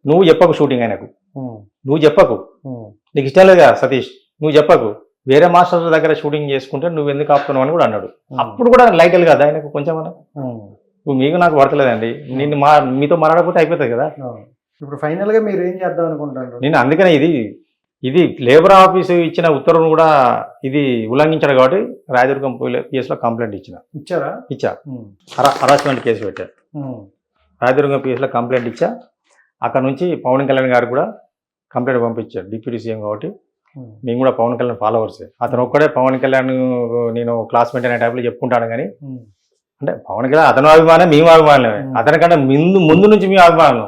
నువ్వు చెప్పకు షూటింగ్ ఆయనకు, ఉమ్, నువ్వు చెప్పకు, ఉమ్, నీకు ఇష్టం లేదు కదా సతీష్, నువ్వు చెప్పకు, వేరే మాస్టర్స్ దగ్గర షూటింగ్ చేసుకుంటే నువ్వు ఎందుకు ఆపుతున్నావు అని కూడా అన్నాడు. అప్పుడు కూడా లైట్ కదా ఆయనకు కొంచెం, ఉమ్, నువ్వు మీకు నాకు పడతలేదండి, నిన్ను మీతో మాట్లాడకపోతే అయిపోతుంది కదా, అవును. ఇప్పుడు ఫైనల్ గా మీరు ఏం చేద్దాం అనుకుంటారు? నేను అందుకనే ఇది లేబర్ ఆఫీసు ఇచ్చిన ఉత్తర్వును కూడా ఇది ఉల్లంఘించాడు కాబట్టి రాయదుర్గం పిఎస్లో కంప్లైంట్ ఇచ్చా హరాస్మెంట్ కేసు పెట్టారు. రాయదుర్గం పిఎస్లో కంప్లైంట్ ఇచ్చా. అక్కడ నుంచి పవన్ కళ్యాణ్ గారు కూడా కంప్లైంట్ పంపించాడు, డిప్యూటీ సీఎం కాబట్టి. మేము కూడా పవన్ కళ్యాణ్ ఫాలోవర్సే. అతను ఒక్కడే పవన్ కళ్యాణ్ నేను క్లాస్మేట్ అనే టైప్లో చెప్పుకుంటాను. కానీ అంటే పవన్ కళ్యాణ్ అతను అభిమానం, మేము అభిమానమే. అతనికంటే ముందు నుంచి మేము అభిమానం.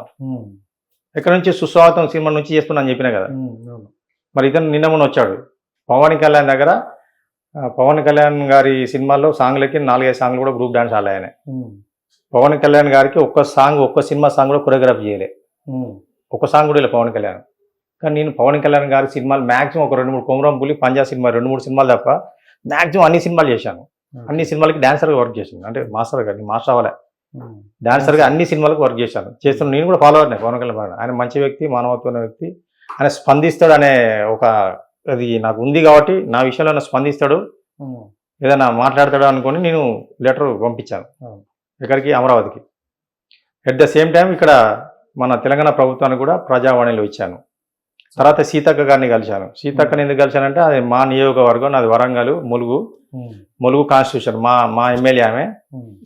ఇక్కడ నుంచి సుస్వాగతం సినిమా నుంచి చేస్తున్నాను చెప్పినా కదా. మరి ఇతను నిన్న మొన్న వచ్చాడు పవన్ కళ్యాణ్ దగ్గర. పవన్ కళ్యాణ్ గారి సినిమాల్లో సాంగ్లకి 4-5 సాంగ్లు కూడా గ్రూప్ డాన్స్ ఆడాయనే. పవన్ కళ్యాణ్ గారికి ఒక్క సినిమా సాంగ్ కూడా కొరియోగ్రఫీ చేయలే. ఒక సాంగ్ కూడా ఇలా పవన్ కళ్యాణ్. కానీ నేను పవన్ కళ్యాణ్ గారి సినిమాలు మ్యాక్సిమం ఒక 2-3 కొమరం పులి, పంజాబ్ సినిమా 2-3 సినిమాలు తప్ప మ్యాక్సిమం అన్ని సినిమాలు చేశాను. అన్ని సినిమాలకి డాన్సర్గా వర్క్ చేశాను. అంటే మాస్టర్ అవ్వలే, డాన్సర్గా అన్ని సినిమాలకు వర్క్ చేశాను. చేస్తున్న నేను కూడా ఫాలో అవుతున్నాను పవన్ కళ్యాణ్. ఆయన మంచి వ్యక్తి, మానవత్వమైన వ్యక్తి. ఆయన స్పందిస్తాడు అనే ఒక అది నాకు ఉంది కాబట్టి నా విషయంలో ఆయన స్పందిస్తాడు, ఏదైనా మాట్లాడతాడు అనుకొని నేను లెటర్ పంపించాను ఇక్కడికి, అమరావతికి. ఎట్ ద సేమ్ టైం ఇక్కడ మన తెలంగాణ ప్రభుత్వానికి కూడా ప్రజావాణిలో ఇచ్చాను. తర్వాత సీతక్క గారిని కలిశాను. సీతక్కని ఎందుకు కలిశానంటే అది మా నియోజకవర్గం, నాది వరంగల్ ములుగు కాన్స్టిట్యూషన్. మా ఎమ్మెల్యే ఆమె,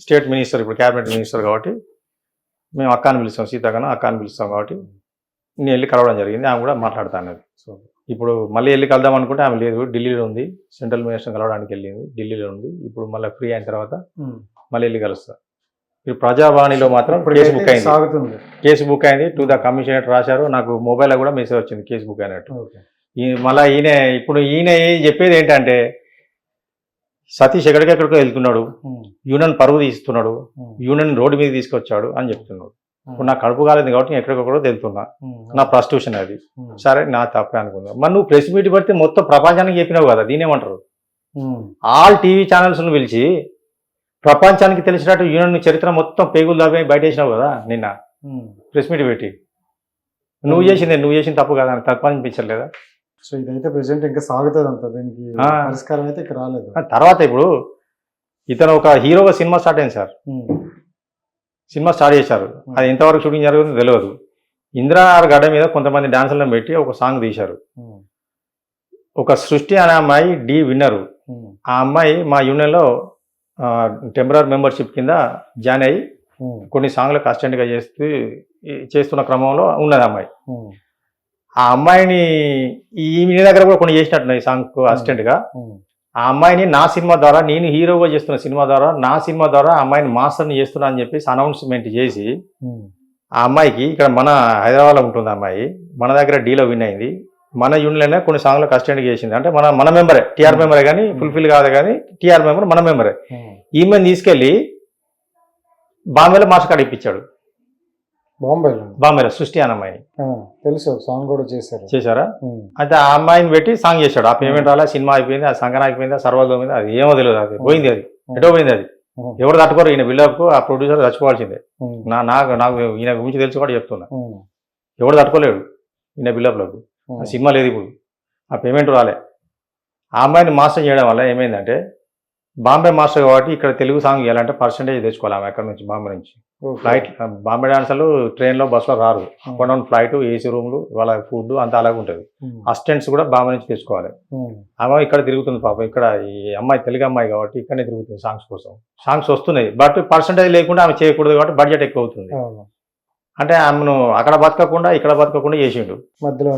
స్టేట్ మినిస్టర్, ఇప్పుడు క్యాబినెట్ మినిస్టర్ కాబట్టి మేము అక్కని పిలుస్తాం, సీతక్కను అక్కని పిలుస్తాం కాబట్టి నేను వెళ్ళి కలవడం జరిగింది. ఆమె కూడా మాట్లాడుతాను. సో ఇప్పుడు మళ్ళీ వెళ్ళి కలుద్దాం అనుకుంటే ఆమె లేదు, ఢిల్లీలో ఉంది. సెంట్రల్ మినిస్టర్ కలవడానికి వెళ్ళింది, ఢిల్లీలో ఉంది. ఇప్పుడు మళ్ళీ ఫ్రీ అయిన తర్వాత మళ్ళీ వెళ్ళి కలుస్తా. ఇప్పుడు ప్రజావాణిలో మాత్రం కేసు బుక్ అయింది. టు ద కమిషనరేట్ రాశారు. నాకు మొబైల్లో కూడా మెసేజ్ వచ్చింది కేసు బుక్ అయినట్టు. మళ్ళీ ఈయన చెప్పేది ఏంటంటే సతీష్ ఎక్కడికెక్కడికో వెళ్తున్నాడు, యూనియన్ పరువు తీస్తున్నాడు, యూనియన్ రోడ్డు మీద తీసుకొచ్చాడు అని చెప్తున్నాడు. ఇప్పుడు నాకు కడుపు కాలేదు కాబట్టి ఎక్కడికొక్కడో తెలుతున్నా, నా ప్రాస్టిట్యూషన్ అది. సరే నా తప్పే అనుకుందాం. మరి నువ్వు ప్రెస్ మీట్ పడితే మొత్తం ప్రపంచానికి చెప్పినావు కదా, దీనేమంటారు? ఆల్ టీవీ ఛానల్స్ను పిలిచి ప్రపంచానికి తెలిసినట్టు యూనియన్ చరిత్ర మొత్తం పేగులు దాబి బయట వేసినావు కదా నిన్న ప్రెస్ మీట్ పెట్టి. నువ్వు చేసింది తప్పు కదా అని తప్ప అనిపించలేదా? సో ఇదైతే ప్రెసెంట్ ఇంకా సాగుతుంది అంత, దీనికి పరిష్కారం అయితే ఇక్కడ రాలేదు. తర్వాత ఇప్పుడు ఇతను ఒక హీరోగా సినిమా స్టార్ట్ అయింది సార్. సినిమా స్టార్ట్ చేశారు. అది ఎంతవరకు షూటింగ్ జరుగుతుందో తెలియదు. ఇందిరానగర్ గడ్డ మీద కొంతమంది డాన్సర్లను పెట్టి ఒక సాంగ్ తీశారు. ఒక సృష్టి అనే అమ్మాయి డి విన్నరు. ఆ అమ్మాయి మా యూనియన్లో టెంపరరీ మెంబర్షిప్ కింద జాయిన్ అయ్యి కొన్ని సాంగ్లకు అసిస్టెంట్గా చేస్తున్న క్రమంలో ఉన్నది అమ్మాయి. ఆ అమ్మాయిని మీ దగ్గర కూడా కొన్ని చేసినట్టున్నాయి సాంగ్కు అసిస్టెంట్గా. ఆ అమ్మాయిని నా సినిమా ద్వారా, నేను హీరోగా చేస్తున్న సినిమా ద్వారా, నా సినిమా ద్వారా ఆ అమ్మాయిని మాస్టర్ని చేస్తున్నా అని చెప్పేసి అనౌన్స్మెంట్ చేసి ఆ అమ్మాయికి, ఇక్కడ మన హైదరాబాద్లో ఉంటుంది అమ్మాయి, మన దగ్గర డీలో విన్ అయింది. మన యూనియన్లోనే కొన్ని సాంగ్లకు అసిస్టెంట్గా చేసింది. అంటే మన మెంబరే, టీఆర్ మెంబరే, కానీ ఫుల్ఫిల్ కాదు కానీ టీఆర్ మెంబర్, మన మెంబరే. ఈమెను తీసుకెళ్ళి బాంబేలో మాస్టర్ కార్డు ఇప్పించాడు. బాంబేలో సృష్టి అనే అమ్మాయిని తెలుసు, సాంగ్ కూడా చేశారా? అయితే ఆ అమ్మాయిని పెట్టి సాంగ్ చేశాడు. ఆ పేమెంట్ రాలే, సినిమా అయిపోయింది, ఆ సంగన అయిపోయింది, సర్వల్ పోయింది, అది ఏమో తెలియదు, అది పోయింది, అది ఎటో పోయింది. అది ఎవరు తట్టుకోరు, ఈయన బిల్డప్ ఆ ప్రొడ్యూసర్ చచ్చిపోవాల్సిందే. నాకు ఈయన గురించి తెలుసు కూడా చెప్తున్నా, ఎవరు తట్టుకోలేడు ఈయన బిల్డప్లకు. ఆ సినిమా లేదు, ఇప్పుడు ఆ పేమెంట్ రాలే. ఆ అమ్మాయిని మాస్టర్ చేయడం వల్ల ఏమైందంటే, బాంబే మాస్టర్ కాబట్టి ఇక్కడ తెలుగు సాంగ్ చేయాలంటే పర్సంటేజ్ తెచ్చుకోవాలి ఆమె ఎక్కడి నుంచి, బాంబే నుంచి. ఫ్లైట్ బాంబే డాన్సర్లు ట్రైన్లో బస్సులో రారు, కొనౌన్ ఫ్లైట్, ఏసీ రూమ్లు, వాళ్ళ ఫుడ్ అంతా అలాగే ఉంటుంది. అసిస్టెంట్స్ కూడా బాంబే నుంచి తెచ్చుకోవాలి. ఆమె ఇక్కడ తిరుగుతుంది పాపం. ఇక్కడ ఈ అమ్మాయి తెలుగు అమ్మాయి కాబట్టి ఇక్కడనే తిరుగుతుంది సాంగ్స్ కోసం. సాంగ్స్ వస్తున్నాయి, బట్ పర్సంటేజ్ లేకుండా ఆమె చేయకూడదు కాబట్టి బడ్జెట్ ఎక్కువ అవుతుంది. అంటే ఆమెను అక్కడ బతకకుండా ఇక్కడ బతకకుండా చేసిండు మధ్యలో.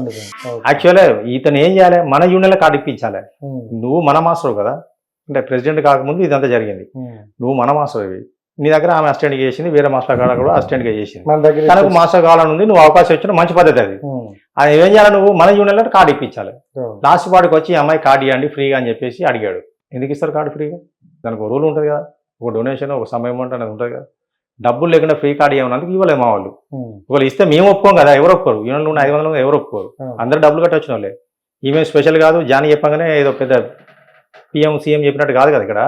యాక్చువల్లీ ఇతను ఏం చేయాలి, మన యూనియన్లో కార్డు ఇప్పించాలి. నువ్వు మన మాస్టర్ కదా, అంటే ప్రెసిడెంట్ కాకముందు ఇదంతా జరిగింది. నువ్వు మన మాస్టర్ ఇవి, నీ దగ్గర ఆమె అసిస్టెంట్గా చేసింది, వేరే మాస్టర్ కాడ కూడా అసిస్టెంట్గా చేసింది. తనకు మాస్టర్ కావాలని ఉంది, నువ్వు అవకాశం ఇచ్చిన మంచి పద్ధతి అది. అది ఏం చేయాలి, నువ్వు మన యూనియన్లో కార్డు ఇప్పించాలి. లాస్ట్ వాడికి వచ్చి అమ్మాయి కార్డు ఇవ్వండి ఫ్రీగా అని చెప్పేసి అడిగాడు. ఎందుకు ఇస్తారు కార్డు ఫ్రీగా? దానికి ఒక రూల్ ఉంటుంది కదా, ఒక డొనేషన్, ఒక సమయం అనేది ఉంటుంది కదా. డబ్బులు లేకుండా ఫ్రీ కార్డు ఏమన్నందుకు ఇవ్వలేదు మా వాళ్ళు. ఒకవేళ ఇస్తే మేము ఒప్పుకోం కదా, ఎవరు ఒప్పుకోరు, యూనియన్లో ఉన్న 500 ఎవరు ఒప్పుకోరు, అందరూ డబ్బులు కట్టి వచ్చిన వాళ్ళే. ఈమె స్పెషల్ కాదు, జాని చెప్పగానే ఏదో పెద్ద పిఎం సీఎం చెప్పినట్టు కాదు కదా ఇక్కడ.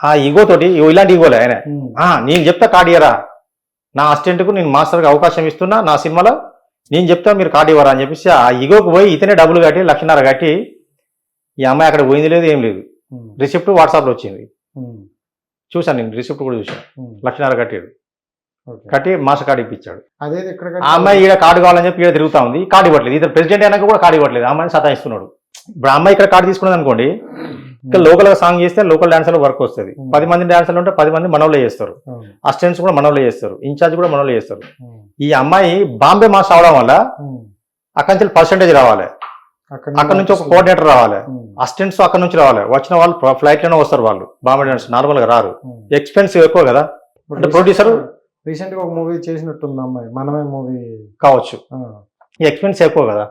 ఆ ఈగో తోటి ఇలాంటి ఈగోలే ఆయన. నేను చెప్తా కార్డు ఇవ్వరా, నా అసిస్టెంట్కు నేను మాస్టర్కి అవకాశం ఇస్తున్నా, నా సినిమాలో నేను చెప్తా మీరు కార్డు ఇవ్వరా అని చెప్పేసి ఆ ఈగోకి పోయి ఇతనే డబ్బులు కట్టి 1,50,000 కట్టి ఈ అమ్మాయి అక్కడ పోయింది లేదు, ఏం లేదు. రిసిప్ట్ వాట్సాప్లో వచ్చింది, చూశాను నేను, రిసిప్ట్ కూడా చూశాను. 1,50,000 కట్టాడు. ఓకే. కట్టి మాస్టర్ కార్డు ఇప్పించాడు. అదేది ఇక్కడ ఆ అమ్మాయి ఈడ కార్డు కావాలని చెప్పి ఈడ తిరుగుతా ఉంది, కార్డు ఇవ్వట్లేదు. ఇతను ప్రెసిడెంట్ అయినాక కూడా కార్డు ఇవ్వట్లేదు, ఆ అమ్మాయిని సతాయిస్తున్నాడు. ఇప్పుడు ఆ అమ్మాయి ఇక్కడ కార్డు తీసుకున్నది అనుకోండి, ఇక్కడ లోకల్ గా సాంగ్ చేస్తే లోకల్ డాన్సర్లు వర్క్ వస్తుంది. 10 మంది డాన్సర్లు ఉంటే 10 మంది మనోళ్ళే చేస్తారు, అసిస్టెంట్స్ కూడా మనోళ్ళే చేస్తారు, ఇన్ఛార్జ్ కూడా మనోళ్ళే చేస్తారు. ఈ అమ్మాయి బాంబే మాస్టర్ అవడం వల్ల అక్కడి నుంచి పర్సెంటేజ్ రావాలి, అక్కడ నుంచి ఒక కోఆర్డినేటర్ రావాలి, అసిస్టెంట్స్ అక్కడ నుంచి రావాలి. వచ్చిన వాళ్ళు ఫ్లైట్ లోనే వస్తారు, వాళ్ళు బాంబే డాన్స్ నార్మల్ గా రారు, ఎక్స్పెన్సివ్ ఎక్కువ కదా. అంటే ప్రొడ్యూసర్ రీసెంట్ గా ఒక మూవీ చేసినట్టుంది అమ్మాయి, మనమే మూవీ కావచ్చు, ఎక్స్పెన్స్ ఎక్కువ కదా,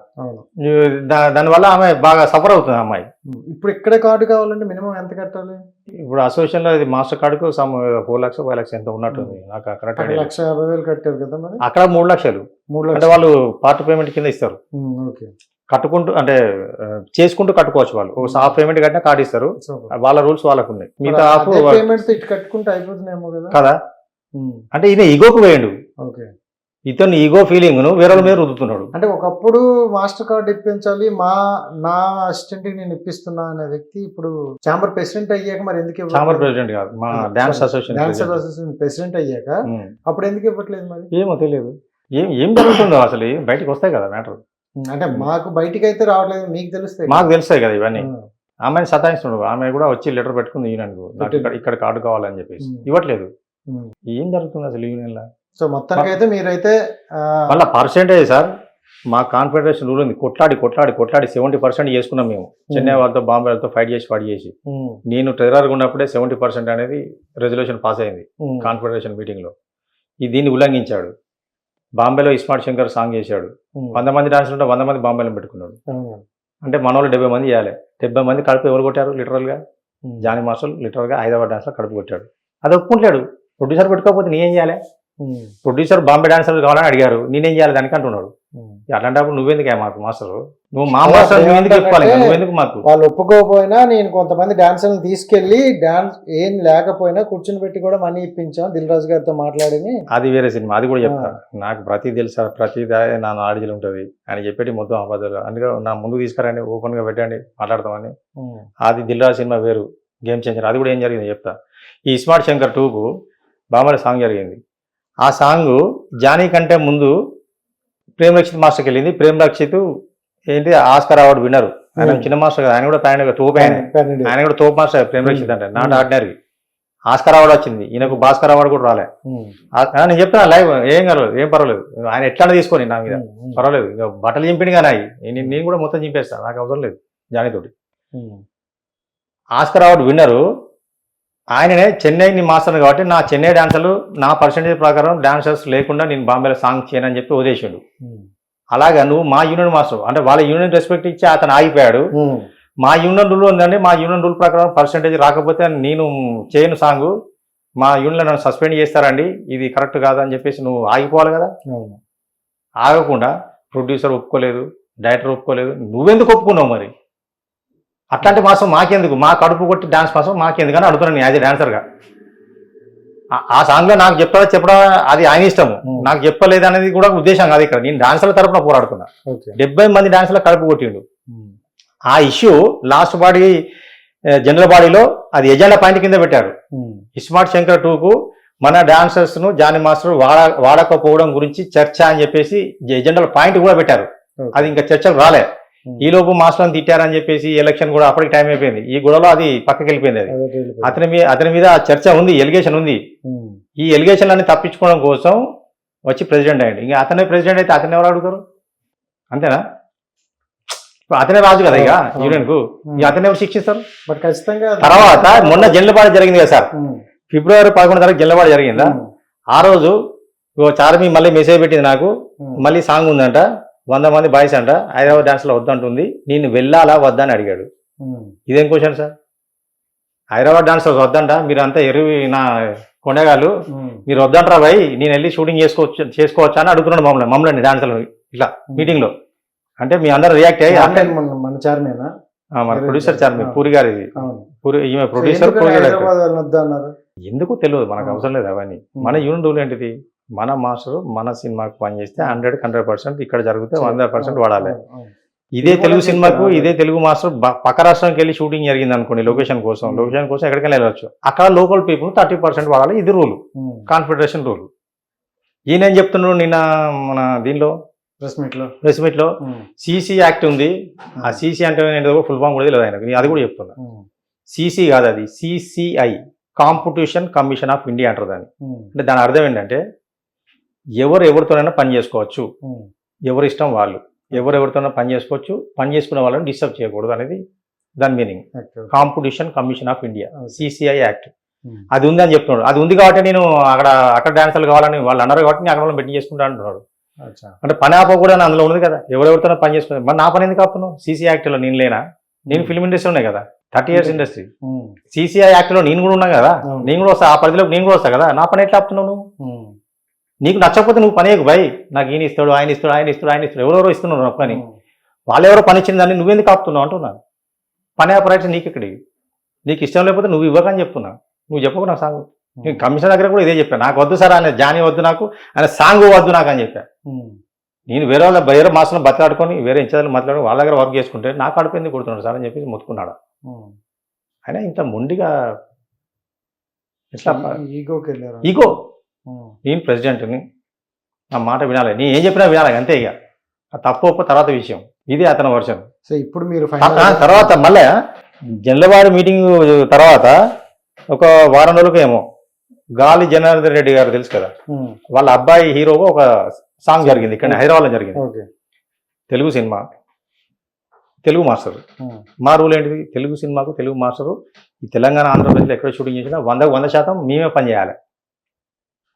దానివల్ల ఆమె బాగా సఫర్ అవుతుంది అమ్మాయి. ఇప్పుడు ఇక్కడే కార్డు కావాలంటే మినిమం ఎంత కట్టాలి? ఇప్పుడు అసోసియేషన్ లో ఇది మాస్టర్ కార్డుకు 4 లక్షలు 5 లక్షలు ఎంత ఉన్నట్టుంది నాకు కరెక్ట్. 1,50,000 కట్టారు కదా మరి, అక్కడ 3 లక్షలు 3 అంటే వాళ్ళు పార్ట్ పేమెంట్ కింద ఇస్తారు. ఓకే. కట్టుకుంటూ అంటే చేసుకుంటూ కట్టుకోవచ్చు, వాళ్ళు ఒక హాఫ్ పేమెంట్ కట్టినా కార్డు ఇస్తారు, వాళ్ళ రూల్స్ వాళ్ళకు ఉన్నాయి. మిగతా హాఫ్ పేమెంట్ ఇటు కట్టుకుంటే అయిపోతుందేమో కదా కదా. అంటే ఈయన ఈగోకు వేయండు, ఓకే. ఇతను ఈగో ఫీలింగ్ ను వేరే మీద రుద్దుతున్నాడు. అంటే ఒకప్పుడు మాస్టర్ కార్డు ఇప్పించాలి, నా అసిస్టెంట్ నేను ఇప్పిస్తున్నా అనే వ్యక్తి ఇప్పుడు ఛాంబర్ ప్రెసిడెంట్ అయ్యాక మరి ఎందుకు ఛాంబర్ ప్రెసిడెంట్ కాదు, మా డాన్స్ అసోసియేషన్ ప్రెసిడెంట్ అయ్యాక అప్పుడు ఎందుకు ఇవ్వట్లేదు మరి? ఏమో తెలియదు, ఏం జరుగుతుందో అసలు బయటకు వస్తాయి కదా మ్యాటర్. అంటే మాకు బయటికి అయితే రావట్లేదు, మీకు తెలుస్తాయి, మాకు తెలుస్తాయి కదా ఇవన్నీ. ఆమెను సతాయిస్తున్నాడు, ఆమె కూడా వచ్చి లెటర్ పెట్టుకుంది యూనియన్ కు, నాకు ఇక్కడ కార్డు కావాలని చెప్పేసి ఇవ్వట్లేదు. ఏం జరుగుతుంది అసలు యూనియన్ లా? సో మొత్తానికి అయితే మీరైతే మళ్ళీ పర్సెంటేజ్ సార్, మా కాన్ఫెడరేషన్ రూల్ ఉంది, కొట్లాడి 70% చేసుకున్నాం మేము. చెన్నై వాళ్ళతో బాంబే వాళ్ళతో ఫైట్ చేసి నేను ట్రెజరర్ ఉన్నప్పుడే 70% అనేది రెజల్యూషన్ పాస్ అయింది కాన్ఫెడరేషన్ మీటింగ్ లో. దీన్ని ఉల్లంఘించాడు. బాంబేలో ఇస్మార్ట్ శంకర్ సాంగ్ చేశాడు, 100 మంది డాన్సులు ఉంటే 100 మంది బాంబేలో పెట్టుకున్నాడు. అంటే మన వాళ్ళు 70 మంది చేయాలి, 70 మంది కడుపు ఎవరు కొట్టారు? లిటరల్ గా జానీ మాస్టర్ లిటరల్ గా హైదరాబాద్ డాన్స్ లో కడుపు కొట్టాడు. అది ఒప్పుకుంటాడు. ప్రొడ్యూసర్ పెట్టుకోకపోతే నేనేం చేయాలి? ప్రొడ్యూసర్ బాంబే డాన్సర్ కావాలని అడిగారు, నేనేం చేయాలి దానికి అంటున్నాడు. అట్లాంటప్పుడు నువ్వెందుకు మాకు మాస్టర్, నువ్వు మా మాస్టర్ నువ్వెందుకు చెప్పుకోవాలి, నువ్వెందుకు మాకు? వాళ్ళు ఒప్పుకోకపోయినా నేను కొంతమంది డాన్సర్లు తీసుకెళ్లి డాన్స్ ఏం లేకపోయినా కూర్చుని పెట్టి కూడా మనీ ఇప్పించాం దిల్ రాజు గారితో మాట్లాడి. అది వేరే సినిమా, అది కూడా చెప్తా. నాకు ప్రతి తెలుసా, ప్రతి నా నాలెడ్జ్ ఉంటుంది అని చెప్పేటి మొత్తం అబద్ధాలు. అందుకే నా ముందు తీసుకురండి, ఓపెన్ గా పెట్టండి, మాట్లాడతామని. అది దిల్ రాజు సినిమా వేరు, గేమ్ చేంజర్. అది కూడా ఏం జరిగింది చెప్తా. ఈ స్మార్ట్ శంకర్ 2కు బాంబేలో సాంగ్ జరిగింది. ఆ సాంగ్ జానీ కంటే ముందు ప్రేమ్ రక్షిత్ మాస్టర్కి వెళ్ళింది. ప్రేమ్ రక్షిత్ ఏంటి ఆస్కార్ అవార్డు విన్నర్, ఆయన చిన్న మాస్టర్ కదా, ఆయన కూడా తోపు, ఆయన కూడా తోపు మాస్టర్ ప్రేమ్ రక్షిత్ అంటే, నాట్ ఆర్డినరీ. ఆస్కార్ అవార్డు వచ్చింది, ఈయనకు భాస్కర్ అవార్డు కూడా రాలే. నేను చెప్తున్నా లైవ్, ఏం కలవలేదు, ఏం పర్వాలేదు, ఆయన ఎట్లా తీసుకొని నా మీద పర్వాలేదు. ఇంకా బట్టలు చింపిడి కానీ నేను కూడా మొత్తం చింపేస్తాను, నాకు అవసరం లేదు జానీతోటి. ఆస్కార్ అవార్డు విన్నరు ఆయననే, చెన్నై మాస్టర్ కాబట్టి నా చెన్నై డాన్సర్లు నా పర్సెంటేజ్ ప్రకారం డాన్సర్స్ లేకుండా నేను బాంబేలో సాంగ్ చేయనని చెప్పి వదిలేసాడు. అలాగా నువ్వు మా యూనియన్ మాస్టర్ అంటే వాళ్ళ యూనియన్ రెస్పెక్ట్ ఇచ్చి అతను ఆగిపోయాడు. మా యూనియన్ రూల్ ఉందండి, మా యూనియన్ రూల్ ప్రకారం పర్సెంటేజ్ రాకపోతే నేను చేయను సాంగ్, మా యూనియన్లో నన్ను సస్పెండ్ చేస్తారండి, ఇది కరెక్ట్ కాదని చెప్పేసి నువ్వు ఆగిపోవాలి కదా. ఆగకుండా ప్రొడ్యూసర్ ఒప్పుకోలేదు, డైరెక్టర్ ఒప్పుకోలేదు, నువ్వెందుకు ఒప్పుకున్నావు మరి? అట్లాంటి మాసం మాకెందుకు, మా కడుపు కొట్టి డాన్స్ మాసం మాకెందుకని అడుగుతున్నాను యాజ్ ఏ డాన్సర్గా. ఆ సాంగ్లో నాకు చెప్పడం అది ఆయన ఇష్టము, నాకు చెప్పలేదు అనేది కూడా ఉద్దేశం కాదు. ఇక్కడ నేను డాన్సర్ల తరఫున పోరాడుతున్నా. 70 మంది డాన్సర్ల కడుపు కొట్టిండు. ఆ ఇష్యూ లాస్ట్ బాడీ జనరల్ బాడీలో అది ఎజెండా పాయింట్ కింద పెట్టారు. స్మార్ట్ శంకర్ 2కు మన డాన్సర్స్ ను జానీ మాస్టర్ వాడకపోవడం గురించి చర్చ అని చెప్పేసి ఎజెండా పాయింట్ కూడా పెట్టారు. అది ఇంకా చర్చలు రాలే. ఈ లోపు మాస్టర్ని తిట్టారని చెప్పేసి ఎలక్షన్ కూడా అప్పటికి టైం అయిపోయింది. ఈ గొడవలో అది పక్కకి వెళ్ళిపోయింది. అది అతని మీద చర్చ ఉంది, ఎలిగేషన్ ఉంది. ఈ ఎలిగేషన్లన్నీ తప్పించుకోవడం కోసం వచ్చి ప్రెసిడెంట్ అయ్యండి. ఇంకా అతనే ప్రెసిడెంట్ అయితే అతను ఎవరు అడుగుతారు? అంతేనా? అతనే రాజు కదా ఇక యూనియన్ కు, ఇక అతనే ఎవరు శిక్షిస్తారు? బట్ ఖచ్చితంగా తర్వాత మొన్న జల్లబాడ జరిగింది కదా సార్, ఫిబ్రవరి 11 తారీఖు జల్లబాడ జరిగిందా? ఆ రోజు చార్మి మళ్ళీ మెసేజ్ పెట్టింది నాకు, మళ్ళీ సాంగ్ ఉందంట, 100 మంది బాయ్స్ అంట, హైదరాబాద్ డాన్స్ లో వద్దంటుంది, నేను వెళ్ళాలా వద్దా అని అడిగాడు. ఇదేం క్వశ్చన్ సార్? హైదరాబాద్ డాన్స్ వద్దంట, మీరు అంతా ఎరువి నా కొండగాళ్ళు, మీరు వద్దంటారా భయ్, నేను వెళ్ళి షూటింగ్ చేసుకోవచ్చా అని అడుగుతున్నాడు మమ్మల్ని డాన్సర్లు ఇట్లా మీటింగ్ లో. అంటే మీ అందరూ రియాక్ట్ అయ్యి మన చార్మేనా, మన ప్రొడ్యూసర్ చార్మి పూరి గారు, ఈమె ప్రొడ్యూసర్ ఎందుకు తెలియదు, మనకు అవసరం లేదు అవన్నీ. మన యూనియన్ రూల్ ఏంటిది? మన మాస్టర్ మన సినిమాకు పనిచేస్తే 100% ఇక్కడ జరిగితే 100% వాడాలి. ఇదే తెలుగు సినిమాకు ఇదే తెలుగు మాస్టర్ పక్క రాష్ట్రానికి వెళ్ళి షూటింగ్ జరిగింది అనుకోండి, లొకేషన్ కోసం ఎక్కడికైనా వెళ్ళవచ్చు, అక్కడ లోకల్ పీపుల్ 30% వాడాలి. ఇది రూల్, కాన్ఫెడరేషన్ రూల్. ఈయన ఏం చెప్తున్నాడు నిన్న మన దీనిలో ప్రెస్ మీట్లో సిసి యాక్ట్ ఉంది. ఆ సిసి అంటే ఏంటో ఫుల్ ఫామ్ కూడా తెలియదు ఆయనకు. అది కూడా చెప్తున్నా. సిసి కాదు, అది CCI, competition commission of India అంటారు దాన్ని. అంటే దాని అర్థం ఏంటంటే ఎవరితోనైనా పని చేసుకోవచ్చు, ఎవరి ఇష్టం వాళ్ళు, ఎవరితోనైనా పని చేసుకోవచ్చు, పని చేసుకునే వాళ్ళని డిస్టర్బ్ చేయకూడదు అనేది దాని meaning. Competition commission of India, CCI act అది ఉంది అని చెప్తున్నాడు. అది ఉంది కాబట్టి నేను అక్కడ డాన్సర్లు కావాలని వాళ్ళు అన్నారు కాబట్టి నేను అక్కడ బెట్టింగ్ చేసుకుంటా అంటున్నాడు. అంటే పని ఆప కూడా అందులో ఉన్నది కదా, ఎవరెవరితోనో పని చేసుకున్నాను. మరి నా పని ఎందుకు ఆపుతున్నావు? సిసి యాక్ట్లో నేను లేనా? నేను ఫిల్మ్ ఇండస్ట్రీ ఉన్నాయి కదా, 30 years ఇండస్ట్రీ. సిసిఐ యాక్ట్లో నేను కూడా ఉన్నా కదా, నేను కూడా వస్తా, ఆ పరిధిలోకి నేను కూడా వస్తా కదా. నా పని ఎట్లా ఆపుతున్నావు నువ్వు? నీకు నచ్చకపోతే నువ్వు పని చేయకు భయ్. నాకు ఈయన ఇస్తాడు, ఆయన ఇస్తాడు, ఆయన ఇస్తాడు, ఆయన ఇస్తాడు, ఎవరెవరో ఇస్తున్నావు నాకు పని. వాళ్ళు ఎవరో పని ఇచ్చిన దాన్ని నువ్వెందుకు ఆపుతున్నావు అంటున్నాను. పని ఆపరేషన్ నీకు ఇక్కడి, నీకు ఇష్టం లేకపోతే నువ్వు ఇవ్వకని చెప్తున్నా. నువ్వు చెప్పకు నాకు సాంగ్. నేను కమిషన్ దగ్గర కూడా ఇదే చెప్పాను. నాకు వద్దు సార్ ఆయన జానీ వద్దు, నాకు ఆయన సాంగ్ వద్దు నాకు అని చెప్పా. నేను వేరే మాసంలో బతలాడుకొని వేరే ఇన్ఛార్జ్లు మాట్లాడుకొని వాళ్ళ దగ్గర వర్క్ చేసుకుంటే నాకు అడిపోయింది కొడుతున్నాడు సార్ అని చెప్పేసి మొత్తుకున్నాడు. ఆయన ఇంత మొండిగా ఎట్లా? ఈగో. నేను ప్రెసిడెంట్ని, నా మాట వినాలి, నేను ఏం చెప్పినా వినాలి అంతే. ఇక తప్పు తర్వాత విషయం. ఇది అతని వర్షన్. సో ఇప్పుడు మీరు తర్వాత మళ్ళీ జనరల్వాడి మీటింగ్ తర్వాత ఒక వారం రోజులకు ఏమో గాలి జనార్దన్ రెడ్డి గారు తెలుసు కదా, వాళ్ళ అబ్బాయి హీరోగా ఒక సాంగ్ జరిగింది ఇక్కడ హైదరాబాద్లో జరిగింది. Telugu cinema, Telugu master. మా రూల్ ఏంటిది? తెలుగు సినిమాకు తెలుగు మాస్టరు ఈ తెలంగాణ ఆంధ్రప్రదేశ్లో ఎక్కడ షూటింగ్ చేసినా 100% మేమే పని చేయాలి.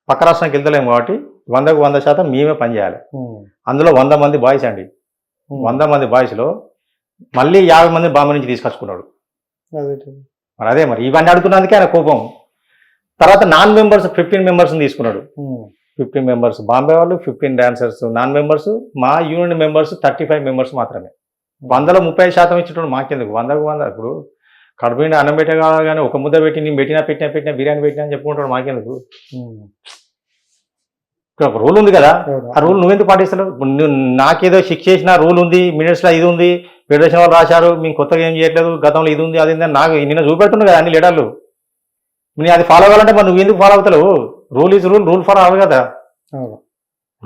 పక్క రాష్ట్రానికి వెళ్తలేము కాబట్టి 100% మేమే పని చేయాలి. అందులో 100 మంది బాయ్స్ అండి. 100 మంది బాయ్స్లో మళ్ళీ 50 మంది బాంబే నుంచి తీసుకొచ్చుకున్నాడు. మరి అదే మరి ఇవన్నీ అడుగుతున్నందుకే ఆయన కోపం. తర్వాత నాన్ మెంబర్స్ 15 మెంబర్స్ని తీసుకున్నాడు. 15 మెంబర్స్ బాంబే వాళ్ళు, 15 డాన్సర్స్ నాన్ మెంబర్స్, మా యూనియన్ మెంబర్స్ 35 మెంబర్స్ మాత్రమే. 100లో 30% ఇచ్చేటప్పుడు మాకెందుకు? 100కు 100. ఇప్పుడు కడుపు నిండా అన్నం పెట్టే కావాలి కానీ ఒక ముద్ద పెట్టి నేను పెట్టినా బిర్యానీ పెట్టినా అని చెప్పుకుంటాడు మాకెందుకు? ఇక్కడ ఒక రూల్ ఉంది కదా, ఆ రూల్ నువ్వెందుకు పాటిస్తావు? నాకేదో శిక్ష చేసిన రూల్ ఉంది, మినిట్స్లో ఇది ఉంది, ఫెడరేషన్ వాళ్ళు రాశారు, మేము కొత్తగా ఏం చేయట్లేదు, గతంలో ఇది ఉంది అది ఉంది అని నాకు నిన్న చూపెడుతున్నావు కదా అన్ని లీడర్లు. నేను అది ఫాలో అవ్వాలంటే మరి నువ్వు ఎందుకు ఫాలో అవుతావు? Rule is rule, rule follow అవ్వాలి కదా.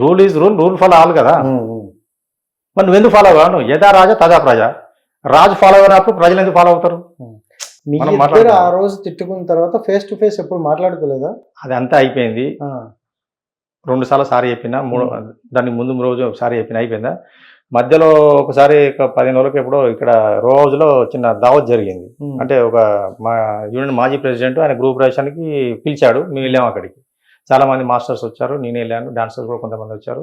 Rule is rule, rule follow అవ్వాలి కదా. మరి నువ్వెందుకు ఫాలో అవ్వను? యథా రాజా తదా ప్రజ. రాజు ఫాలో అయినప్పుడు ప్రజలు ఎందుకు ఫాలో అవుతారు? ఆ రోజు తిట్టుకున్న తర్వాత ఫేస్ టు ఫేస్ ఎప్పుడు మాట్లాడుకోలేదా? అది అంతా అయిపోయింది. 2 సార్లు సారీ చెప్పినా, దానికి ముందు రోజు సారీ చెప్పిన అయిపోయిందా. మధ్యలో ఒకసారి 15 రోజులకి ఎప్పుడో ఇక్కడ రో హౌస్లో చిన్న దావత్ జరిగింది. అంటే ఒక మా యూనియన్ మాజీ ప్రెసిడెంట్ ఆయన గ్రూప్ రేషన్కి పిలిచాడు, మేము వెళ్ళాము అక్కడికి. చాలా మంది మాస్టర్స్ వచ్చారు, నేను వెళ్ళాను, డాన్సర్స్ కూడా కొంతమంది వచ్చారు,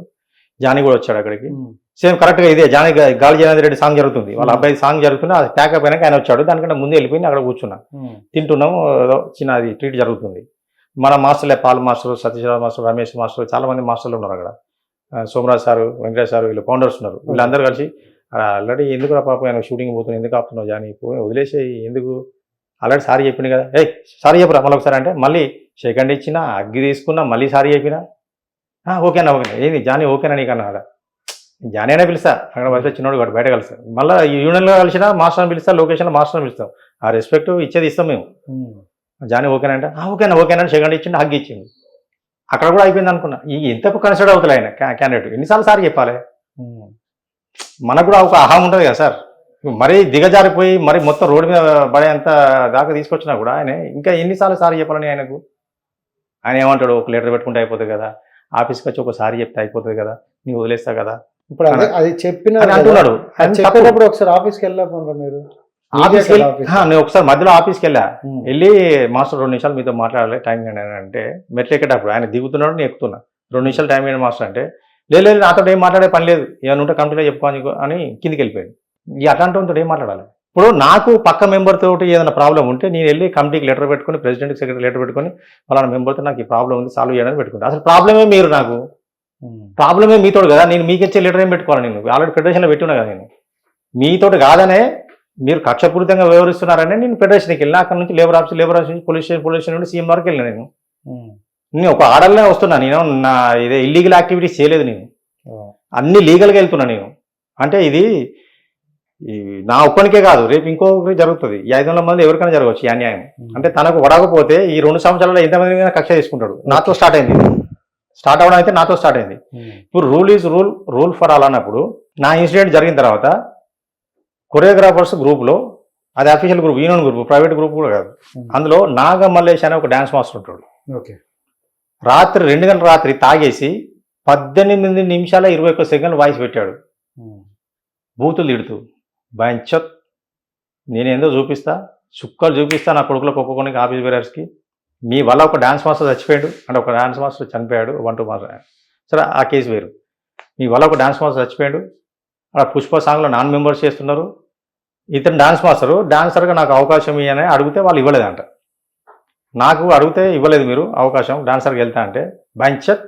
జానీ కూడా వచ్చాడు అక్కడికి. సేమ్ కరెక్ట్గా ఇదే జానీ గాలి జనార్దన్ రెడ్డి సాంగ్ జరుగుతుంది, వాళ్ళ అబ్బాయి సాంగ్ జరుగుతుంది. అది ప్యాక్ అయిపోయినాక ఆయన వచ్చాడు, దానికంటే ముందు వెళ్ళిపోయింది. అక్కడ కూర్చున్నా, తింటున్నాము, చిన్న అది ట్రీట్ జరుగుతుంది. మన మాస్టర్లే Paul master, Satishwara master, Ramesh master, చాలా మంది మాస్టర్లు ఉన్నారు అక్కడ. సోమరాజ్ సారు, వెంకటేష్ సారు, వీళ్ళు ఫౌండర్స్ ఉన్నారు. వీళ్ళందరూ కలిసి ఆల్రెడీ ఎందుకు పాప ఆయన షూటింగ్ పోతుంది, ఎందుకు ఆపుతున్నావు జానీ, వదిలేసే ఎందుకు, ఆల్రెడీ సారీ చెప్పింది కదా, సారీ చెప్పరా మళ్ళీ ఒకసారి అంటే మళ్ళీ సెకండ్ ఇచ్చినా, అగ్గి తీసుకున్నా, మళ్ళీ సారీ చెప్పినా, ఓకేనా ఏంది జానీ ఓకేనా నీకు అన్నాడు. జానీ అయినా పిలుస్తా, అక్కడ వస్తే చిన్నోడు కాబట్టి బయట కలుస్తా, మళ్ళీ యూనియన్లో కలిసినా మాస్టర్ని పిలుస్తా, లొకేషన్లో మాస్టర్ని పిలుస్తాం. ఆ రెస్పెక్ట్ ఇచ్చేది ఇస్తాం మేము. జానీ ఓకేనా అంటే ఓకేనా సెకండ్ ఇచ్చిండు, హగ్ ఇచ్చిండు. అక్కడ కూడా అయిపోయింది అనుకున్నా. ఎంతకు కన్సిడర్ అవుతుంది ఆయన క్యాండిడేట్, ఎన్నిసార్లు సార్ చెప్పాలి? మనకు కూడా ఒక అహం ఉంటుంది కదా సార్. మరీ దిగజారిపోయి మరీ మొత్తం రోడ్డు మీద పడేంత దాకా తీసుకొచ్చినా కూడా ఆయన ఇంకా ఎన్నిసార్లు సార్ చెప్పాలని ఆయనకు. ఆయన ఏమంటాడు, ఒక లెటర్ పెట్టుకుంటే అయిపోతుంది కదా, ఆఫీస్కి వచ్చి ఒకసారి చెప్తే అయిపోతుంది కదా, నీవు వదిలేస్తా కదా. ఇప్పుడు అది చెప్పిన అంటున్నాడు. చెప్పినప్పుడు ఒకసారి ఆఫీస్కి వెళ్ళకుండా మీరు నేను ఒకసారి మధ్యలో ఆఫీస్కి వెళ్ళి మాస్టర్ 2 నిమిషాలు మీతో మాట్లాడాలి టైం అంటే మెట్లు ఎక్కేటప్పుడు ఆయన దిగుతున్నాడు, నేను ఎక్కుతున్నా. 2 నిమిషాలు టైం ఏంటి మాస్టర్ అంటే లేదు నాతో ఏం మాట్లాడే పని లేదు, ఏమైనా ఉంటే కంపెనీలో చెప్పుకోని అని కిందికి వెళ్ళిపోయాడు. అట్లాంటి ఏం మాట్లాడాలి? ఇప్పుడు నాకు పక్క మెంబర్ తోటి ఏదైనా ప్రాబ్లం ఉంటే నేను వెళ్ళి కమిటీకి లెటర్ పెట్టుకుని, ప్రెసిడెంట్కి సెక్రటరీ లెటర్ పెట్టుకుని ఫలానా మెంబర్తో నాకు ఈ ప్రాబ్లం ఉంది సాల్వ్ చేయడానికి పెట్టుకుంటాను. అసలు ప్రాబ్లమే మీరు, నాకు ప్రాబ్లమే మీతో కదా. నేను మీకు ఇచ్చే లెటర్ ఏం పెట్టుకోవాలి? నేను ఆల్రెడీ ఫెడరేషన్లో పెట్టున్నా కదా. నేను మీతోటి కాదనే మీరు కక్షపూరితంగా వ్యవహరిస్తున్నారని నేను ఫెడరేషన్కి వెళ్ళినా, అక్కడ నుంచి లేబర్ ఆఫీస్ నుంచి పోలీస్ స్టేషన్ నుండి సీఎం వరకు వెళ్ళినా. నేను ఒక ఆర్డర్లోనే వస్తున్నా, నేను నా ఇదే ఇల్లీగల్ యాక్టివిటీస్ చేయలేదు, నేను అన్ని లీగల్గా వెళ్తున్నా. నేను అంటే ఇది నా ఒక్కనికే కాదు, రేపు ఇంకొకరికి జరుగుతుంది. ఈ 500 మంది ఎవరికైనా జరగవచ్చు ఈ అన్యాయం. అంటే తనకు వడకపోతే ఈ 2 సంవత్సరాల్లో ఎంతమంది మీద కక్ష తీసుకుంటాడు. నాతో స్టార్ట్ అయింది. స్టార్ట్ అవ్వడం అయితే నాతో స్టార్ట్ అయింది. ఇప్పుడు rule is rule, rule for all అన్నప్పుడు నా ఇన్సిడెంట్ జరిగిన తర్వాత కొరియోగ్రాఫర్స్ గ్రూప్లో, అది official group, union group, private group కూడా కాదు, అందులో నాగ మల్లేష్ అనే ఒక డ్యాన్స్ మాస్టర్ ఉంటాడు. ఓకే. రాత్రి 2 గంటల రాత్రి తాగేసి 18 నిమిషాల 21 సెకండ్లు వాయిస్ పెట్టాడు, బూతులు తిడుతూ. బంచత్ నేనేందో చూపిస్తా, చుక్కలు చూపిస్తా నా కొడుకులకు ఒక్కొక్కరికి ఆఫీస్ బేరర్స్కి. మీ వల్ల ఒక డాన్స్ మాస్టర్ చచ్చిపోయాడు, అంటే ఒక డాన్స్ మాస్టర్ చనిపోయాడు, 1-2 మాస్టర్, సరే ఆ కేసు వేరు. మీ వల్ల ఒక డాన్స్ మాస్టర్ చచ్చిపోయాడు, అక్కడ పుష్ప సాంగ్లో నాన్ మెంబర్స్ చేస్తున్నారు. ఇతను డాన్స్ మాస్టరు, డాన్సర్గా నాకు అవకాశం ఇవ్వని అడిగితే వాళ్ళు ఇవ్వలేదంట. నాకు అడిగితే ఇవ్వలేదు మీరు అవకాశం, డాన్సర్కి వెళ్తా అంటే బంచత్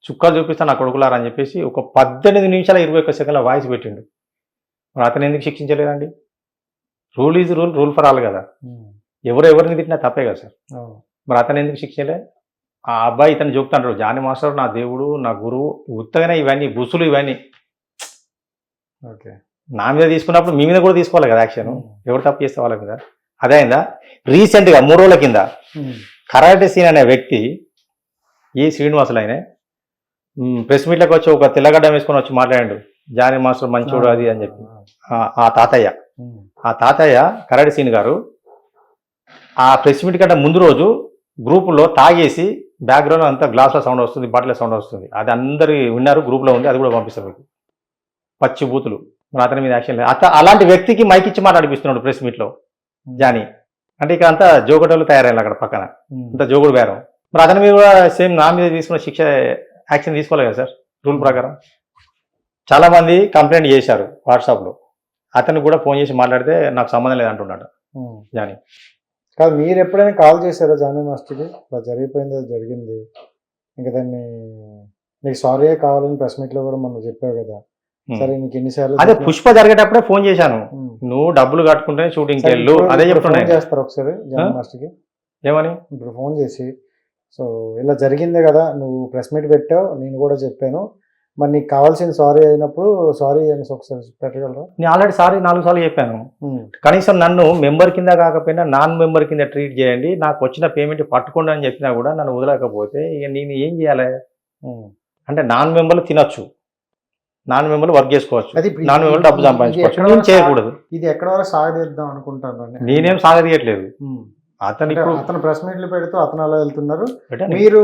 చుక్కలు చూపిస్తా నా కొడుకులారని చెప్పేసి ఒక 18 నిమిషాల 21 సెకండ్ల వాయిస్ పెట్టిండు. మరి అతను ఎందుకు శిక్షించలేదండి? Rule is rule, rule for all కదా. ఎవరిని తిట్టినా తప్పే కదా సార్. మరి అతను ఎందుకు శిక్షలే? ఆ అబ్బాయి ఇతను చెప్తాడు, జానీ మాస్టర్ నా దేవుడు, నా గురువు, ఉత్తగానే ఇవన్నీ బుసులు ఇవన్నీ. ఓకే. నా మీద తీసుకున్నప్పుడు మీ మీద కూడా తీసుకోవాలి కదా యాక్షన్. ఎవరు తప్పు చేస్తే వాళ్ళ మీద. అదే అయిందా? రీసెంట్గా 3 రోజుల కింద కరాటే సీన్ అనే వ్యక్తి, ఈ శ్రీనివాసులు ఆయన ప్రెస్ మీట్లోకి వచ్చి ఒక తెల్లగడ్డ వేసుకొని వచ్చి మాట్లాడాడు, జానీ మాస్టర్ మంచోడు అది అని చెప్పి. ఆ తాతయ్య కరాటే సీన్ గారు ఆ ప్రెస్ మీట్ కంటే ముందు రోజు గ్రూపులో తాగేసి బ్యాక్గ్రౌండ్ అంతా గ్లాస్లో సౌండ్ వస్తుంది, బాటిల్ సౌండ్ వస్తుంది, అది అందరు విన్నారు, గ్రూప్లో ఉంది, అది కూడా పంపిస్తారు మీకు. పచ్చి బూతులు. మరి అతని మీద యాక్షన్ లేదు. అలాంటి వ్యక్తికి మైక్ ఇచ్చి మాట్లాడిపిస్తున్నాడు ప్రెస్ మీట్లో జానీ. అంటే ఇక అంతా జోగటోళ్ళు తయారయ్యారు అక్కడ పక్కన, అంత జోగుడు బేరం. మరి అతని మీద కూడా సేమ్ నా మీద తీసుకున్న శిక్ష యాక్షన్ తీసుకోవాలి కదా సార్ రూల్ ప్రకారం. చాలా మంది కంప్లైంట్ చేశారు వాట్సాప్లో, అతను కూడా ఫోన్ చేసి మాట్లాడితే నాకు సంబంధం లేదంటున్నాడు జానీ. కాదు, మీరు ఎప్పుడైనా కాల్ చేశారా జానీ మాస్టర్కి? అలా జరిగిపోయింది, అది జరిగింది, ఇంకా దాన్ని నీకు సారీ కావాలని ప్రెస్ మీట్లో కూడా మనం చెప్పావు కదా. సరే, నీకు ఎన్నిసార్లు అదే పుష్ప జరిగేటప్పుడే ఫోన్ చేశాను, నువ్వు డబ్బులు కట్టుకుంటే షూటింగ్కి వెళ్ళు అదే చెప్తున్నా. చేస్తారు ఒకసారి జానీ మాస్టర్కి ఏమని ఇప్పుడు ఫోన్ చేసి, సో ఇలా జరిగిందే కదా, నువ్వు ప్రెస్ మీట్ పెట్టావు, నేను కూడా చెప్పాను, మరి నీకు కావాల్సిన సారీ అయినప్పుడు సారీ అని ఒకసారి పెట్టగలరా? నేను ఆల్రెడీ సారీ 4 సార్లు చెప్పాను. కనీసం నన్ను మెంబర్ కింద కాకపోయినా నాన్ మెంబర్ కింద ట్రీట్ చేయండి, నాకు వచ్చిన పేమెంట్ పట్టుకోండి అని చెప్పినా కూడా నన్ను వదలకపోతే ఇక నేను ఏం చేయాలి? అంటే నాన్ మెంబర్లు తినొచ్చు, నాన్ మెంబర్లు వర్క్ చేసుకోవచ్చు, నాన్ మెంబర్లు డబ్బు సంపాదించుకోవచ్చు, నేను చేయకూడదు. ఇది ఎక్కడ వరకు సాగదీద్దాం అనుకుంటాను. నేనేం సాగదీయట్లేదు. అతను ప్రెస్ మీట్లు పెడుతూ అతను అలా వెళ్తున్నారు, మీరు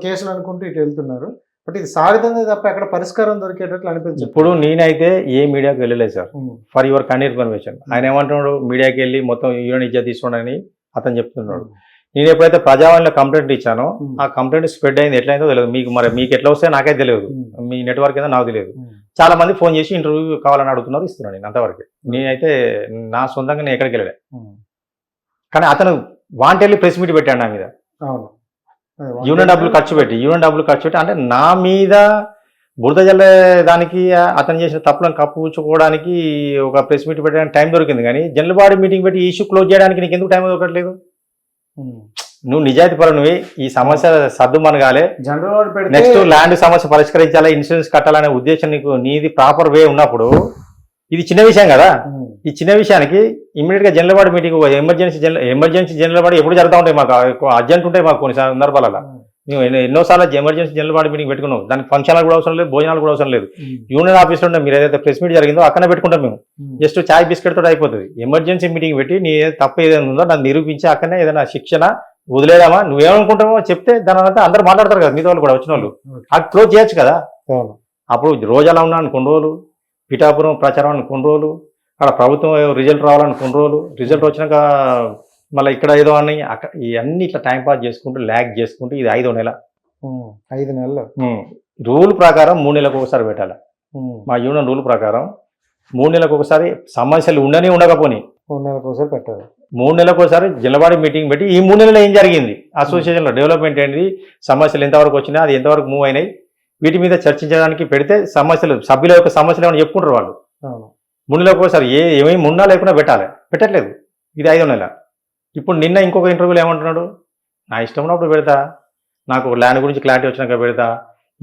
కేసులు అనుకుంటూ ఇటు వెళ్తున్నారు. బట్ ఇది సాగుతుంది తప్ప ఎక్కడ పరిష్కారం దొరికేటట్లు అనిపించింది. ఇప్పుడు నేనైతే ఏ మీడియాకి వెళ్ళలేదు sir, for your convenient information. ఆయన ఏమంటున్నాడు, మీడియాకి వెళ్ళి మొత్తం యూనియన్ ఇజ్జత్ తీసుకోండి అతను చెప్తున్నాడు. నేను ఎప్పుడైతే ప్రజావాణిలో కంప్లైంట్ ఇచ్చానో ఆ కంప్లైంట్ స్ప్రెడ్ అయింది, ఎట్లయిందో తెలియదు మీకు. మరి మీకు ఎట్లా వస్తే నాకే తెలియదు, మీ నెట్వర్క్ ఏదో నాకు తెలియదు. చాలా మంది ఫోన్ చేసి ఇంటర్వ్యూ కావాలని అడుగుతున్నారు, ఇస్తున్నాను నేను అంతవరకు. నేనైతే నా సొంతంగా నేను ఎక్కడికి వెళ్ళలే. కానీ అతను వాంటెళ్ళి ప్రెస్ మీట్ పెట్టాడు నా మీద. యూనియన్ డబ్బులు ఖర్చు పెట్టి అంటే నా మీద బురద జల్లే దానికి, అతను చేసిన తప్పులను కప్పుకోవడానికి ఒక ప్రెస్ మీట్ పెట్టడానికి టైం దొరికింది. కానీ జనరల్ బాడీ మీటింగ్ పెట్టి ఇష్యూ క్లోజ్ చేయడానికి నీకు ఎందుకు టైం దొరకట్లేదు? నువ్వు నిజాయితీ పరునివి, ఈ సమస్య సద్దు మనగాలే, నెక్స్ట్ ల్యాండ్ సమస్య పరిష్కరించాలా, ఇన్సూరెన్స్ కట్టాలనే ఉద్దేశం నీది ప్రాపర్ వే ఉన్నప్పుడు, ఇది చిన్న విషయం కదా. ఈ చిన్న విషయానికి ఇమ్మీడియట్ గా general body meeting, emergency general body ఎప్పుడు జరుగుతూ ఉంటాయి, మాకు అర్జెంట్ ఉంటాయి మాకు కొన్ని సందర్భాలలో. మేము ఎన్నోసార్లు ఎమర్జెన్సీ జనరల్ బాడీ మీటింగ్ పెట్టుకున్నాం, దానికి ఫంక్షన్లు కూడా అవసరం లేదు, భోజనాలు కూడా అవసరం లేదు. యూనియన్ ఆఫీస్లో మీరు ఏదైతే ప్రెస్ మీట్ జరిగిందో అక్కడ పెట్టుకుంటాం మేము, జస్ట్ చాయ్ బిస్కెట్ తోటి అయిపోతుంది. ఎమర్జెన్సీ మీటింగ్ పెట్టి నీ తప్పు ఏదైనా ఉందో దాన్ని నిరూపించి అక్కడనే ఏదైనా శిక్షణ వదిలేదామా, నువ్వేమనుకుంటావో చెప్తే దాని అంతా అందరూ మాట్లాడతారు కదా, మిగతా వాళ్ళు కూడా వచ్చిన వాళ్ళు, అది క్లోజ్ చేయొచ్చు కదా. అప్పుడు రోజు అలా ఉన్నాను కొన్ని రోజులు, పిఠాపురం ప్రచారం అని కొన్ని రోజులు, అక్కడ ప్రభుత్వం రిజల్ట్ రావాలని కొన్ని రోజులు, రిజల్ట్ వచ్చినాక మళ్ళీ ఇక్కడ ఏదో అని అక్కడ ఇవన్నీ ఇట్లా టైం పాస్ చేసుకుంటూ ల్యాగ్ చేసుకుంటూ ఇది 5వ నెల. 5 నెలలు రూల్ ప్రకారం 3 నెలలకు ఒకసారి పెట్టాలి. మా యూనియన్ రూల్ ప్రకారం 3 నెలలకు ఒకసారి, సమస్యలు ఉండకపోని 3 నెలలకు ఒకసారి పెట్టాలి. 3 నెలలకు ఒకసారి జనరల్ మీటింగ్ పెట్టి ఈ 3 నెలలు ఏం జరిగింది, అసోసియేషన్లో డెవలప్మెంట్ ఏంటి, సమస్యలు ఎంతవరకు వచ్చినాయి, అది ఎంతవరకు మూవ్ అయినాయి, వీటి మీద చర్చించడానికి పెడితే సమస్యలు, సభ్యుల యొక్క సమస్యలు ఏమైనా చెప్పుకుంటారు వాళ్ళు. 3 నెలలకు ఒకసారి ఏమేమి ఉన్నా లేకుండా పెట్టట్లేదు. ఇది 5వ నెల. ఇప్పుడు నిన్న ఇంకొక ఇంటర్వ్యూలో ఏమంటున్నాడు, నా ఇష్టం ఉన్నప్పుడు పెడతా, నాకు ల్యాండ్ గురించి క్లారిటీ వచ్చినాక పెడతా,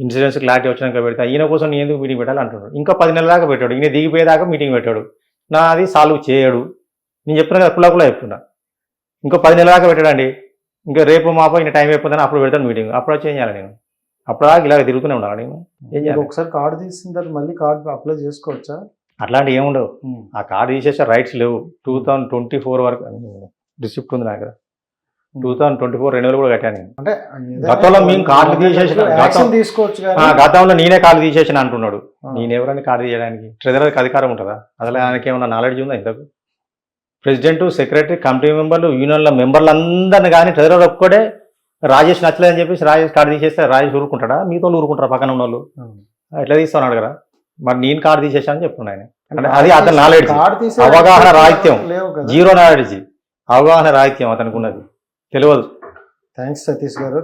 ఇన్సూరెన్స్ క్లారిటీ వచ్చినాక పెడతా, ఈయన కోసం నేను ఎందుకు మీటింగ్ పెట్టాలి అంటున్నాడు. ఇంకా 10 నెలల దాకా పెట్టాడు, ఈయన దిగిపోయేదాకా మీటింగ్ పెట్టాడు, నాది సాల్వ్ చేయడు. నేను చెప్తున్నా కదా, కులా చెప్తున్నా. ఇంకో 10 నెలల దాకా పెట్టాడండి, ఇంకా రేపు మాపో ఈయన టైం అయిపోతుందని అప్పుడు పెడతాను మీటింగ్, అప్పుడు చేయాలి నేను. అప్పుడు ఇలా తిరుగుతూనే ఉండాలి నేను ఏం చేయాలి? ఒకసారి కార్డు తీసిన తర్వాత మళ్ళీ కార్డు అప్లై చేసుకోవచ్చా? అట్లాంటివి ఏముండవు. ఆ కార్డు తీసేసే రైట్స్ లేవు. 2024 వరకు రిసిప్ట్ ఉంది నా దగ్గర. 2024 రెన్యువల్ కూడా కట్టాను నేను. అంటే గతంలో మేము కార్డు తీసేసిన యాక్షన్ తీసుకోవచ్చు కానీ గతంలో నేనే కార్డు తీసేసిన అంటున్నాడు. నేనెవరని కార్డు తీయడానికి? ట్రెజరర్కి అధికారం ఉంటుందా? అసలు ఆయనకి ఏమన్నా నాలెడ్జ్ ఉందా ఇంతకు? ప్రెసిడెంట్, సెక్రటరీ, కమిటీ మెంబర్లు, యూనియన్ల మెంబర్లు అందరిని కానీ ట్రెజరర్ ఒక్కడే రాజేష్ నచ్చలేదని చెప్పేసి రాజేష్ కార్డు తీసేస్తే రాజేష్ ఊరుకుంటాడా? మీతో ఊరుకుంటారా పక్కన ఉన్న వాళ్ళు? ఎట్లా తీస్తాను అడగరా? మరి నేను కార్డు తీసేసానని చెప్తున్నా ఆయన. అంటే అది అతని నాలెడ్జ్, కార్డు తీసే అవగాహన రాహిత్యం, లేవు కదా. జీరో నాలెడ్జ్, అవగాహన రాహిత్యం అతనికి ఉన్నది, తెలియదు. థ్యాంక్స్ సతీష్ గారు.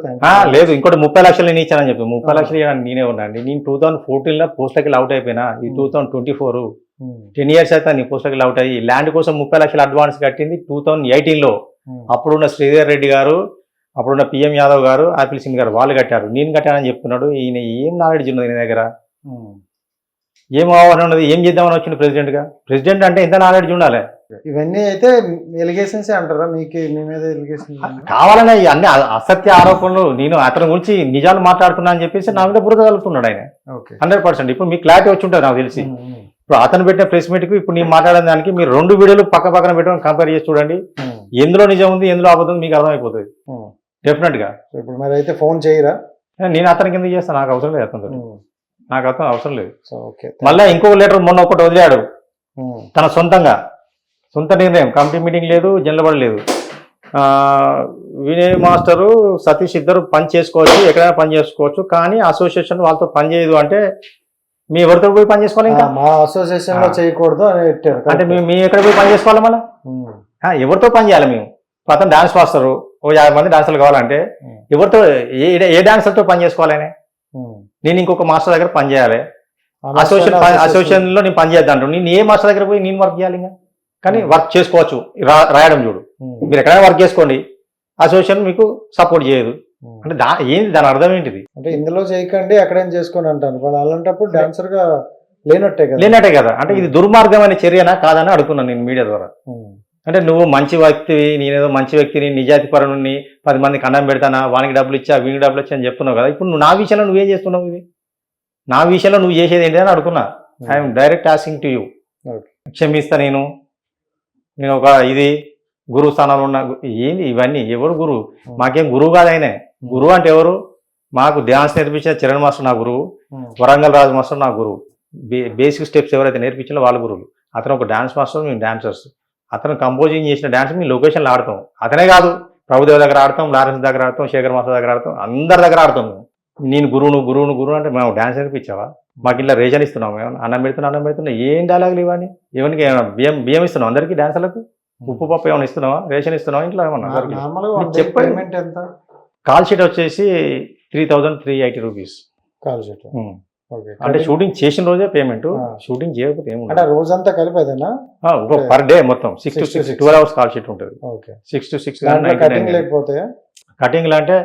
లేదు ఇంకోటి 30 లక్షలు నేను ఇచ్చానని చెప్పి 30 లక్షలు ఇవ్వడానికి నేనే ఉన్నాండి. నేను 2014లో పోస్టులకి అవుట్ అయిపోయినా. ఈ 2024 10 years అయితే నీ పోస్టులకి అవుట్ అయ్యి ల్యాండ్ కోసం 30 లక్షలు అడ్వాన్స్ కట్టింది 2018లో. అప్పుడున్న శ్రీధర్ రెడ్డి గారు, అప్పుడున్న పిఎం యాదవ్ గారు, ఆపిల్ సింగ్ గారు వాళ్ళు కట్టారు. నేను కట్టానని చెప్తున్నాడు. ఈయన ఏం నాలెడ్జ్ ఉన్నది నీ దగ్గర? ఏం అవగాహన ఉన్నది? ఏం చేద్దామని వచ్చింది ప్రెసిడెంట్గా? ప్రెసిడెంట్ అంటే ఎంత నాలెడ్జ్ ఉండాలి? ఇవన్నీ అయితే ఎలిగేషన్స్ అంటారా? మీకు మీ మీద ఎలిగేషన్ కావాలనే అన్ని అసత్య ఆరోపణలు. నేను అతని గురించి నిజాలు మాట్లాడుతున్నా అని చెప్పేసి నా మీద బురద కలుగుతున్నాడు ఆయన. 100%. ఇప్పుడు మీకు క్లారిటీ వచ్చి ఉంటుంది నాకు తెలిసి. ఇప్పుడు అతను పెట్టిన ప్రెస్ మీట్కి ఇప్పుడు నేను మాట్లాడిన దానికి మీరు 2 వీడియోలు పక్క పక్కన పెట్టడం కంపేర్ చేసి చూడండి. ఎందులో నిజం ఉంది, ఎందులో అబద్ధం మీకు అర్థమైపోతుంది డెఫినెట్గా. ఇప్పుడు మరి అయితే ఫోన్ చేయరా? నేను అతనికి ఎందుకు చేస్తాను? నాకు అవసరం లేదు అతనితో. నాకు అతను అవసరం లేదు. ఓకే. మళ్ళీ ఇంకొక లెటర్ మొన్న ఒకటి వదిలాడు తన సొంత నిర్ణయం. కమిటీ మీటింగ్ లేదు, జనరల్ లేదు. వినయ్ మాస్టరు, సతీష్ ఇద్దరు పని చేసుకోవచ్చు, ఎక్కడైనా పని చేసుకోవచ్చు, కానీ అసోసియేషన్ వాళ్ళతో పని చేయదు అంటే మీ ఎవరితో పోయి పని చేసుకోవాలి? ఇంకా మా అసోసియేషన్ లో చేయకూడదు అని పెట్టారు. అంటే మేము ఎక్కడ పోయి పని చేసుకోవాలి? మళ్ళీ ఎవరితో పని చేయాలి? మేము అతను డాన్స్ మాస్టరు, ఓ 50 మంది డాన్సర్లు కావాలంటే ఎవరితో, ఏ డాన్సర్తో పని చేసుకోవాలని? నేను ఇంకొక మాస్టర్ దగ్గర పని చేయాలి. అసోసియేషన్ లో నేను పని చేద్దాను. నేను ఏ మాస్టర్ దగ్గర పోయి నేను వర్క్ చేయాలి? ఇంకా కానీ వర్క్ చేసుకోవచ్చు. రాయడం చూడు, మీరు ఎక్కడైనా వర్క్ చేసుకోండి, అసోసియేషన్ మీకు సపోర్ట్ చేయదు అంటే ఏంటి దాని అర్థం ఏంటిది? అంటే ఇందులో చేయకండి, ఎక్కడైనా చేసుకోండి అంటారు. వాళ్ళు అలాంటప్పుడు డాన్సర్ గా లేనట్టే కదా. అంటే ఇది దుర్మార్గమైన చర్యనా కాదని అడుగుతున్నాను నేను మీడియా ద్వారా. అంటే నువ్వు మంచి వ్యక్తివి, నేనేదో మంచి వ్యక్తిని, నిజాయితీ పరుని, 10 మందికి అన్నం పెడతానా, వానికి డబ్బులు ఇచ్చా, వీనికి డబ్బులు ఇచ్చా అని చెప్తున్నావు కదా. ఇప్పుడు నువ్వు నా విషయంలో నువ్వేం చేస్తున్నావు? ఇది నా విషయంలో నువ్వు చేసేది ఏంటి అని అడుగుతున్నా. I'm direct asking to you. క్షమిస్తా నేను ఒక ఇది గురువు స్థానంలో ఉన్న ఏంది ఇవన్నీ? ఎవరు గురువు? మాకేం గురువు కాదు ఆయనే. గురువు అంటే ఎవరు? మాకు డ్యాన్స్ నేర్పించిన చరణ్ మాస్టర్ నా గురువు, వరంగల్ రాజు మాస్టర్ నా గురువు. బేసిక్ స్టెప్స్ ఎవరైతే నేర్పించినా వాళ్ళ గురువులు. అతను ఒక డాన్స్ మాస్టర్, మేము డాన్సర్స్. అతను కంపోజింగ్ చేసిన డాన్స్ మేము లొకేషన్లో ఆడతాం. అతనే కాదు, ప్రభుదేవ్ దగ్గర ఆడతాం, లారెన్స్ దగ్గర ఆడతాం, శేఖర్ మాస్టర్ దగ్గర ఆడతాం, అందరి దగ్గర ఆడతాం. నేను గురువు అంటే మేము డాన్స్ నేర్పించావా? మాకు ఇలా రేషన్ ఇస్తున్నాం, మేము అన్నం పెడుతున్నా ఏం డైలాగులు ఇవన్నీ? ఎవరికి బియ్యం ఇస్తున్నాం అందరికీ డాన్సర్లకు? ఉప్పు పప్పు ఏమైనా ఇస్తున్నావా? రేషన్ ఇస్తున్నావా? ఇంట్లో ఏమన్నా చెప్పండి. ఎంత కాల్ షీట్ వచ్చేసి 3,380 రూపీస్ కాల్ షీట్. అంటే షూటింగ్ చేసిన రోజే పేమెంట్, షూటింగ్ చేయకపోతే ఏముంది? అంటే రోజంతా కలిపేదేనా? పర్ డే మొత్తం 6 to 6 12 hours కాల్ షీట్ ఉంటుంది. 6 to 6 లేకపోతే కటింగ్లు అంటే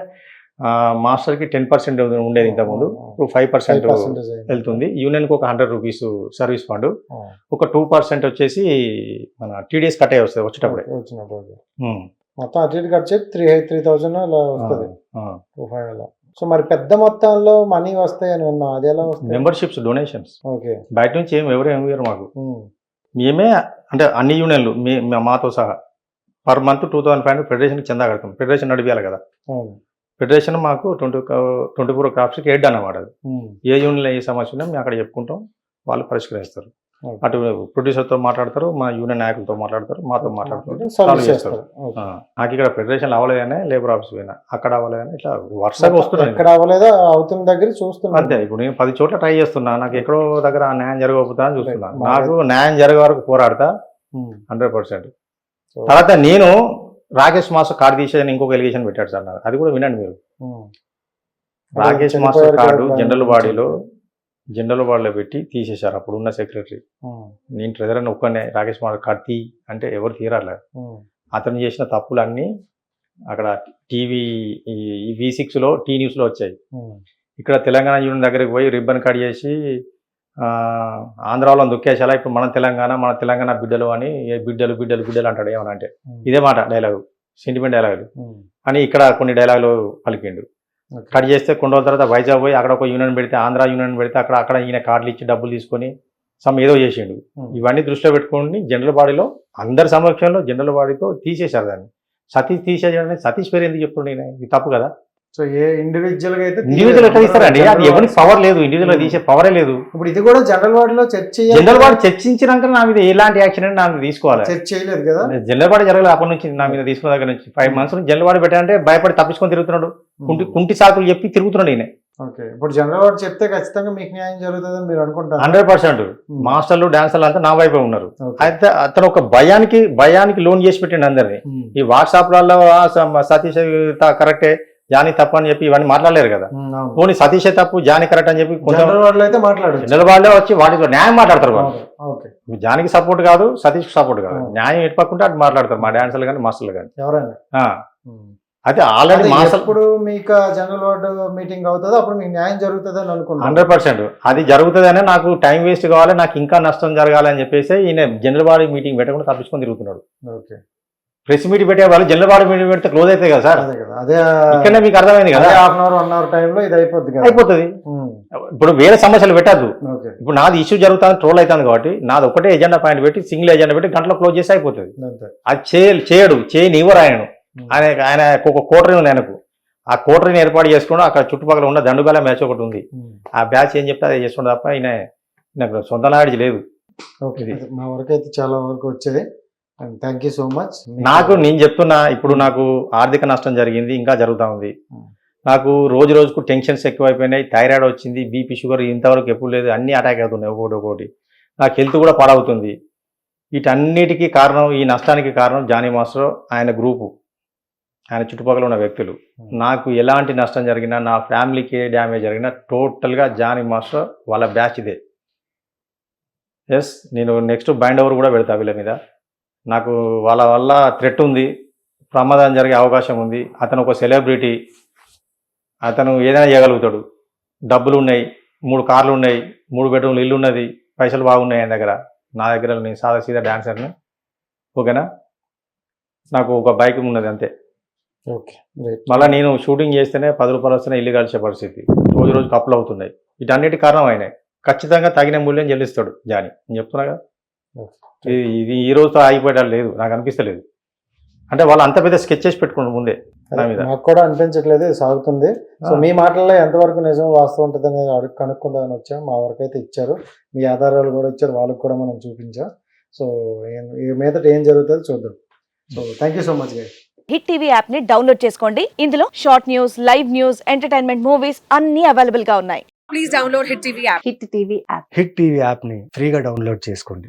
మాస్టర్ కి 10% ఉండేది ఇంతకుముందు, ఇప్పుడు 5% వెళ్తుంది. యూనియన్ కి ఒక 100 రూపీస్ సర్వీస్ ఫండ్, ఒక 2% వచ్చేసి మన TDS కట్ అయ్యి వస్తుంది వచ్చేటప్పుడే. మొత్తం అటు ఇటు ఖర్చు 3,000 అలా వస్తుంది. సో మరి పెద్ద మొత్తంలో మనీ వస్తాయి అని విన్నాం, అది ఎలా వస్తాయి? Memberships, donations. ఓకే. బయట నుంచి ఎవరు ఇవ్వరు మాకు. మేమే అంటే అన్ని యూనియన్లు మాతో సహా పర్ మంత్ 2,500 ఫెడరేషన్ చందా కడతాం. ఫెడరేషన్ నడిపియాలి కదా. ఫెడరేషన్ మాకు 24 క్రాప్స్కి హెడ్ అన్నమాట. అది ఏ యూనియన్లో ఏ సమస్య ఉన్నా మేము అక్కడ చెప్పుకుంటాం, వాళ్ళు పరిష్కరిస్తారు. అటు ప్రొడ్యూసర్తో మాట్లాడతారు, మా యూనియన్ నాయకులతో మాట్లాడతారు, మాతో మాట్లాడతారు, సాల్వ్ చేస్తారు. నాకు ఇక్కడ ఫెడరేషన్ అవ్వలేదనే లేబర్ ఆఫీస్ పోయినా, అక్కడ అవ్వలేదని ఇట్లా వరుసగా వస్తున్నాయి. ఇక్కడ అవ్వలేదా అవుతున్న దగ్గర చూస్తున్నా. అంతే. ఇప్పుడు నేను 10 చోట్ల ట్రై చేస్తున్నా, నాకు ఎక్కడో దగ్గర న్యాయం జరగకపోతా అని చూస్తున్నా. నాకు న్యాయం జరిగే వరకు పోరాడతా 100%. తర్వాత నేను రాకేష్ మాస్టర్ కార్డు తీసేదని ఇంకొక ఎలిగేషన్ పెట్టాడు సార్, అది కూడా వినండి మీరు. రాకేష్ మాస్టర్ కార్డు జనరల్ బాడీలో పెట్టి తీసేశారు అప్పుడు ఉన్న సెక్రటరీ. నేను ట్రెజరర్ ఒక్కనే రాకేష్ మాస్టర్ కార్డు తీ అంటే ఎవరు తీరాలి. అతను చేసిన తప్పులన్నీ అక్కడ టీవీ V6లో టీ న్యూస్లో వచ్చాయి. ఇక్కడ తెలంగాణ యూనియన్ దగ్గరికి పోయి రిబ్బన్ కట్ చేసి ఆంధ్ర వాళ్ళని దుక్కేసేలా ఇప్పుడు మన తెలంగాణ బిడ్డలు అని బిడ్డలు అంటాడు. ఏమన్నా అంటే ఇదే మాట డైలాగు, సెంటిమెంట్ డైలాగులు అని ఇక్కడ కొన్ని డైలాగులు పలికిండు. Okay. కట్ చేస్తే కొన్ని రోజుల తర్వాత వైజాగ్ పోయి అక్కడ ఒక యూనియన్ పెడితే ఆంధ్ర యూనియన్ పెడితే అక్కడ ఈయన కార్డులు ఇచ్చి డబ్బులు తీసుకొని ఏదో చేసిండు. ఇవన్నీ దృష్టిలో పెట్టుకొని జనరల్ బాడీలో అందరి సమక్షంలో జనరల్ బాడీతో తీసేశారు దాన్ని. సతీష్ తీసేయాలని సతీష్ పేరు ఎందుకు చెప్తుండే ఈయన? ఇది తప్పు కదా. సో ఏ ఇండివిజువల్ గా అయితే ఇండివిజువల్ ఎట్లా తీస్తారండి? అది ఎవరికి పవర్ లేదు, ఇండివిజువల్ గా తీసే పవరే లేదు. ఇప్పుడు ఇది కూడా జనరల్ వార్డులో చర్చ జనరల్ బాడీ చర్చించినాక నా మీద ఎలాంటి యాక్షన్ అని నా మీద తీసుకోవాలి. చర్చ చేయలేదు కదా. జనరల్ బాడీ జరగలేదు అప్పటి నుంచి నా మీద తీసుకున్న దగ్గర నుంచి 5 months నుంచి జనరల్ బాడీ పెట్టాలంటే భయపడి తప్పించుకొని తిరుగుతున్నాడు. కుంటి సాకులు చెప్పి తిరుగుతున్నాడు ఈయన. ఓకే, ఇప్పుడు జనరల్ వార్డు చెప్తే ఖచ్చితంగా మీకు న్యాయం జరుగుతుందని మీరు అనుకుంటారు? 100%. మాస్టర్లు డాన్సర్లు అంతా నా వైపే ఉన్నారు. అయితే అతను ఒక భయానికి లోన్ చేసి పెట్టండి అందరినీ. ఈ వాట్సాప్లలో సతీష్ కరెక్టే, జానీ తప్పు అని చెప్పి ఇవన్నీ మాట్లాడలేరు కదా. పోనీ సతీషే తప్పు, జానీ కరెక్ట్ అని చెప్పి జనరల్ వార్డులో అయితే మాట్లాడారు. జనరల్ వాళ్ళే వచ్చి వాటితో న్యాయం మాట్లాడతారు వాళ్ళు. ఓకే, జానికి సపోర్ట్ కాదు, సతీష్ సపోర్ట్ కాదు, న్యాయం ఎటుపక్కుంటే అటు మాట్లాడతారు మా డాన్సర్లు కానీ మాస్టర్లు కానీ ఎవరైనా. అయితే ఆల్రెడీ మాస్టర్ ఇప్పుడు మీకు జనరల్ వార్డు మీటింగ్ అవుతుందో అప్పుడు మీకు న్యాయం జరుగుతుంది అని అనుకుంటున్నాను. 100% అది జరుగుతుందనే. నాకు టైం వేస్ట్ కావాలి, నాకు ఇంకా నష్టం జరగాలి అని చెప్పేసి ఈయన జనరల్ బాడీ మీటింగ్ పెట్టకుండా తప్పించుకొని తిరుగుతున్నాడు. ఓకే, ప్రెస్ మీట్ పెట్టే వాళ్ళు జనరల్ బాడీ మీటింగ్ పెడితే క్లోజ్ అవుతాయి కదా సార్. అదే కదా, అదే ఇక్కడనే మీకు అర్థమైంది కదా. ½ అవర్ 1 hour టైంలో ఇది అయిపోద్ది కదా. అయిపోతుంది. ఇప్పుడు వేరే సమస్యలు పెట్టద్దు. ఓకే, ఇప్పుడు నాది ఇష్యూ జరుగుతుంది, ట్రోల్ అవుతుంది కాబట్టి నాది ఒకటే ఎజెండా పాయింట్ పెట్టి సింగిల్ ఎజెండా పెట్టి గంటలో క్లోజ్ చేసి అయిపోతుంది. అంతే. అది చేయనివ్వరు ఆయనను. ఆయన ఒక కోటరీ ఉంది ఆయనకు. ఆ కోటరీని ఏర్పాటు చేసుకుని అక్కడ చుట్టుపక్కల ఉన్న దండుగల మ్యాచ్ ఒకటి ఉంది. ఆ బ్యాచ్ ఏం చెప్తే అది చేసుకుంటే తప్ప ఆయన నాకు సొంత నాలెడ్జ్ లేదు. ఓకే, మా వరకు అయితే చాలా వరకు వచ్చేది. Thank you so much. నేను చెప్తున్నా, ఇప్పుడు నాకు ఆర్థిక నష్టం జరిగింది, ఇంకా జరుగుతూ ఉంది. నాకు రోజు రోజుకు టెన్షన్స్ ఎక్కువైపోయినాయి, థైరాయిడ్ వచ్చింది, బీపీ షుగర్ ఇంతవరకు ఎప్పుడు లేదు, అన్ని అటాక్ అవుతున్నాయి ఒకటి. నాకు హెల్త్ కూడా పాడవుతుంది. వీటన్నిటికీ కారణం, ఈ నష్టానికి కారణం జానీ మాస్టర్, ఆయన గ్రూపు, ఆయన చుట్టుపక్కల ఉన్న వ్యక్తులు. నాకు ఎలాంటి నష్టం జరిగినా, నా ఫ్యామిలీకి ఏ డ్యామేజ్ జరిగినా టోటల్గా జానీ మాస్టర్ వాళ్ళ బ్యాచ్ ఇదే. ఎస్, నేను నెక్స్ట్ బైండ్ ఓవర్ కూడా పెడతా వీళ్ళ మీద. నాకు వాళ్ళ వల్ల థ్రెట్ ఉంది, ప్రమాదం జరిగే అవకాశం ఉంది. అతను ఒక సెలబ్రిటీ, అతను ఏదైనా చేయగలుగుతాడు. డబ్బులు ఉన్నాయి, 3 కార్లు ఉన్నాయి, 3 bedroomలు ఇల్లు ఉన్నది, పైసలు బాగున్నాయి ఆయన దగ్గర. నా దగ్గర నేను సాదా సీదా డాన్సర్ని. ఓకేనా, నాకు ఒక బైక్ ఉన్నది అంతే. ఓకే, మళ్ళీ నేను షూటింగ్ చేస్తేనే 10 రూపాయలు వస్తేనే ఇల్లు కలిసే పరిస్థితి, రోజుకి అప్పులు అవుతున్నాయి. వీటన్నిటి కారణం ఆయన. ఖచ్చితంగా తగిన మూల్యం చెల్లిస్తాడు జానీ, నేను చెప్తున్నా కదా. ఇది ఈ రోజుతో ఆగిపోయేటట్టు లేదు, నాకు అనిపిస్తలేదు. అంటే వాళ్ళు అంత పెద్ద స్కెచ్ చేసి పెట్టుకుంటారు ముందే నా మీద. నాకు కూడా అనిపించట్లేదు, సాగుతుంది. సో మీ మాటల్లో ఎంతవరకు నిజం వాస్తవం ఉంటుంది అనేది కనుక్కుందామని వచ్చాం. మా వరకు అయితే ఇచ్చారు, మీ ఆధారాలు కూడా ఇచ్చారు, వాళ్ళకి కూడా మనం చూపించాం. సో ఈ మీదట ఏం జరుగుతుందో చూద్దాం. So thank you so much guys. Hit TV app ని డౌన్లోడ్ చేసుకోండి. ఇందులో short news, live news, entertainment movies అన్ని అవైలబుల్ గా ఉన్నాయి. Please download Hit TV app. Hit TV app. Hit TV యాప్ని ఫ్రీగా డౌన్లోడ్ చేసుకోండి.